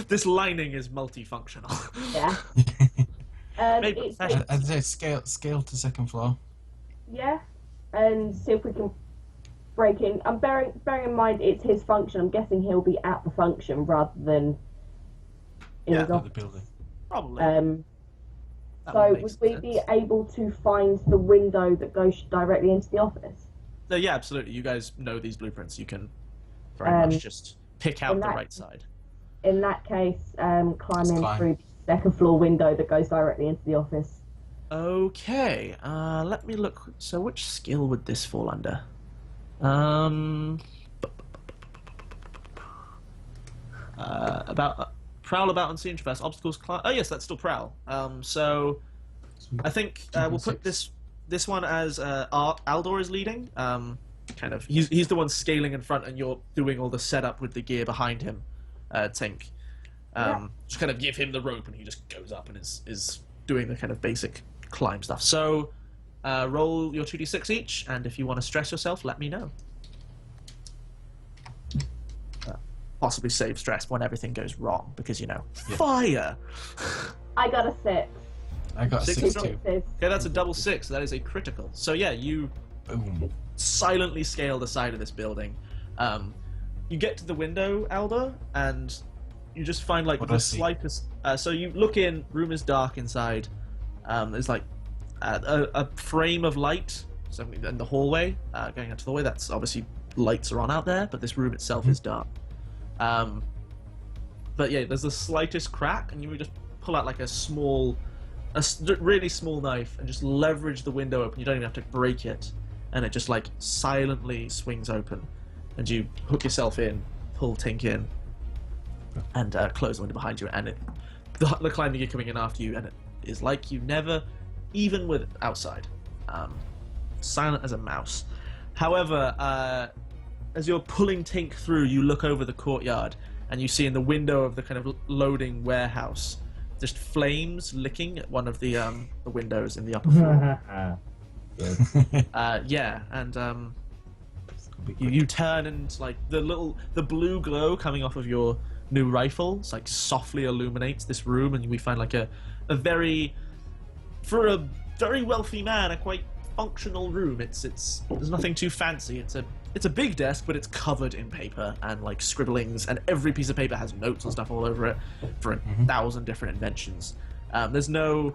This lining is multifunctional. Yeah. Maybe I'd say scale to 2nd floor. Yeah, and see if we can break in. I'm bearing in mind it's his function. I'm guessing he'll be at the function rather than in his The office. building. Probably. That So make would we sense. be able to find the window that goes directly into the office? Yeah, absolutely. You guys know these blueprints. You can very much just pick out in the that- right side. In that case, climb Let's in climb. through the 2nd floor window that goes directly into the office. Okay. Let me look. So which skill would this fall under? About prowl about unseen, traverse obstacles, climb. Oh yes, that's still prowl. So I think we'll put this one as Aldor is leading. Kind of, he's the one scaling in front, and you're doing all the setup with the gear behind him. Tink. Just kind of give him the rope, and he just goes up and is doing the kind of basic climb stuff. So roll your 2d6 each, and if you want to stress yourself, let me know. Possibly save stress when everything goes wrong, because fire. I got a 6. I got a 6 6 is too. Okay, that's a double 6. That is a critical. So yeah, you Boom. silently scale the side of this building. You get to the window, Alda, and you just find like What do the I see? slightest. So you look in. Room is dark inside. There's like a frame of light. So in the hallway, going out to the hallway, that's obviously lights are on out there, but this room itself is dark. But yeah, there's the slightest crack, and you would just pull out like a really small knife and just leverage the window open. You don't even have to break it, and it just like silently swings open, and you hook yourself in, pull Tink in, and close the window behind you. And the climbing gear coming in after you, and it is like you never, even with outside, silent as a mouse. However, as you're pulling Tink through, you look over the courtyard, and you see in the window of the kind of loading warehouse just flames licking at one of the windows in the upper floor. Yeah, and You turn and like the blue glow coming off of your new rifle like softly illuminates this room, and we find like a very, for a very wealthy man, a quite functional room. It's there's nothing too fancy. It's a big desk, but it's covered in paper and like scribblings, and every piece of paper has notes and stuff all over it for 1,000 different inventions. There's no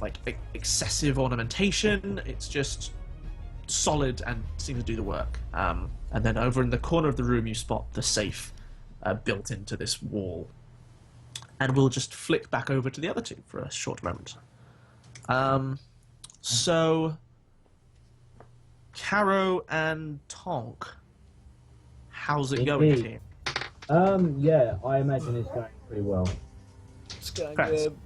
like excessive ornamentation. It's just solid and seems to do the work. And then over in the corner of the room, you spot the safe built into this wall. And we'll just flick back over to the other two for a short moment. So, Carro and Tonk, how's it going, team? Yeah, I imagine it's going pretty well. It's going Correct. good.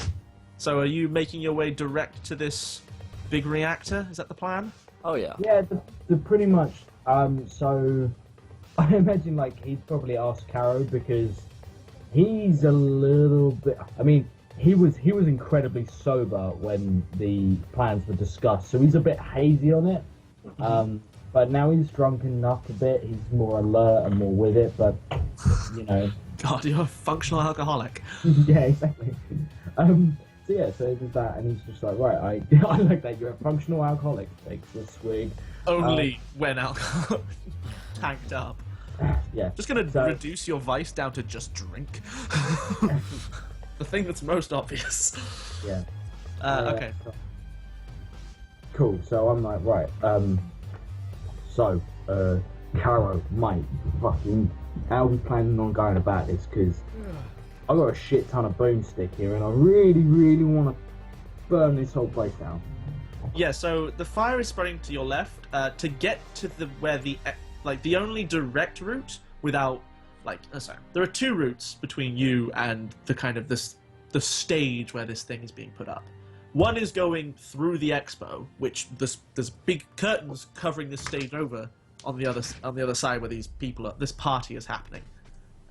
So, are you making your way direct to this big reactor? Is that the plan? Oh yeah. Yeah, the pretty much. So I imagine like he's probably asked Carro because he's a little bit. I mean, he was incredibly sober when the plans were discussed, so he's a bit hazy on it. But now he's drunk enough a bit. He's more alert and more with it. But you know. God, you're a functional alcoholic. Yeah, exactly. So yeah, so there's that, and he's just like, right, I like that. You're a functional alcoholic. Takes a swig. Only when alcohol tanked up. Yeah. Just gonna reduce your vice down to just drink. The thing that's most obvious. Yeah. Okay. Cool. So I'm like, right. Carro, mate, fucking, how are we planning on going about this? Because I got a shit ton of boomstick here, and I really, really want to burn this whole place down. Yeah. So the fire is spreading to your left. To get to the only direct route without sorry, there are two routes between you and the stage where this thing is being put up. One is going through the expo, which there's big curtains covering this stage over on the other side where this party is happening,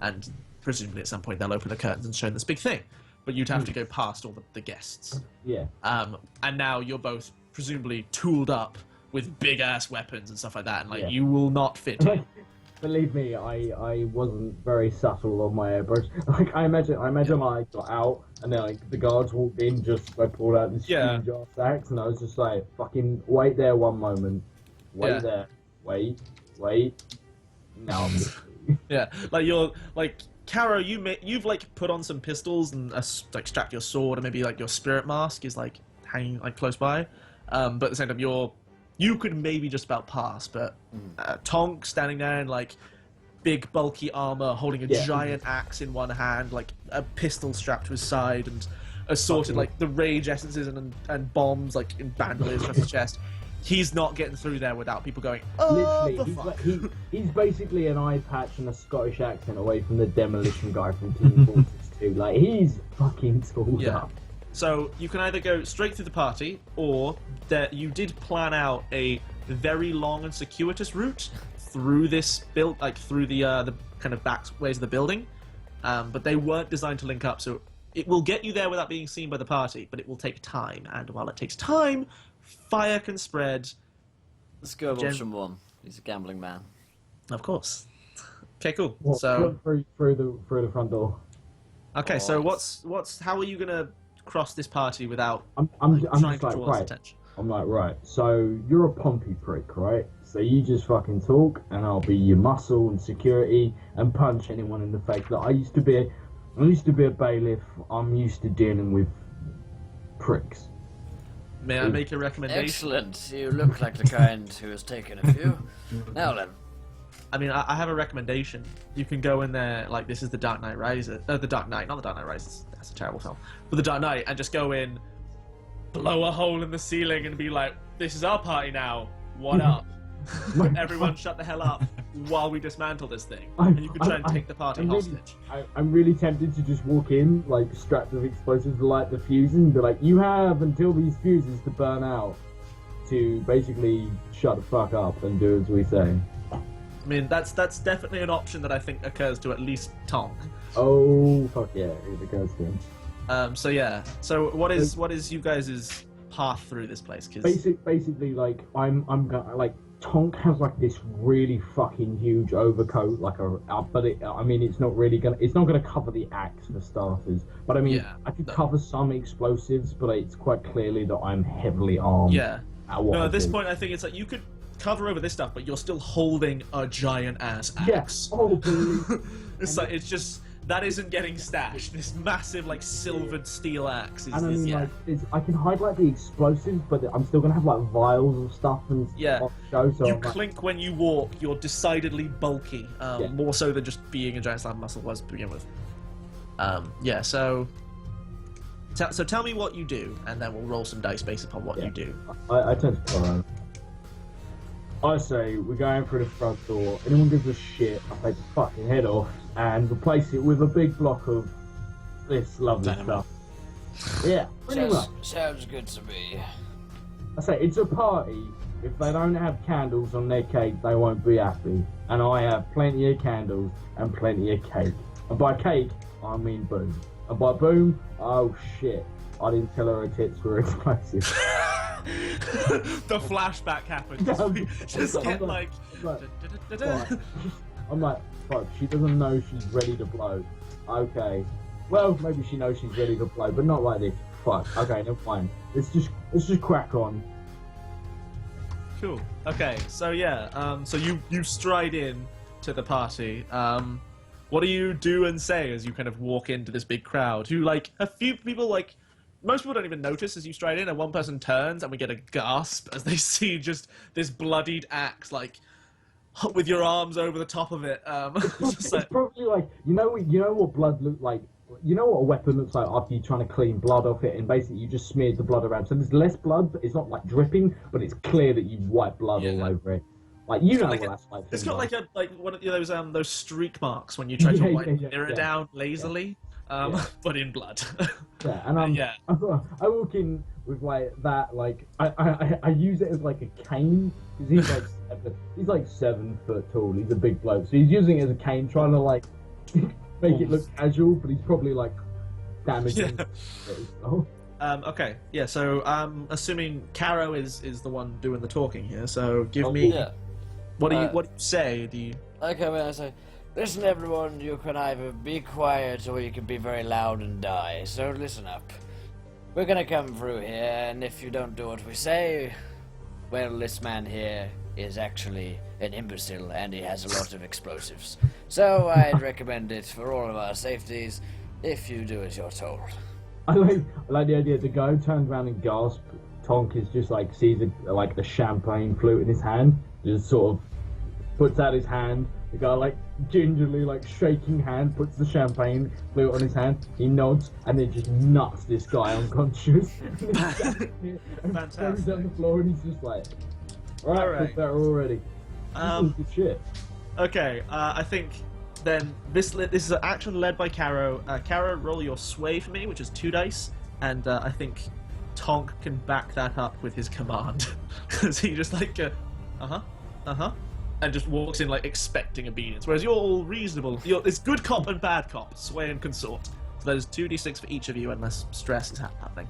and presumably at some point they'll open the curtains and show this big thing, but you'd have to go past all the guests. Yeah. And now you're both presumably tooled up with big ass weapons and stuff like that, and you will not fit in. Believe me, I wasn't very subtle on my airbrush. Like I imagine I got out and then the guards walked in, just I pulled out this huge jar sacks, and I was just like, fucking wait there one moment. Wait there. Wait. Now I'm Yeah. Carro, you've put on some pistols and strapped your sword, and maybe your spirit mask is hanging close by. But at the same time you could maybe just about pass, but Tonk standing there in big bulky armor, holding a giant axe in one hand, a pistol strapped to his side, and assorted the rage essences and bombs in bandoliers across his chest. He's not getting through there without people going, oh, literally, he's basically an eye patch and a Scottish accent away from the demolition guy from Team Fortress 2. He's fucking tooled up. So you can either go straight through the party, or that you did plan out a very long and circuitous route through this through the kind of back ways of the building, but they weren't designed to link up. So it will get you there without being seen by the party, but it will take time. And while it takes time, fire can spread. Let's go with option one. He's a gambling man. Of course. Okay, cool. Well, so through the front door. Okay, so what's how are you gonna cross this party without I'm trying just to draw attention? I'm like, right, so you're a Pompey prick, right? So you just fucking talk, and I'll be your muscle and security, and punch anyone in the face. I used to be a bailiff. I'm used to dealing with pricks. May I make a recommendation? Excellent. You look like the kind who has taken a few. Now then. I mean, I have a recommendation. You can go in there, this is the Dark Knight Rises. The Dark Knight, not the Dark Knight Rises. That's a terrible film. But the Dark Knight, and just go in, blow a hole in the ceiling, and be like, this is our party now. What up? Everyone shut the hell up while we dismantle this thing. And you can try and take the party hostage. I'm really tempted to just walk in, strapped with explosives, light the fuses, and be like, you have until these fuses to burn out to basically shut the fuck up and do as we say. I mean, that's definitely an option that I think occurs to at least Tonk. Oh, fuck yeah, it occurs to him. So what is you guys' path through this place? Cause... Basically, I'm gonna Tonk has like this really fucking huge overcoat, like but I mean, it's not gonna cover the axe for starters. But I mean, Yeah, I could no. cover some explosives, but it's quite clearly that I'm heavily armed. Yeah. At what No, I at this do. point, I think it's like you could cover over this stuff, but you're still holding a giant ass axe. Yes. Oh, believe. It's like it's just that isn't getting stashed. This massive like silvered steel axe is, And I mean, yeah. like, I can hide like the explosives, but I'm still gonna have like vials of stuff and Yeah. stuff to show. So You I'm like, clink when you walk. You're decidedly bulky, Yeah. more so than just being a giant slab muscle was to begin with. Yeah. So tell me what you do, and then we'll roll some dice based upon what Yeah. you do. I turn to Carro. I say we're going through the front door. Anyone gives a shit, I take the fucking head off and replace it with a big block of this lovely Dynamite. stuff. Yeah, pretty much. Sounds good to me. I say it's a party. If they don't have candles on their cake, they won't be happy. And I have plenty of candles and plenty of cake. And by cake, I mean boom. And by boom, oh shit, I didn't tell her her tits were explosive. The flashback happens. Just get like. I'm like, fuck, she doesn't know she's ready to blow. Okay. Well, maybe she knows she's ready to blow, but not like this. Fuck. Okay, never mind. Let's just crack on. Cool. Okay, so yeah, so you stride in to the party. What do you do and say as you kind of walk into this big crowd? Who, like, a few people, like, most people don't even notice as you stride in, and one person turns, and we get a gasp as they see just this bloodied axe, like, with your arms over the top of it. It's probably like, you know what blood looks like. You know what a weapon looks like after you're trying to clean blood off it, and basically you just smeared the blood around. So there's less blood, but it's not like dripping, but it's clear that you've wiped blood all over it. Like, you know like what that's like. It's got like one of those streak marks when you try to wipe mirror down lazily, but in blood. Yeah, and I walk in with like that, like I use it as like a cane because he's like 7 foot tall. He's a big bloke, so he's using it as a cane, trying to like make it look casual, but he's probably like damaging. Okay, yeah. So assuming Carro is the one doing the talking here. So give me. Yeah. What do you say? Do you? Okay, well, I say, listen, everyone. You can either be quiet or you can be very loud and die. So listen up. We're gonna come through here, and if you don't do what we say, well, this man here is actually an imbecile, and he has a lot of explosives. So I'd recommend it for all of our safeties if you do as you're told. I like the idea. The guy turns around and gasps. Tonk is just like sees the champagne flute in his hand. Just sort of puts out his hand. The guy like gingerly like shaking hand puts the champagne flute on his hand. He nods and then just nuts this guy unconscious. And throws down the floor and he's just like, all right. Put that already. This is good shit. Okay, I think then this is an action led by Carro. Carro, roll your sway for me, which is 2 dice, and I think Tonk can back that up with his command. So he just like, and just walks in like expecting obedience. Whereas you're all reasonable. It's good cop and bad cop, sway and consort. So there's 2d6 for each of you, unless stress is happening.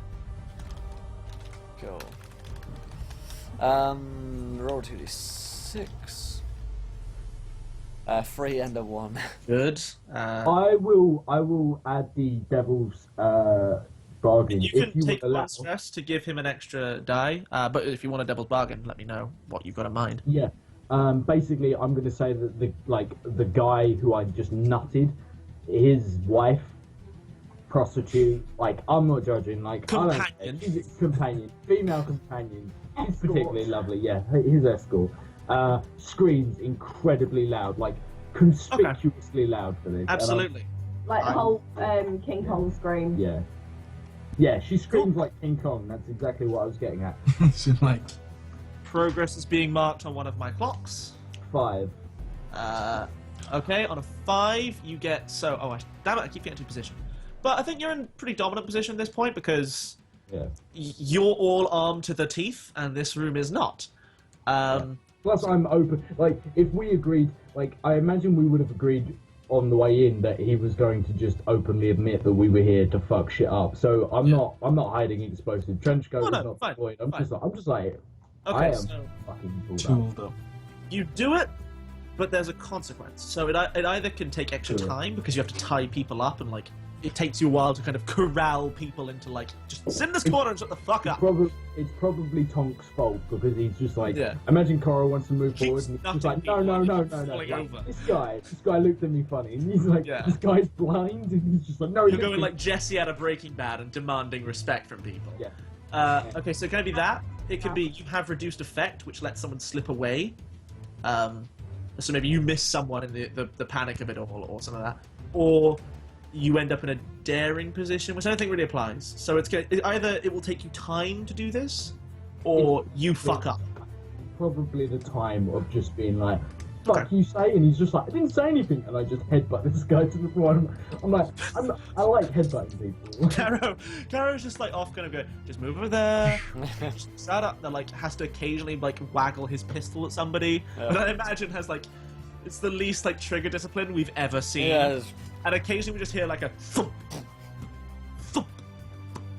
Cool. Roll 2d6. 3 and a 1. Good. I will add the devil's bargain. You can if you take would allow. 1 stress to give him an extra die, but if you want a devil's bargain, let me know what you've got in mind. Yeah. Basically, I'm going to say that the guy who I just nutted, his wife, prostitute. Like, I'm not judging. Like, Companion. I don't care. She's a companion, female companion. She's particularly lovely. Yeah, his escort. Screams incredibly loud, like conspicuously loud for this. Absolutely. Like the whole King Kong scream. Yeah, she screams like King Kong. That's exactly what I was getting at. She's like, Progress is being marked on one of my clocks. 5. Okay, on a 5 you get damn it, I keep getting to position. But I think you're in pretty dominant position at this point because you're all armed to the teeth and this room is not. Plus, I'm open. Like, if we agreed, like, I imagine we would have agreed on the way in that he was going to just openly admit that we were here to fuck shit up. So I'm not hiding explosive trench coat. No, is not fine, the point. I'm fine. just like, Okay, I am so fucking pulled up. Tooled up. you do it, but there's a consequence. So it either can take extra Sure. time because you have to tie people up and like it takes you a while to kind of corral people into like just sit in this corner and shut the fuck up. It's probably Tonk's fault because he's just like, Yeah. imagine Carro wants to move forward Keeps and he's just nutting like, people no. and Like, falling over. this guy looked at me funny and he's like, Yeah. this guy's blind and he's just like, no, You're going like Jesse out of Breaking Bad and demanding respect from people. Yeah. Okay, so it can be that. It can be you have reduced effect, which lets someone slip away. So maybe you miss someone in the panic of it all, or something like that. Or you end up in a daring position, which I don't think really applies. So either it will take you time to do this, or you fuck up. Probably the time of just being like, fuck Okay. you say, and he's just like, I didn't say anything, and I just headbutt this guy to the floor. I'm like, I like headbutting people. Carro's just like off, kind of going, just move over there. Just shut up. That like has to occasionally like waggle his pistol at somebody. Yeah. But I imagine has like, it's the least like trigger discipline we've ever seen. Yeah, And occasionally we just hear like a thump, thump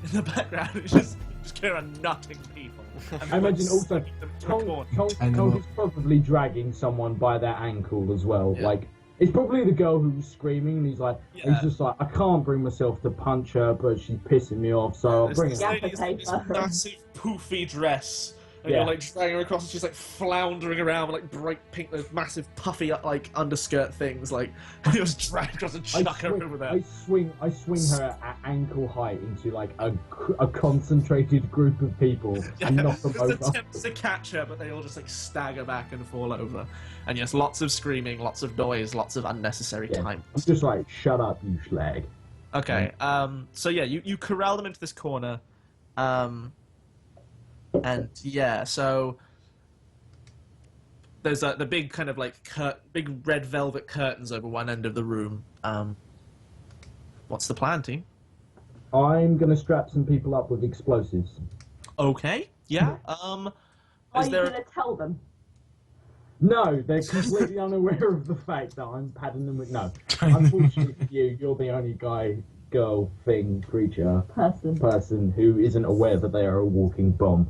in the background. It's just hear a nutting people. And I imagine also slamming them to a corner. Tonk is probably dragging someone by their ankle as well. Yeah. Like, it's probably the girl who's screaming, and Yeah. he's just like, I can't bring myself to punch her, but she's pissing me off, so I'll There's bring this her. lady in this massive poofy dress, and Yeah. you're like dragging her across, and she's like floundering around with like bright pink, those massive puffy like underskirt things, like and you're just dragging across and chuck her over there. I swing her at ankle height into like a concentrated group of people and knock them Just over. attempts to catch her, but they all just like stagger back and fall over. And yes, lots of screaming, lots of noise, lots of unnecessary Yeah. time. I'm just like, shut up, you schlag. Okay, so yeah, you corral them into this corner, and yeah, so there's the big kind of like big red velvet curtains over one end of the room. What's the plan, team? I'm gonna strap some people up with explosives. Okay, yeah. Are Is you there? going to tell them? No, they're completely unaware of the fact that I'm padding them with. No, unfortunately for you, you're the only guy, girl, thing, creature, person who isn't aware that they are a walking bomb.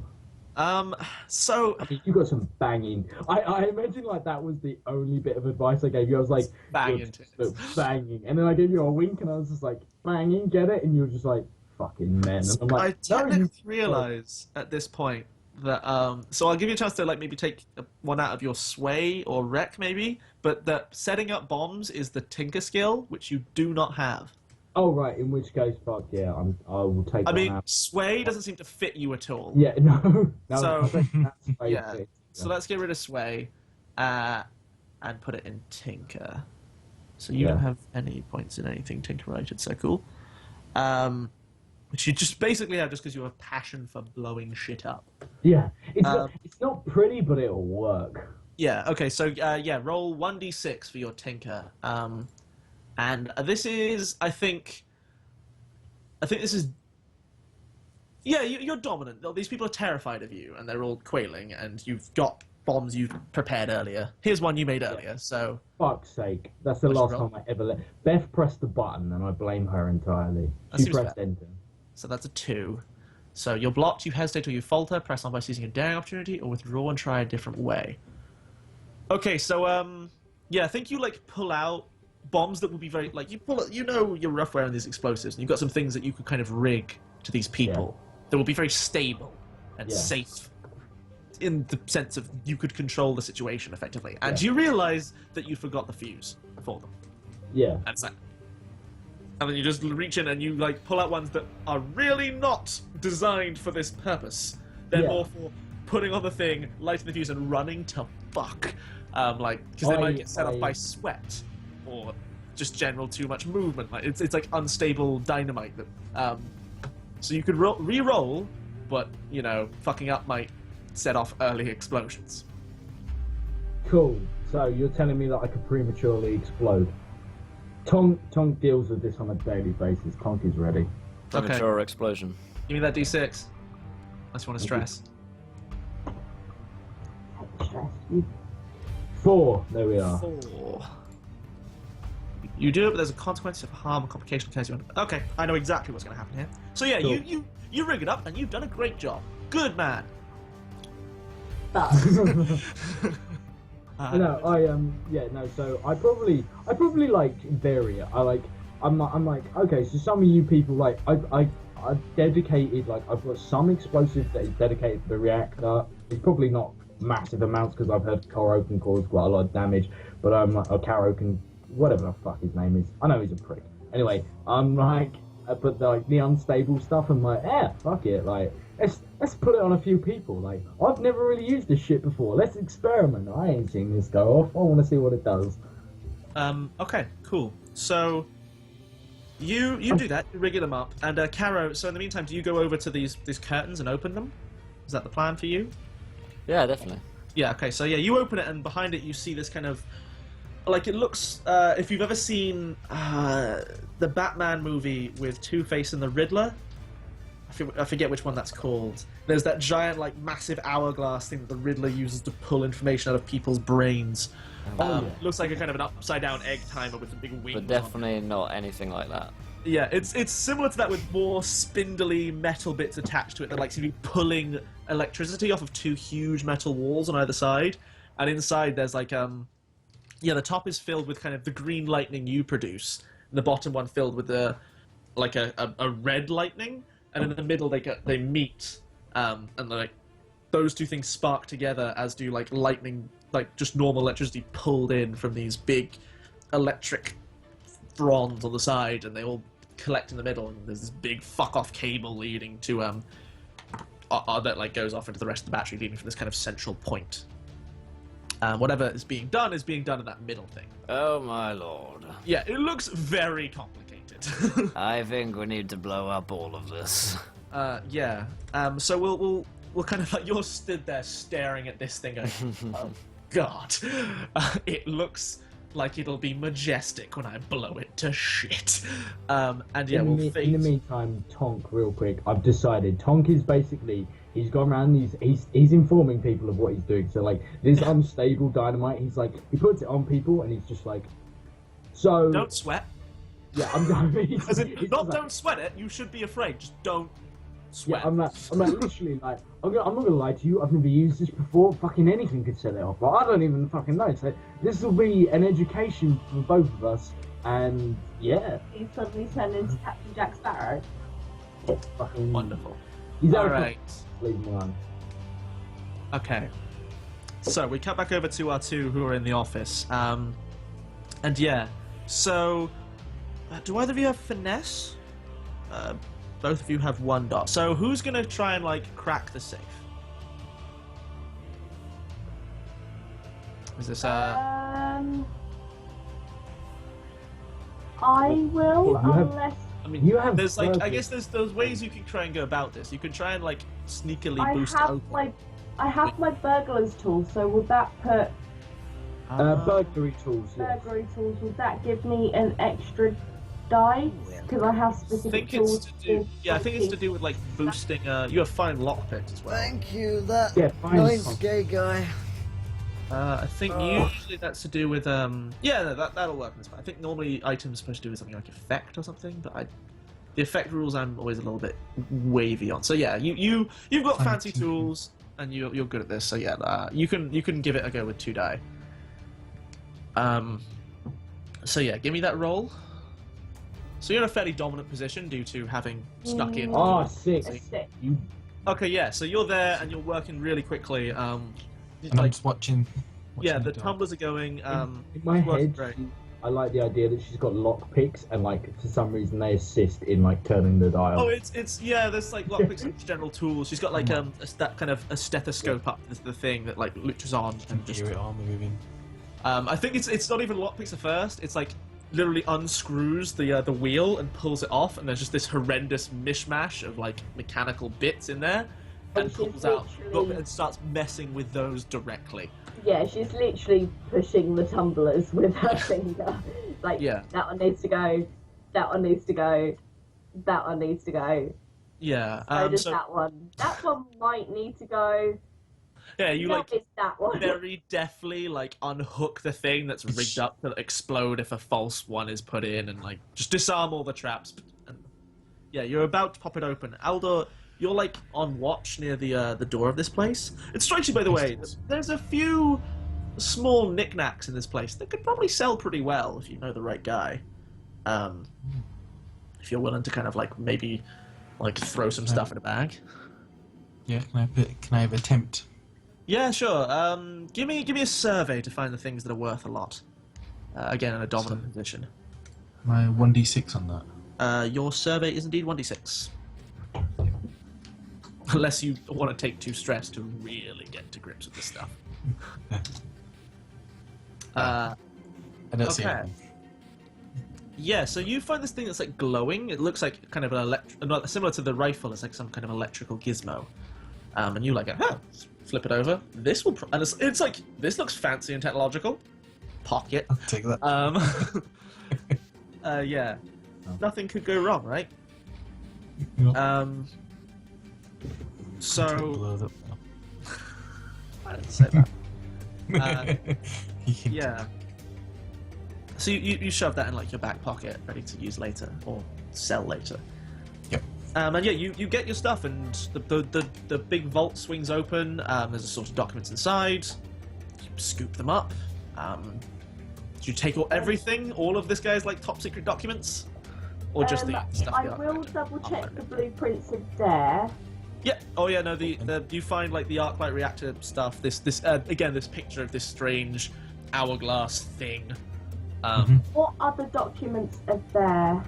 So I mean, you got some banging. I imagine like that was the only bit of advice I gave you. I was like, bang "Look, into it. look, banging," and then I gave you a wink, and I was just like, "Banging, get it?" And you were just like, "Fucking men." And I'm I like, "No, technically you realize at this point that so I'll give you a chance to like maybe take one out of your sway or wreck maybe, but that setting up bombs is the tinker skill, which you do not have. Oh right, in which case, fuck yeah, I will take. I one mean, out. sway doesn't seem to fit you at all. Yeah, no. So- that's Yeah. basic. So let's get rid of sway, and put it in tinker. So you Yeah. don't have any points in anything tinker related. So cool. Which you just basically have just because you have a passion for blowing shit up. Yeah, it's not pretty, but it'll work. Yeah. Okay. So yeah, roll 1d6 for your tinker. And this is, I think this is. Yeah, you're dominant. These people are terrified of you, and they're all quailing. And you've got bombs you've prepared earlier. Here's one you made earlier. So Fuck's sake, that's the What's last your roll? time I ever let. Beth pressed the button, and I blame her entirely. That She seems pressed fair. enter. So that's a 2. So you're blocked, you hesitate or you falter, press on by seizing a daring opportunity, or withdraw and try a different way. Okay, so yeah, I think you like pull out bombs that would be very like you know your rough wear on these explosives, and you've got some things that you could kind of rig to these people that will be very stable and Yeah. safe in the sense of you could control the situation effectively. And you realize that you forgot the fuse for them. Yeah. That's that. And then you just reach in and you like pull out ones that are really not designed for this purpose. They're Yeah. more for putting on the thing, lighting the fuse, and running to fuck. Like because they might get set off by sweat or just general too much movement. Like it's like unstable dynamite. That so you could re-roll, but you know fucking up might set off early explosions. Cool. So you're telling me that I could prematurely explode? Tonk deals with this on a daily basis. Tonk is ready. Premature explosion. Give me that d6. Unless you want to stress. Stress. 4. There we are. 4. You do it, but there's a consequence of harm or complication in case you want. Okay, I know exactly what's going to happen here. So yeah, Cool. you rig it up, and you've done a great job. Good man. No, so I probably like vary it. I'm like, okay, so some of you people like I've dedicated, like I've got some explosive that is dedicated to the reactor. It's probably not massive amounts because I've heard Carro can cause quite a lot of damage, but or Carro can, whatever the fuck his name is. I know he's a prick. Anyway, I'm like, but like the unstable stuff, I'm like, fuck it, like let's put it on a few people. Like I've never really used this shit before. Let's experiment. I ain't seen this go off. I want to see what it does. Okay, cool. So you do that. You rig them up, and Carro. So in the meantime, do you go over to these curtains and open them? Is that the plan for you? Yeah, definitely. Yeah. Okay. So yeah, you open it, and behind it you see this kind of, like, it looks. If you've ever seen the Batman movie with Two-Face and the Riddler, I forget which one that's called. There's that giant, like, massive hourglass thing that the Riddler uses to pull information out of people's brains. Looks like a kind of an upside-down egg timer with a big wing. But definitely not anything like that. Yeah, it's similar to that with more spindly metal bits attached to it that like seem to be pulling electricity off of two huge metal walls on either side. And inside there's like the top is filled with kind of the green lightning you produce, and the bottom one filled with a red lightning, and in the middle they meet, and like those two things spark together, as do like lightning, like just normal electricity pulled in from these big electric fronds on the side, and they all collect in the middle, and there's this big fuck off cable leading to that like goes off into the rest of the battery, leading from this kind of central point. Whatever is being done in that middle thing. Oh my lord. Yeah, it looks very complicated. I think we need to blow up all of this. Yeah. So we'll kind of like, you're stood there staring at this thing going, oh god. It looks like it'll be majestic when I blow it to shit. And yeah, in the meantime, Tonk, real quick, I've decided Tonk is basically, he's gone around, he's informing people of what he's doing. So like this unstable dynamite, he's like, he puts it on people and he's just like, so don't sweat. Yeah, I'm going. As in, not don't sweat it. You should be afraid. Just don't sweat. Yeah, I'm like literally like, I'm not gonna lie to you. I've never used this before. Fucking anything could set it off, but I don't even fucking know. So this will be an education for both of us. And yeah, He suddenly turned into Captain Jack Sparrow. it's fucking Wonderful. He's All out of right. leave him alone. Okay. So we cut back over to our two who are in the office. And yeah, so do either of you have finesse? Both of you have 1 dot. So who's gonna try and like crack the safe? Is this I will, Well, you have- unless I mean, You have there's like, I purpose. guess there's ways you can try and go about this. You can try and like sneakily I boost it have open. I have my burglar's tool. So would that put Burglary tools. Yes. burglary tools? Would that give me an extra die? Because I have I specific think tools. it's to do. Yeah, I think it's to do with like boosting. You have fine lockpicks as well. Thank you, that Yeah, fine. nice gay guy. I think usually that's to do with yeah, no, that'll work in this part. I think normally items supposed to do with something like effect or something, but the effect rules I'm always a little bit wavy on. So yeah, you've got fancy tools and you're good at this. So yeah, you can give it a go with 2 die. So yeah, give me that roll. So you're in a fairly dominant position due to having snuck in. Oh, sick. Sick. You Okay, yeah. So you're there and you're working really quickly. And I'm Like, just watching yeah, the door. tumblers are going. in my working head, great. I like the idea that she's got lock picks and like for some reason they assist in like turning the dial. Oh, it's yeah. There's like lockpicks and general tools. She's got like that kind of a stethoscope up is the thing that like looks on and just. Gear it all moving. I think it's not even lockpicks at first. It's like literally unscrews the wheel and pulls it off, and there's just this horrendous mishmash of like mechanical bits in there, and she's pulls out literally- and starts messing with those directly. Yeah, she's literally pushing the tumblers with her finger. Like, Yeah. that one needs to go, that one needs to go, that one needs to go. Yeah. So does So that one. That one might need to go. yeah, you No, like it's that one. very deftly like unhook the thing that's rigged up to explode if a false one is put in, and like just disarm all the traps. And yeah, you're about to pop it open. Aldor, you're like on watch near the door of this place. It strikes you, by the way, that there's a few small knickknacks in this place that could probably sell pretty well if you know the right guy. If you're willing to kind of like maybe like throw some stuff in a bag. Yeah, can I have a attempt? Yeah, sure. Give me a survey to find the things that are worth a lot. Again, in a dominant position. My 1d6 on that. Your survey is indeed 1d6. Unless you want to take 2 stress to really get to grips with this stuff. I don't see anything. Yeah, so you find this thing that's like glowing. It looks like kind of an similar to the rifle. It's like some kind of electrical gizmo. And you like, flip it over. This will, and it's like, this looks fancy and technological. Pocket. I'll take that. Yeah. Nothing could go wrong, right? Yep. So I didn't say that. Yeah. So you shove that in like your back pocket, ready to use later or sell later. Yep. And yeah, you get your stuff, and the big vault swings open. There's a sort of documents inside. You scoop them up. Do you take everything? All of this guy's like top secret documents, or just the stuff? I will double check the blueprints are there. Yeah. Oh yeah. No. You find like the arc light reactor stuff. This again, this picture of this strange hourglass thing. What other documents are there?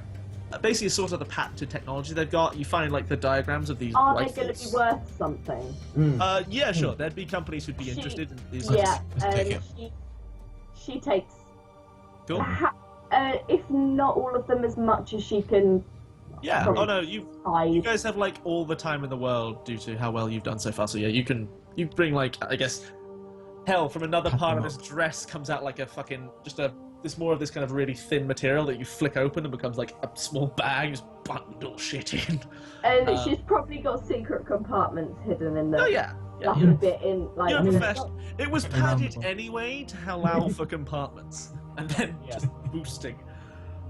Basically, it's sort of the patented technology they've got. You find like the diagrams of these Are rifles. they going to be worth something? Yeah, sure. There'd be companies who'd be interested in these. Yeah, Let's take it. she takes. Cool. If not all of them, as much as she can. Yeah. Oh no, you hide. guys have like all the time in the world due to how well you've done so far. So yeah, you bring like, I guess, hell, from another part of this dress comes out like a fucking this more of this kind of really thin material that you flick open and becomes like a small bag, just bundle shit in. And she's probably got secret compartments hidden in there. Oh yeah. Yeah, Like a bit in, like. you're a professional. It was padded anyway to allow for compartments, and then just boosting.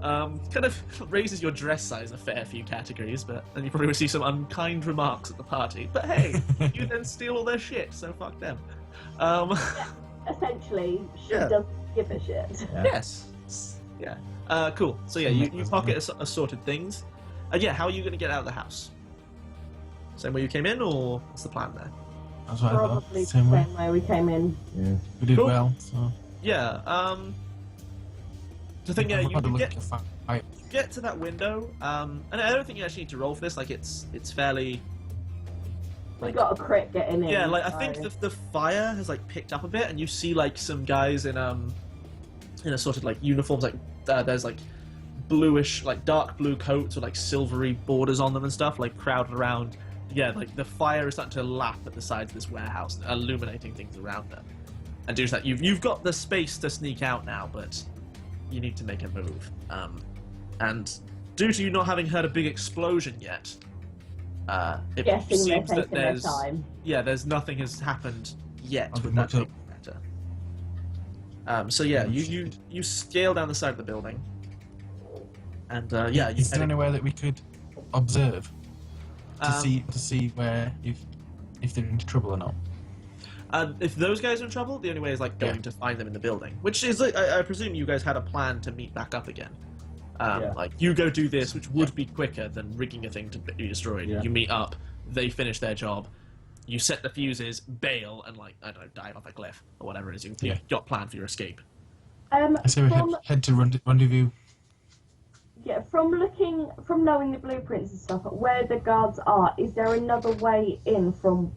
Kind of raises your dress size a fair few categories, but then you probably receive some unkind remarks at the party. But hey, you then steal all their shit, so fuck them. Essentially, she doesn't give a shit. Yeah. Yes. Yeah. Cool. So yeah, you pocket assorted things. Yeah, how are you going to get out of the house? Same way you came in, or what's the plan there? That's what I thought. Probably the Same way. same way we came in. Yeah. We did Cool. well. So. Yeah. The thing, yeah, you Fight. get to that window, and I don't think you actually need to roll for this. Like, it's fairly. We got a crit getting in. Yeah, like I so- think the fire has like picked up a bit, and you see like some guys in a sort of like uniforms. Like there's like bluish, like dark blue coats with like silvery borders on them and stuff, like crowded around. Yeah, like the fire is starting to lap at the sides of this warehouse, illuminating things around them. And due to that, you've got the space to sneak out now, but you need to make a move. And due to you not having heard a big explosion yet, it Guessing they're seems that taking their there's time. there's nothing has happened yet I've with been that looked big matter. So yeah, you scale down the side of the building, and yeah, Is there anywhere that we could observe to see where if they're into trouble or not? if those guys are in trouble, the only way is like going to find them in the building, which is like, I presume you guys had a plan to meet back up again. Like you go do this, which would be quicker than rigging a thing to be destroyed. Yeah. You meet up, they finish their job, you set the fuses, bail, and like I don't know, dive off a cliff or whatever it is. You've got planned for your escape. I say we head to rendezvous. Yeah, from knowing the blueprints and stuff, where the guards are, is there another way in from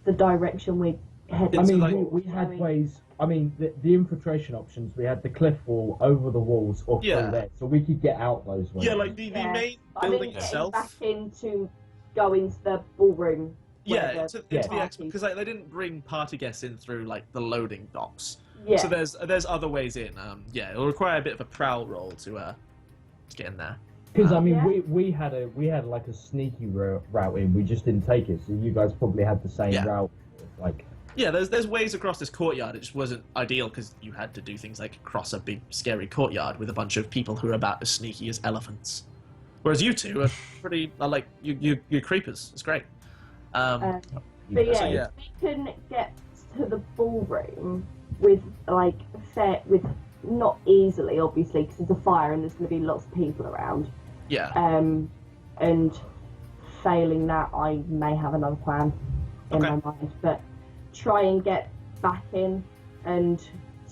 the direction we headed? I mean, like- we had ways. I mean, the infiltration options. We had the cliff wall over the walls or through there, so we could get out those ways. Yeah, like the main I building mean, getting itself. back into go into the ballroom. Yeah, into the party- because like they didn't bring party guests in through like the loading docks. Yeah. So there's other ways in. Yeah, it'll require a bit of a prowl roll to get in there. Because I mean, Yeah. we had like a sneaky route in. We just didn't take it. So you guys probably had the same route. Like, Yeah, there's ways across this courtyard. It just wasn't ideal because you had to do things like cross a big scary courtyard with a bunch of people who are about as sneaky as elephants. Whereas you two are pretty like you're creepers. It's great. But yeah, So, yeah. we can get to the ballroom with not easily, obviously, because there's a fire and there's going to be lots of people around. Yeah. And failing that, I may have another plan in my mind. But try and get back in and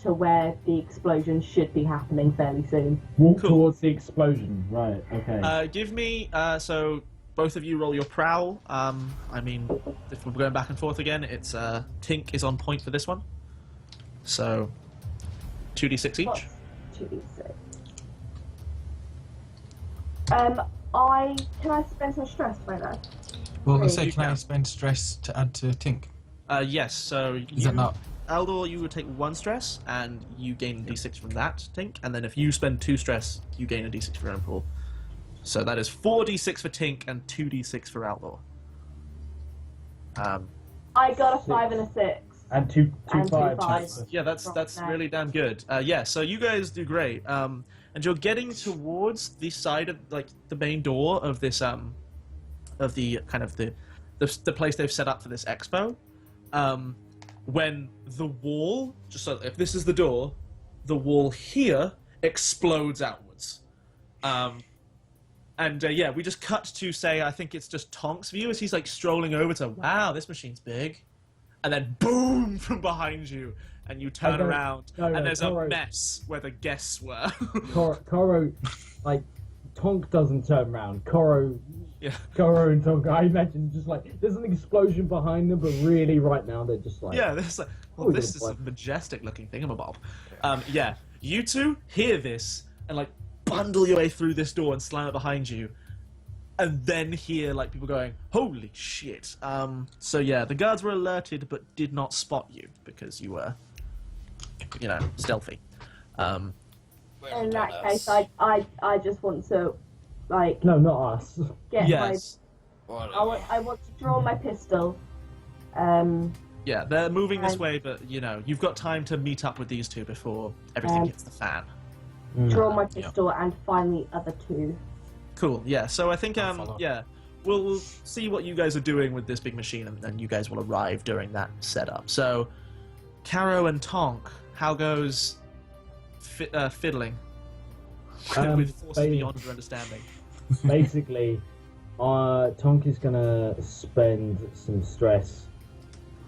to where the explosion should be happening fairly soon. Walk towards the explosion. Right. Okay. Give me so both of you roll your prowl. I mean, if we're going back and forth again, it's Tink is on point for this one. So 2d6 each. What's 2d6? Can I spend some stress by that? Well, let's say, You can I can. spend stress to add to Tink? Yes. So Is that not? Eldor, you would take 1 stress, and you gain a d6 from that, Tink. And then if you spend 2 stress, you gain a d6 for your own pool. So that is 4d6 for Tink and 2d6 for Eldor. I got a 5 and a 6. And two and two fives. fives. Yeah, that's Right. really damn good. Yeah, so you guys do great. And you're getting towards the side of like the main door of this of the kind of the place they've set up for this expo. When the wall, just so if this is the door, the wall here explodes outwards. And yeah, we just cut to say I think it's just Tonk's view as he's like strolling over to, wow, this machine's big. And then boom from behind you, and you turn around, and there's a Carro. mess where the guests were. Carro, like, Tonk doesn't turn around. Carro Yeah. and Tonk, I imagine, just like, there's an explosion behind them, but really right now they're just like... Yeah, this like, well, Oh, this yeah, is a majestic looking thingamabob. Yeah, you two hear this and like bundle your way through this door and slam it behind you, and then hear like people going, "Holy shit!" So yeah, the guards were alerted but did not spot you because you were, stealthy. Well In done, that us. case, I just want to, like, No, not us. get Yes. Whatever. I want to draw my pistol. Yeah, they're moving this And- way, but you've got time to meet up with these two before everything hits the fan. Draw my pistol and find the other two. Cool. Yeah. So I think I'll follow. we'll see what you guys are doing with this big machine, and then you guys will arrive during that setup. So, Carro and Tonk, how goes fiddling with forces ba- beyond your understanding? Basically, Tonk is gonna spend some stress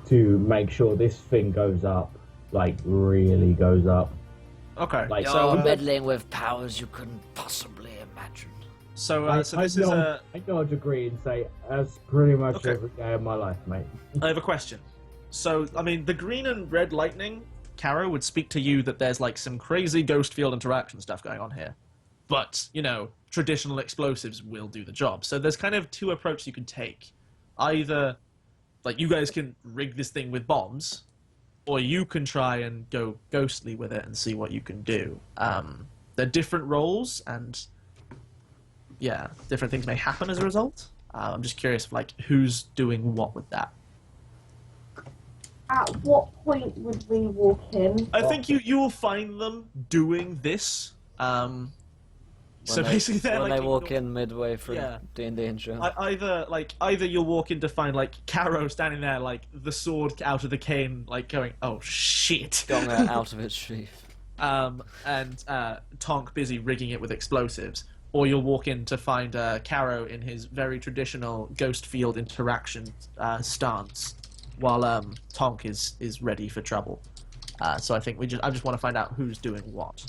to make sure this thing goes up, like really goes up. Okay. Like, You're so meddling with powers you couldn't possibly imagine. so this is a. I nod agree and say that's pretty much Okay. every day of my life, mate. I have a question. So I mean, the green and red lightning, Carro would speak to you that there's like some crazy ghost field interaction stuff going on here, but traditional explosives will do the job. So there's kind of 2 approaches you can take. Either like you guys can rig this thing with bombs, or you can try and go ghostly with it and see what you can do. They're different roles, and yeah, different things may happen as a result. I'm just curious of like who's doing what with that. At what point would we walk in? I think you will find them doing this. So basically, they're when like they walk in midway through Yeah. D&D intro. Either you'll walk in to find like Carro standing there, like the sword out of the cane, like going, "Oh shit!" Gone out of its sheath. and Tonk busy rigging it with explosives, or you'll walk in to find Carro in his very traditional ghost field interaction stance, while Tonk is ready for trouble. So I think I just want to find out who's doing what.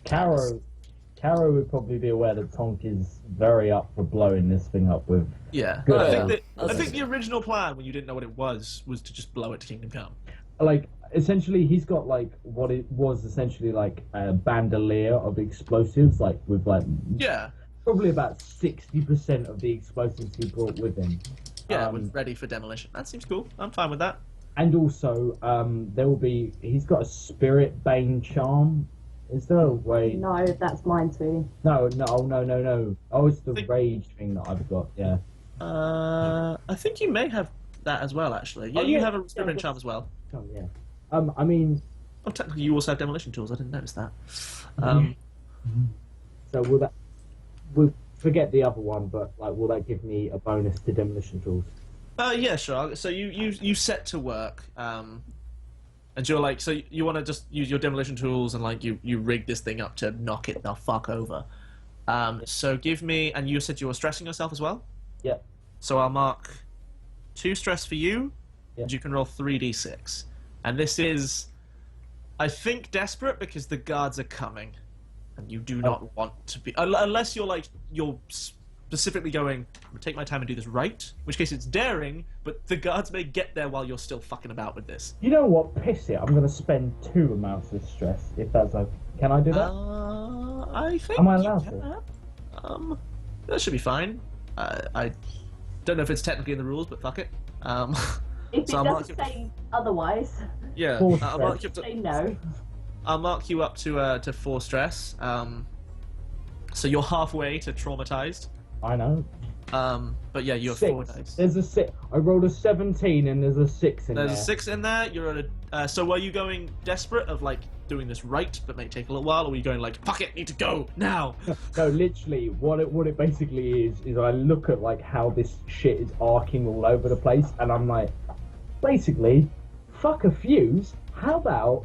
Carro would probably be aware that Tonk is very up for blowing this thing up with. Yeah, Good. I think the original plan when you didn't know what it was to just blow it to Kingdom Come. Like, essentially, he's got like what it was essentially like a bandolier of explosives, like with like Yeah, probably about 60% of the explosives he brought with him. yeah, ready for demolition. That seems cool. I'm fine with that. And also, there will be. He's got a spirit bane charm. Is there a way? No, that's mine too. No. Oh, it's the Think- rage thing that I've got. Yeah. I think you may have that as well, actually. Yeah, Oh, you yeah. have a spirit Yeah, charm as well. Oh yeah. I mean, Oh, technically, you also have demolition tools. I didn't notice that. so will that? we'll forget the other one, but like, will that give me a bonus to demolition tools? Yeah, sure. So you set to work, and you're like, so you want to just use your demolition tools and like you rig this thing up to knock it the fuck over. So give me, and you said you were stressing yourself as well. Yeah. So I'll mark 2 stress for you, Yeah. and you can roll 3d6. And this is, I think, desperate because the guards are coming, and you do not want to be, unless you're specifically going, I'm gonna take my time and do this right, in which case it's daring, but the guards may get there while you're still fucking about with this. You know what? Piss it. I'm going to spend 2 amounts of stress, if that's okay. Can I do that? I think Am I you allowed can. That should be fine. I don't know if it's technically in the rules, but fuck it. If So it I'll doesn't say otherwise, Yeah, Four I'll mark you up say to, no. I'll mark you up to 4 stress. So you're halfway to traumatized. I know. But yeah, you have 6. 4 dice. There's a 6. I rolled a 17 and there's a 6 in There's there. a 6 in there. You're at a. So were you going desperate of like doing this right, but may take a little while, or were you going like, fuck it, need to go now? No, literally, what it basically is I look at like how this shit is arcing all over the place, and I'm like, basically, fuck a fuse. How about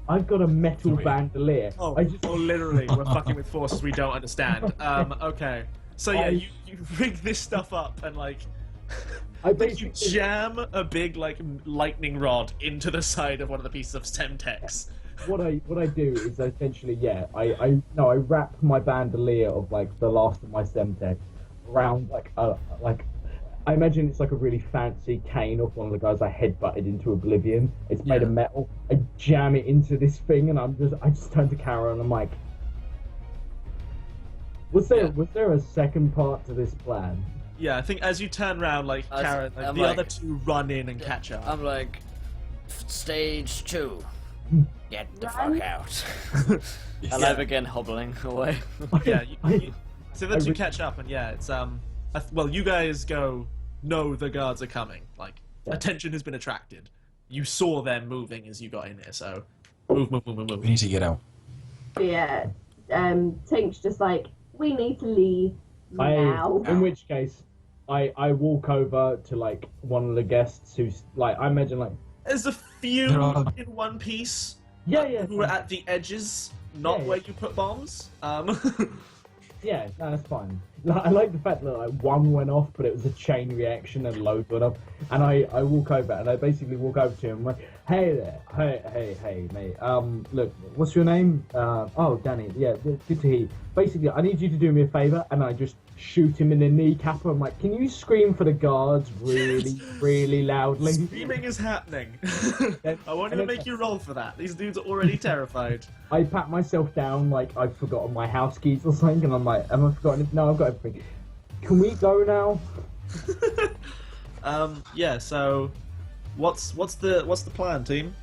I've got a metal bandolier. Oh, I just literally, we're fucking with forces we don't understand. Okay. So yeah, you rig this stuff up and like I you basically jam a big like lightning rod into the side of one of the pieces of Semtex. what I do is essentially I wrap my bandolier of like the last of my Semtech around like I imagine it's like a really fancy cane of one of the guys I headbutted into oblivion. It's made Yeah. of metal. I jam it into this thing, and I just turn to Carro and I'm like, was there a second part to this plan? Yeah, I think as you turn around, like Karen, like, I'm the like- other 2 run in and catch up. I'm like, stage 2. Get the Run. fuck out. And I begin hobbling away. Yeah, so the I 2 re- catch up, and yeah, it's well, you guys go. No, the guards are coming. Like Yeah. attention has been attracted. You saw them moving as you got in here, so move. We need to get out. Yeah. Tink's just like, we need to leave now. In which case, I walk over to like one of the guests who's like, I imagine like, There's a few They're all- in one piece. yeah, Who are at the edges, not Yeah, where you put bombs. yeah, no, that's fine. Like, I like the fact that like one went off, but it was a chain reaction and loads went off. And I walk over and I basically walk over to him I'm like, hey there, hey, mate. Look, what's your name? Oh, Danny. Yeah, good to hear you. Basically, I need you to do me a favor, and I just shoot him in the kneecap. I'm like, can you scream for the guards really, really loudly? Screaming is happening. I won't even and then- make you roll for that. These dudes are already terrified. I pat myself down like I've forgotten my house keys or something, and I'm like, have I forgotten it? No, I've got everything. Can we go now? Yeah. So, what's the plan, team?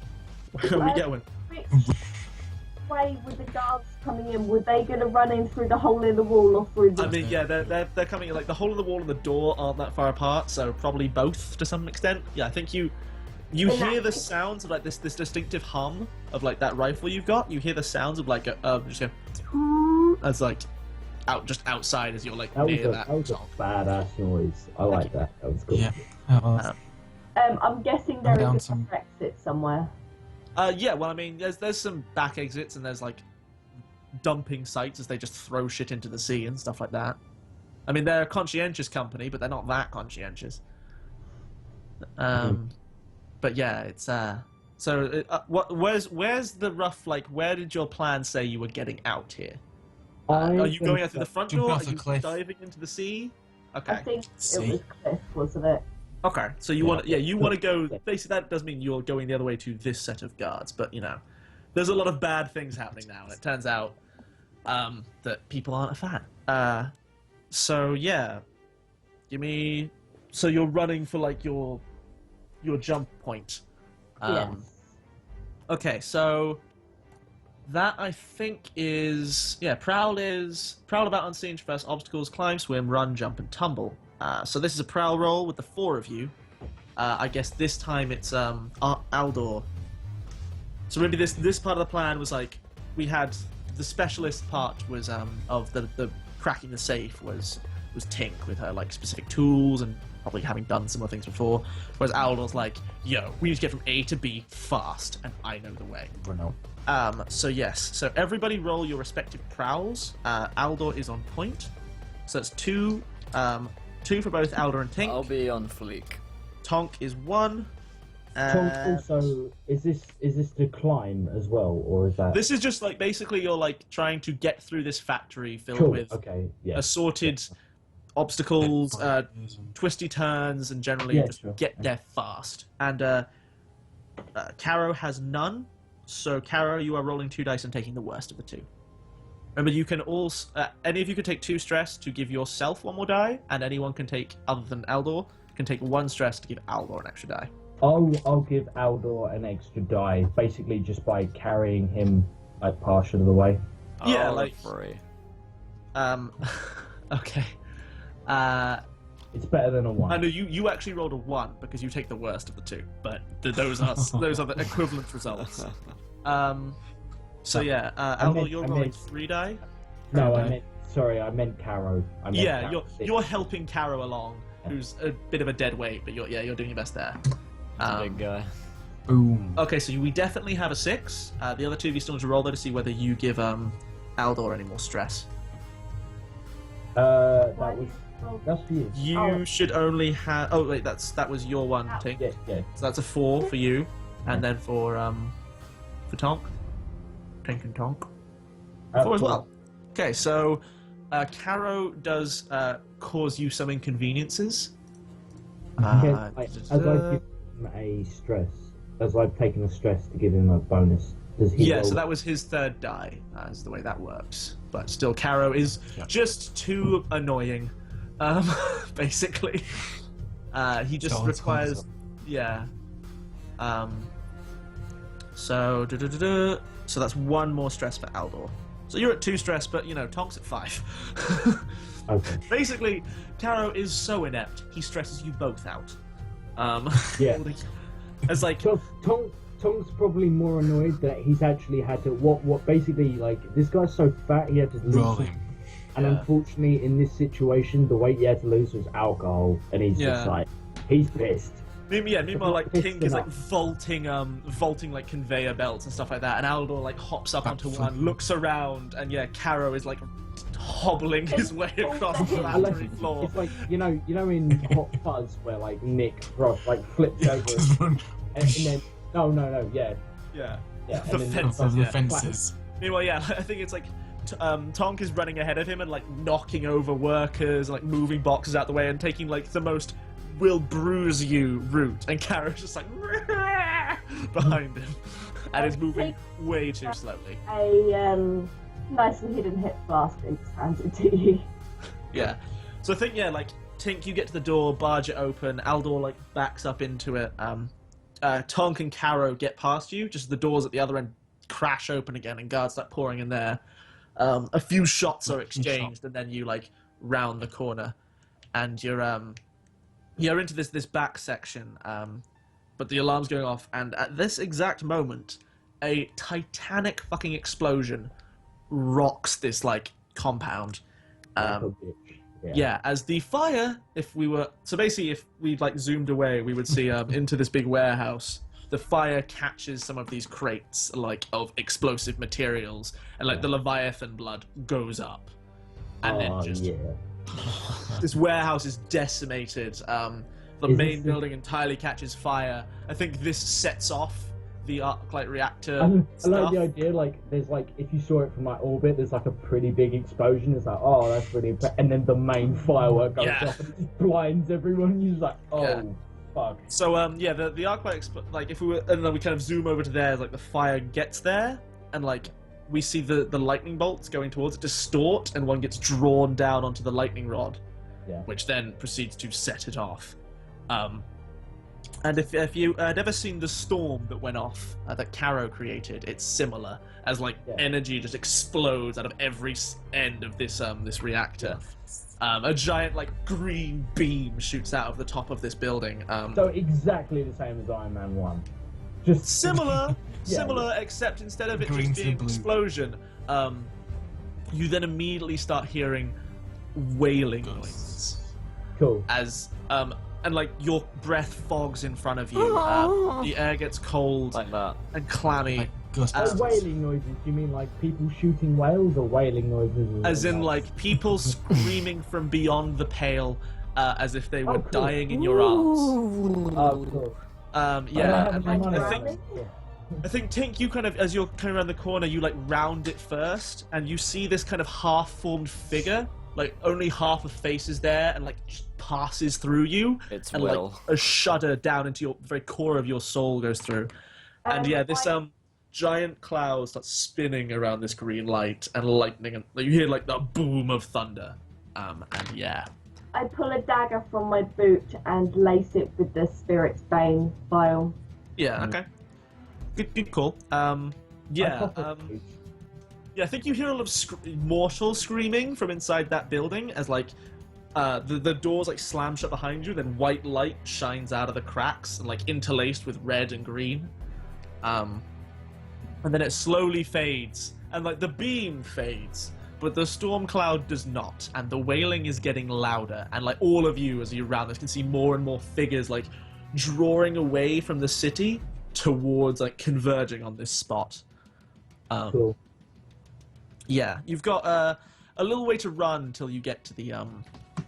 Where are we going? Which way with the guards coming in? Were they going to run in through the hole in the wall or through the... I mean, yeah, they're coming in. Like the hole in the wall and the door aren't that far apart, so probably both to some extent. Yeah, I think you In that hear the case- sounds of like this distinctive hum of like that rifle you've got. You hear the sounds of like just go as like just outside as you're like That was near a, that. that was a top. badass noise. I like that. That was cool. Yeah. I'm guessing there down is a some- fire exit somewhere. Yeah, well, I mean, there's some back exits and there's like dumping sites as they just throw shit into the sea and stuff like that. I mean, they're a conscientious company, but they're not that conscientious. But yeah, it's so where's the rough like? Where did your plan say you were getting out here? Are you going out through the front Jump door? off Are the you cliff. diving into the sea? I Okay. think it See? was Cliff, wasn't it? Okay, so you want to go. Basically, that does mean you're going the other way to this set of guards, but you know, there's a lot of bad things happening now, and it turns out that people aren't a fan. So yeah, So you're running for like your jump point. Yes. Okay, so that I think is prowl about unseen, traverse obstacles, climb, swim, run, jump, and tumble. So this is a prowl roll with the 4 of you. I guess this time it's Aldor. So maybe this part of the plan was like we had the specialist part was of the cracking the safe was Tink with her like specific tools and probably having done similar things before. Whereas Aldor's like, yo, we need to get from A to B fast, and I know the way. Bruno. So yes, so everybody roll your respective prowls. Aldor is on point, so it's 2 for both Aldor and Tink. I'll be on fleek. Tonk is 1. Tonk also, is this to climb as well, or is that? This is just like basically you're like trying to get through this factory filled Cool. with Okay, yeah. assorted obstacles, twisty turns, and generally Yeah, just sure. get there fast. And Carro has none, so Carro, you are rolling 2 dice and taking the worst of the 2. Remember, you can also any of you can take 2 stress to give yourself 1 more die, and anyone can take, other than Aldor, can take 1 stress to give Aldor an extra die. I'll give Aldor an extra die, basically just by carrying him like partial of the way. Yeah, I'll like- have 3. Okay. It's better than a 1. I know you actually rolled a 1 because you take the worst of the 2, but those are the equivalent results. So yeah, Aldor, you're rolling 3 die. No, Okay. I meant Carro. Yeah, Carro. you're helping Carro along, who's a bit of a dead weight, but you're doing your best there. Big guy. Boom. Okay, so we definitely have a 6. The other 2 of you still need to roll there to see whether you give Aldor any more stress. That's for you. You should only have. Oh wait, that was your one, Tink. Yeah. So that's a 4 for you, and then for Tonk, Tink and Tonk, 4 as well. Okay, so Carro does cause you some inconveniences. As I've given him a stress, as I've taken a stress to give him a bonus, does he? Yeah, roll? so that was his 3rd die, is the way that works. But still, Carro is just too annoying, basically. He just So it's requires, yeah. So that's 1 more stress for Aldor. So you're at 2 stress, but Tonk's at 5. Okay. Basically, Carro is so inept, he stresses you both out. Yeah. It's like, Tom's probably more annoyed that he's actually had to what basically like this guy's so fat he had to lose some- Rolling. and Yeah. unfortunately in this situation the weight he had to lose was alcohol and he's just Yeah. like he's pissed. meanwhile, like It's Tink is like enough. vaulting like conveyor belts and stuff like that, and Aldor like hops up onto one, looks around, and yeah, Carro is like hobbling his way across the I like factory it. floor. It's like you know in Hot Fuzz where like Nick Frost like flips over and then no yeah Yeah. yeah The and then fence. Of the Yeah. fences. Meanwhile, yeah, I think it's like Tonk is running ahead of him and like knocking over workers, like moving boxes out the way and taking like the most will bruise you route, and Carro's just like behind him and is moving way too slowly. A nicely hidden hip flask and just hands it to you. Yeah. So I think, yeah, like Tink, you get to the door, barge it open, Aldor like backs up into it. Tonk and Carro get past you, just the doors at the other end crash open again and guards start pouring in there. A few shots are exchanged and then you like round the corner and you're into this back section, but the alarm's going off, and at this exact moment a titanic fucking explosion rocks this like compound. like a bitch. Yeah, as the fire, if we like zoomed away, we would see into this big warehouse. The fire catches some of these crates like of explosive materials, and like the Leviathan blood goes up, and then just this warehouse is decimated. The Is main this building entirely catches fire. I think this sets off the arc light reactor. I like stuff. the idea, like, there's like, if you saw it from like orbit, there's like a pretty big explosion. It's like, oh, that's really and then the main firework goes Yeah. off and it just blinds everyone. You're just like, oh, Yeah. fuck. So the arc light like if we were, and then we kind of zoom over to there, like the fire gets there, and like we see the lightning bolts going towards it distort, and one gets drawn down onto the lightning rod, Yeah. which then proceeds to set it off. And if you had ever seen the storm that went off that Carro created, it's similar, as like energy just explodes out of every end of this this reactor. A giant like green beam shoots out of the top of this building. So exactly the same as Iron Man 1. Just Similar, Yeah, similar, except instead of it Green just to being blue. explosion, you then immediately start hearing wailing noises Cool. as and like your breath fogs in front of you. The air gets cold Like that. and clammy. Like Ghostbusters. Wailing noises, do you mean like people shooting whales or wailing noises? As in, like, people screaming from beyond the pale as if they were Oh, cool. dying in your arms. Oh, cool. Yeah, and, like, my I think, Tink, you kind of, as you're coming around the corner, you, like, round it first, and you see this kind of half-formed figure, like, only half a face is there, and, like, just passes through you. It's and, Will. like, a shudder down into your very core of your soul goes through. And, yeah, this, giant cloud starts spinning around this green light and lightning, and you hear like the boom of thunder. And yeah, I pull a dagger from my boot and lace it with the spirit's bane vial. yeah, okay, good call. Yeah, I think you hear a lot of mortal screaming from inside that building as like the doors like slam shut behind you, then white light shines out of the cracks and like interlaced with red and green. And then it slowly fades, and like the beam fades, but the storm cloud does not, and the wailing is getting louder, and like all of you as you're around this can see more and more figures like drawing away from the city towards like converging on this spot. Cool. Yeah, you've got a little way to run until you get to the I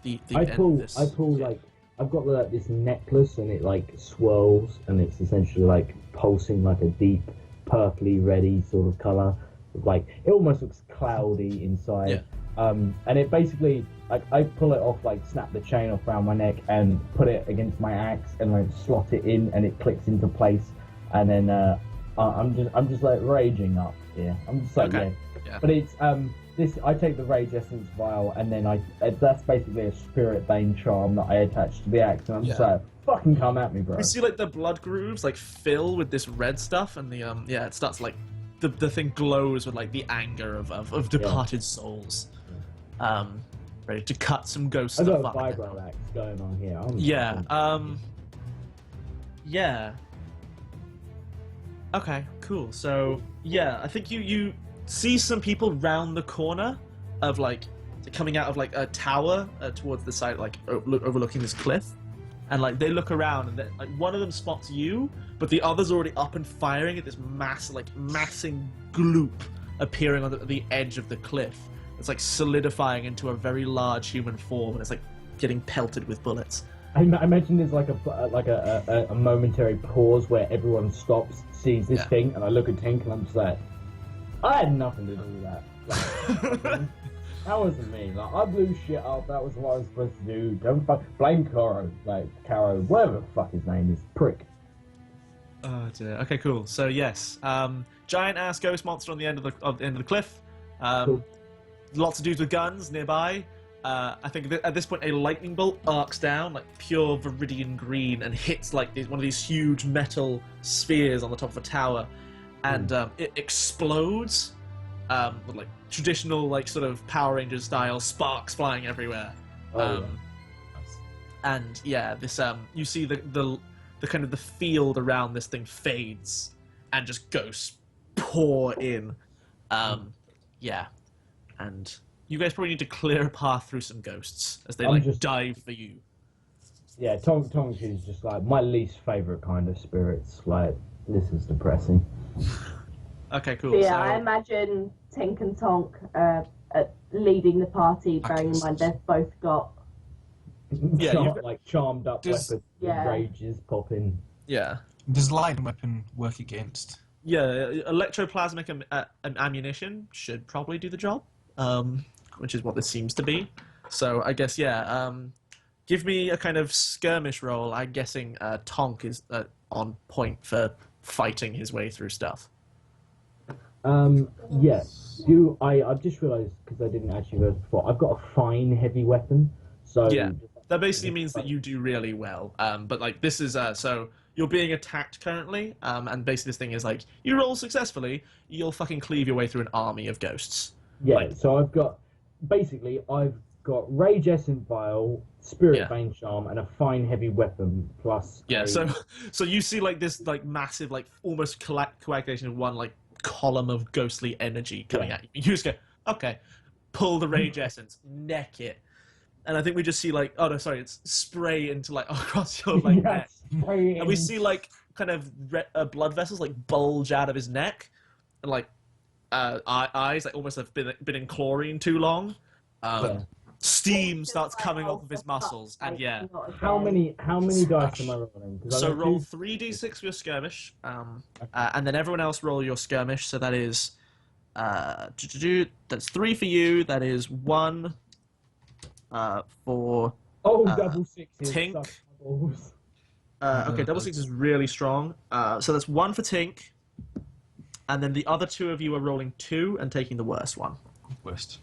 end pull of this. like I've got like this necklace and it like swirls and it's essentially like pulsing like a deep purpley reddy sort of color. Like it almost looks cloudy inside. Yeah. And it basically like I pull it off, like snap the chain off around my neck and put it against my axe and like slot it in and it clicks into place. And then I'm just like raging up here. I'm just like Yeah. But it's this I take the rage essence vial and then that's basically a spirit bane charm that I attach to the axe and I'm just like fucking come at me, bro. You see like the blood grooves like fill with this red stuff and the it starts like the thing glows with like the anger of departed souls. Ready to cut some ghost I've stuff got a up. vibro axe going on here. Yeah. Okay, cool. So yeah, I think you see some people round the corner of like coming out of like a tower towards the side, like overlooking this cliff, and like they look around and like one of them spots you, but the other's already up and firing at this massing gloop appearing on the edge of the cliff. It's like solidifying into a very large human form, and it's like getting pelted with bullets. I imagine there's like a momentary pause where everyone stops, sees this thing, and I look at Tink and I'm just like, I had nothing to do with that. Like, that wasn't me. Like, I blew shit up. That was what I was supposed to do. Don't blame Carro. Like Carro, whatever the fuck his name is, prick. Oh dear. Okay, cool. So yes, giant ass ghost monster on the end of the cliff. Cool. Lots of dudes with guns nearby. I think at this point a lightning bolt arcs down, like pure viridian green, and hits like one of these huge metal spheres on the top of a tower, and it explodes with like traditional like sort of Power Rangers style sparks flying everywhere. And yeah, this you see the kind of the field around this thing fades, and just ghosts pour in. Yeah, and you guys probably need to clear a path through some ghosts as they dive for you. Yeah, Tonk is just like my least favorite kind of spirits. Like, this is depressing. Okay, cool. So, yeah, I imagine Tink and Tonk leading the party, bearing in mind they've both got... like charmed up weapons with rages popping. Yeah. Does lightning weapon work against? Yeah, electroplasmic ammunition should probably do the job, which is what this seems to be. So I guess, give me a kind of skirmish roll. I'm guessing Tonk is on point for fighting his way through stuff. Yes. I've just realised, because I didn't actually realize before, I've got a fine heavy weapon. So yeah, that basically means that you do really well. But like this is so you're being attacked currently, and basically this thing is like you roll successfully, you'll fucking cleave your way through an army of ghosts. Yeah. So I've got Rage Essence Vial, Spirit Bane Charm, and a fine heavy weapon plus. Yeah. So you see like this like massive like almost coagulation of one like column of ghostly energy coming at you. You just go, okay, pull the Rage Essence, neck it. and I think we just see like, oh no, sorry, it's spray into like across your like neck, and we see like kind of blood vessels like bulge out of his neck, and like eyes like almost have been in chlorine too long. Steam starts coming off of his muscles, and yeah. How many dice am I rolling? So roll 3d6 for your skirmish, and then everyone else roll your skirmish. So that is, that's 3 for you. That is 1 for double sixes. Tink. Okay, double six is really strong. So that's 1 for Tink, and then the other 2 of you are rolling 2 and taking the worst one. Worst.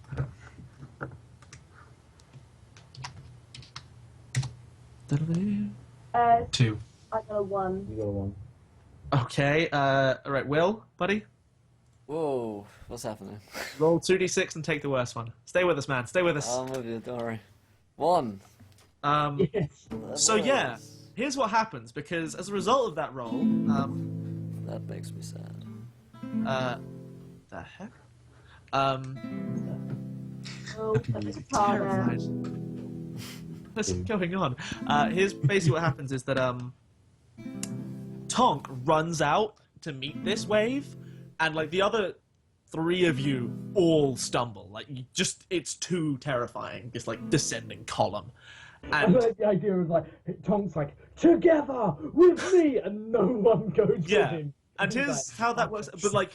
2. I got a 1. You got a 1. Okay, alright, Will, buddy? Whoa, what's happening? Roll 2d6 and take the worst one. Stay with us, man, stay with us. I'm with you, don't worry. 1. Yes. So yeah, here's what happens, because as a result of that roll, That makes me sad. the heck? Oh, that's Terrified. What's going on? Here's basically what happens is that Tonk runs out to meet this wave, and like the other 3 of you all stumble. Like it's too terrifying. This like descending column. I And like the idea of like Tom's like together with me, and no one goes with him. And he's here's like, how that works. But like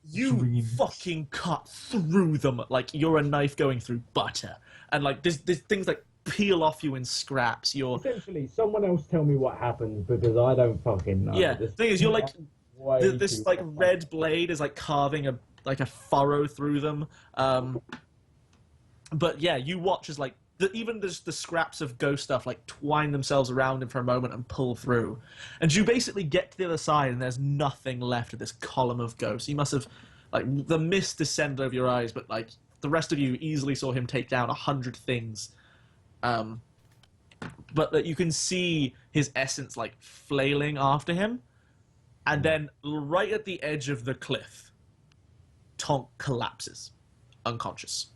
you Scream. fucking cut through them like you're a knife going through butter, and like there's things like peel off you in scraps. You're essentially someone else tell me what happens because I don't fucking know. yeah. The thing is, you're like this too like far. red blade is like carving a furrow through them. But yeah, you watch as like even the scraps of ghost stuff like twine themselves around him for a moment and pull through, and you basically get to the other side and there's nothing left of this column of ghosts. You must have like the mist descended over your eyes, but like the rest of you easily saw him take down 100 things. But that you can see his essence like flailing after him, and then right at the edge of the cliff, Tonk collapses, unconscious.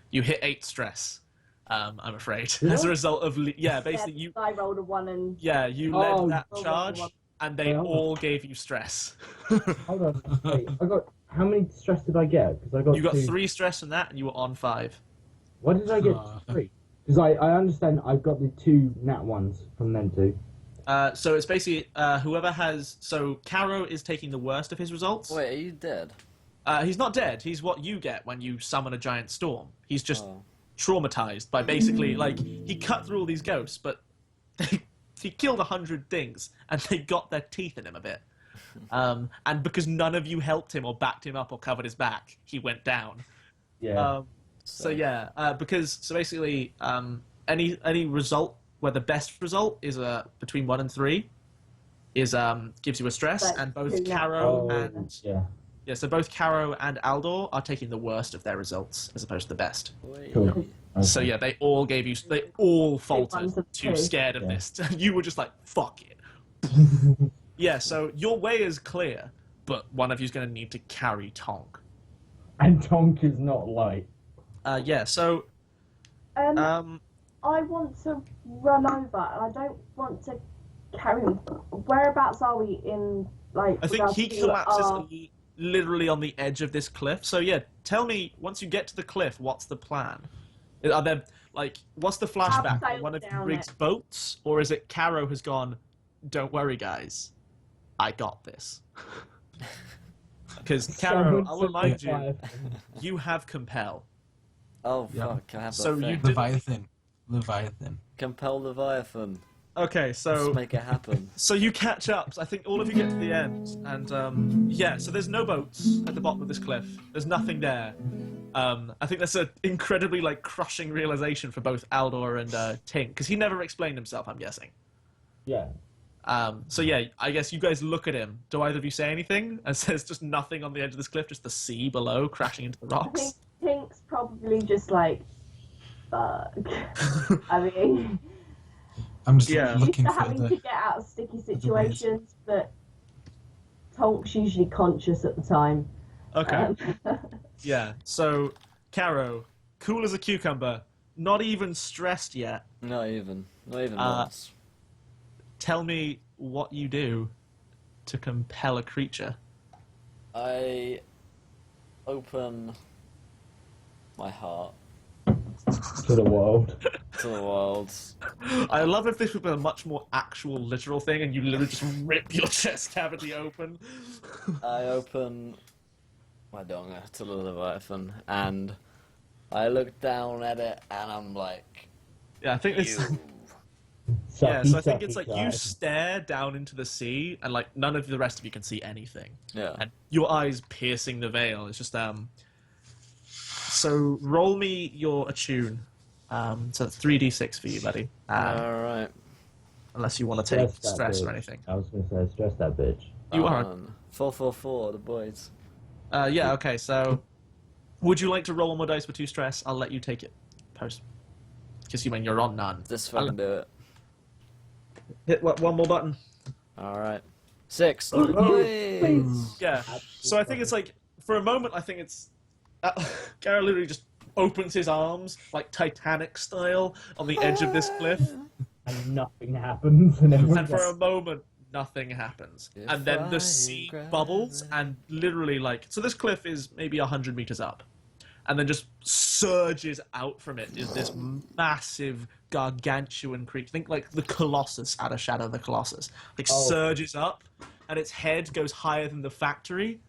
You hit 8 stress, I'm afraid, as a result of basically you I rolled a 1 and you led that Oh, charge, one. and they Oh. all gave you stress. Hold on, wait, I got how many stress did I get? Because I got You got 2. 3 stress from that, and you were on 5. What did I get? 3. Because I understand I've got the 2 nat ones from them 2. So it's basically whoever has. So Carro is taking the worst of his results. Wait, are you dead? He's not dead. He's what you get when you summon a giant storm. He's just Oh. traumatized by basically like he cut through all these ghosts, but he killed 100 things, and they got their teeth in him a bit. And because none of you helped him or backed him up or covered his back, he went down. Yeah. So basically, any result where the best result is between 1 and 3 is gives you a stress, But and both two Carro and yeah. so both Carro and Aldor are taking the worst of their results as opposed to the best. Wait. Cool. Okay. So yeah, they all faltered, ones of too 2. scared of Yeah. this. You were just like, fuck it. Yeah, so your way is clear, but one of you's going to need to carry Tonk. And Tonk is not light. So I want to run over, and I don't want to carry him. Whereabouts are we in, like... I think regards he to collapses our- literally on the edge of this cliff. So yeah, tell me, once you get to the cliff, what's the plan? Are there, like, what's the flashback? sailed One of you down rigs it. boats? Or is it Carro has gone, don't worry, guys, I got this? Because, Carro, I'll remind you, you have Compel. Oh, Yeah. fuck, I have that So you thing. did- Leviathan. Compel Leviathan. Okay, Let's so... make it happen. So you catch up. So I think all of you get to the end, and so there's no boats at the bottom of this cliff. There's nothing there. I think that's an incredibly like crushing realization for both Aldor and Tink, because he never explained himself, I'm guessing. Yeah. So yeah, I guess you guys look at him. Do either of you say anything? And says just nothing on the edge of this cliff, just the sea below crashing into the I rocks. think Pink's probably just like, fuck. I mean, I'm just Yeah. used looking to for having to the. get out of sticky ways. situations, but Tonk's usually conscious at the time. Okay. Um, Yeah, so, Carro, cool as a cucumber, not even stressed yet. Not even once. Tell me what you do to compel a creature. I open my heart To the world. to the world. I love if this was a much more actual, literal thing, and you literally just rip your chest cavity open. I open my donga to the Leviathan, and I look down at it, and I'm like, Yeah, I think it's. you. Yeah, so I think it's Sucky like you guy. stare down into the sea, and like none of the rest of you can see anything, Yeah. and your eyes piercing the veil. It's just So roll me your attune. So it's 3d6 for you, buddy. Alright. Unless you want to take Stress that stress or bitch. anything. I was going to say, stress that bitch. You are. 444, the boys. Yeah. Okay. So, would you like to roll one more dice for 2 stress? I'll let you take it post. Because you mean you're on none. This fucking do it. Hit one more button. Alright. 6. Yeah. So I think it's like for a moment I think it's Carro literally just opens his arms like Titanic style on the edge of this cliff, And nothing happens, and everyone and for a moment nothing happens, and then the sea bubbles and literally like so this cliff is maybe 100 meters up, and then just surges out from it is this massive gargantuan creature. Think like the Colossus out of Shadow of the Colossus. Like surges up, and its head goes higher than the factory,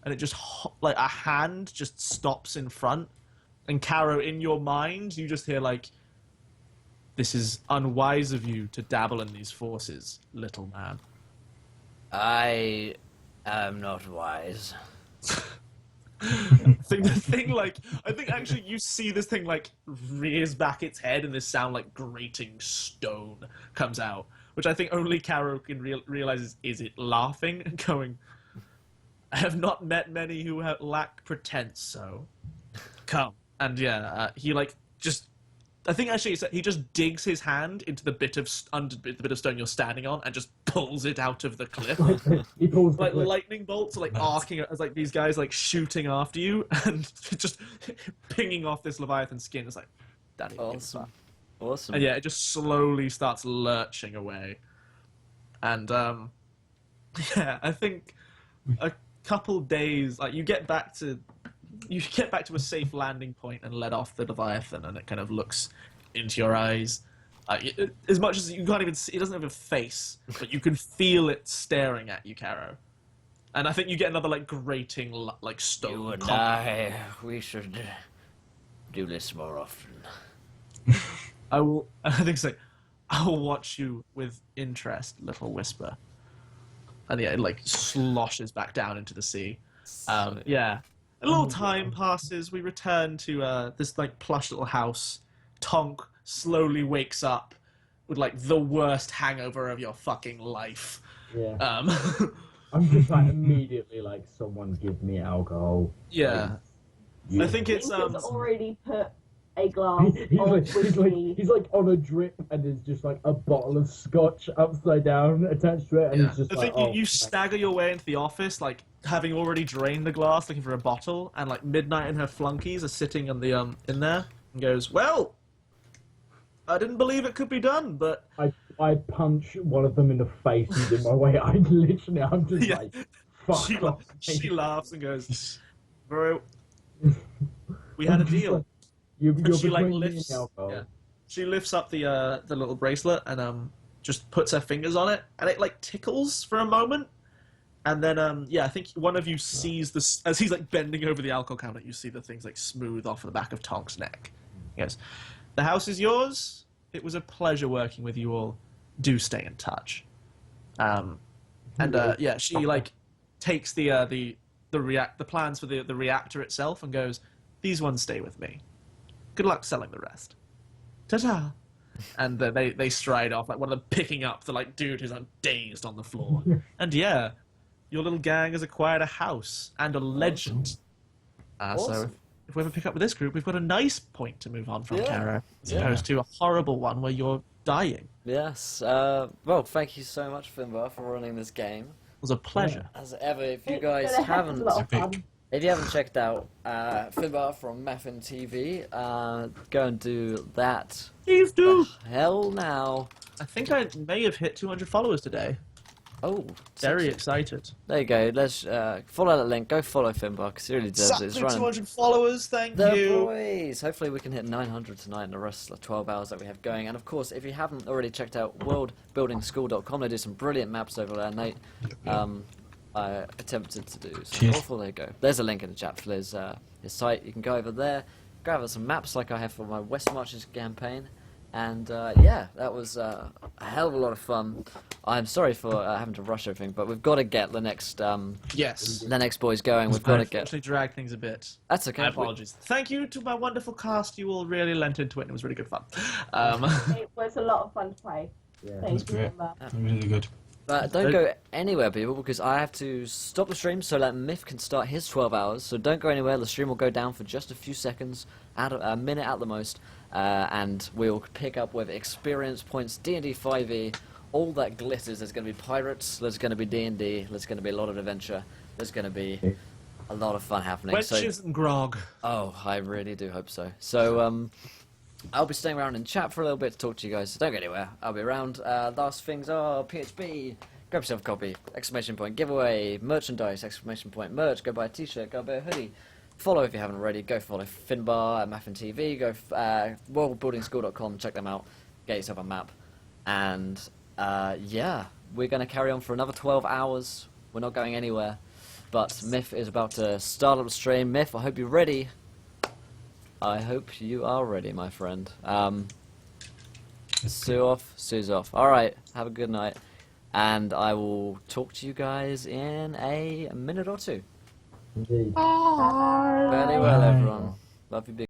and it just like a hand just stops in front. And Carro, in your mind, you just hear like, "This is unwise of you to dabble in these forces, little man." I am not wise. I think actually you see this thing like rears back its head, and this sound like grating stone comes out, which I think only Carro can realize is it laughing and going, "I have not met many who lack pretense, so come." And yeah, he like just. I think actually he just digs his hand into the bit of stone you're standing on and just pulls it out of the cliff. he pulls the Like clip. lightning bolts are like arcing as like these guys like shooting after you and just pinging off this Leviathan skin. It's like, Daddy, Awesome. Awesome. and yeah, it just slowly starts lurching away. And yeah, I think a couple days, like you get back to a safe landing point and let off the Leviathan, and it kind of looks into your eyes. As much as you can't even see, it doesn't have a face, but you can feel it staring at you, Carro. And I think you get another like grating like stone. You and I, we should do this more often. I will. I think it's like, I will watch you with interest, little whisper. And yeah, it like sloshes back down into the sea. Yeah. A little time passes. We return to this like plush little house. Tonk slowly wakes up with like the worst hangover of your fucking life. Yeah. I'm just like immediately like, someone give me alcohol. Yeah. You- I think it's He's already put a glass He's of like, whiskey. he's like on a drip, and there's just like a bottle of scotch upside down attached to it, and Yeah. he's just I like, think you stagger your way into the office, like having already drained the glass, looking for a bottle, and like Midnight and her flunkies are sitting on the in there, and goes, "Well, I didn't believe it could be done, but I punch one of them in the face and in my way. I'm just Yeah. like, fuck she, off. she laughs and goes, "Very, we had a deal." You're She like between me and lifts, alcohol. yeah. She lifts up the little bracelet and just puts her fingers on it, and it like tickles for a moment, and then yeah, I think one of you sees this as he's like bending over the alcohol counter. You see the things like smooth off the back of Tonk's neck. He goes, "The house is yours. It was a pleasure working with you all. Do stay in touch." And yeah, she like takes the plans for the reactor itself and goes, "These ones stay with me. Good luck selling the rest. Ta-ta." And they stride off, like one of them picking up the like dude who's dazed on the floor. And yeah, your little gang has acquired a house and a legend. Awesome. So if we ever pick up with this group, we've got a nice point to move on from, Yeah. Carro, as opposed to a horrible one where you're dying. Yes. Well, thank you so much, Finbar, for running this game. It was a pleasure. As ever, if you It's guys been a heck of a haven't, lot of fun. If you haven't checked out Finbar from MathinTV, go and do that. Please do. Hell now. I think I may have hit 200 followers today. Oh, Very sexy. excited. There you go. Let's follow that link. Go follow Finbar because he really deserves it. It's Exactly running 200 followers. Thank the you. boys. Hopefully we can hit 900 tonight in the rest of the 12 hours that we have going. And of course, if you haven't already checked out worldbuildingschool.com, they do some brilliant maps over there, Nate. I attempted to do some Cheers. awful. There you go. There's a link in the chat for his site. You can go over there, grab some maps like I have for my West Marches campaign. And yeah, that was a hell of a lot of fun. I'm sorry for having to rush everything, but we've got to get the next Yes. boys going. We've got to I get. actually dragged things a bit. That's okay. My apologies. Thank you to my wonderful cast. You all really lent into it, and it was really good fun. It was a lot of fun to play. Yeah. Thank you, great. Emma. Really good. But don't go anywhere, people, because I have to stop the stream so that Myth can start his 12 hours. So don't go anywhere. The stream will go down for just a few seconds, a minute at the most, and we'll pick up with experience points, D&D 5e, all that glitters. There's going to be pirates, there's going to be D&D, there's going to be a lot of adventure, there's going to be a lot of fun happening. Wenches and grog. Oh, I really do hope so. So, I'll be staying around in chat for a little bit to talk to you guys, so don't go anywhere. I'll be around. Last things are PHP, grab yourself a copy, exclamation point, giveaway, merchandise, exclamation point, merch, go buy a t-shirt, go buy a hoodie. Follow if you haven't already, go follow Finbar at MathinTV, go worldbuildingschool.com, check them out, get yourself a map. And, yeah, we're going to carry on for another 12 hours. We're not going anywhere. But Myth is about to start up the stream. Myth, I hope you're ready. I hope you are ready, my friend. Sue's off. Alright, have a good night. And I will talk to you guys in a minute or two. Indeed. Very well, everyone. Love you, big.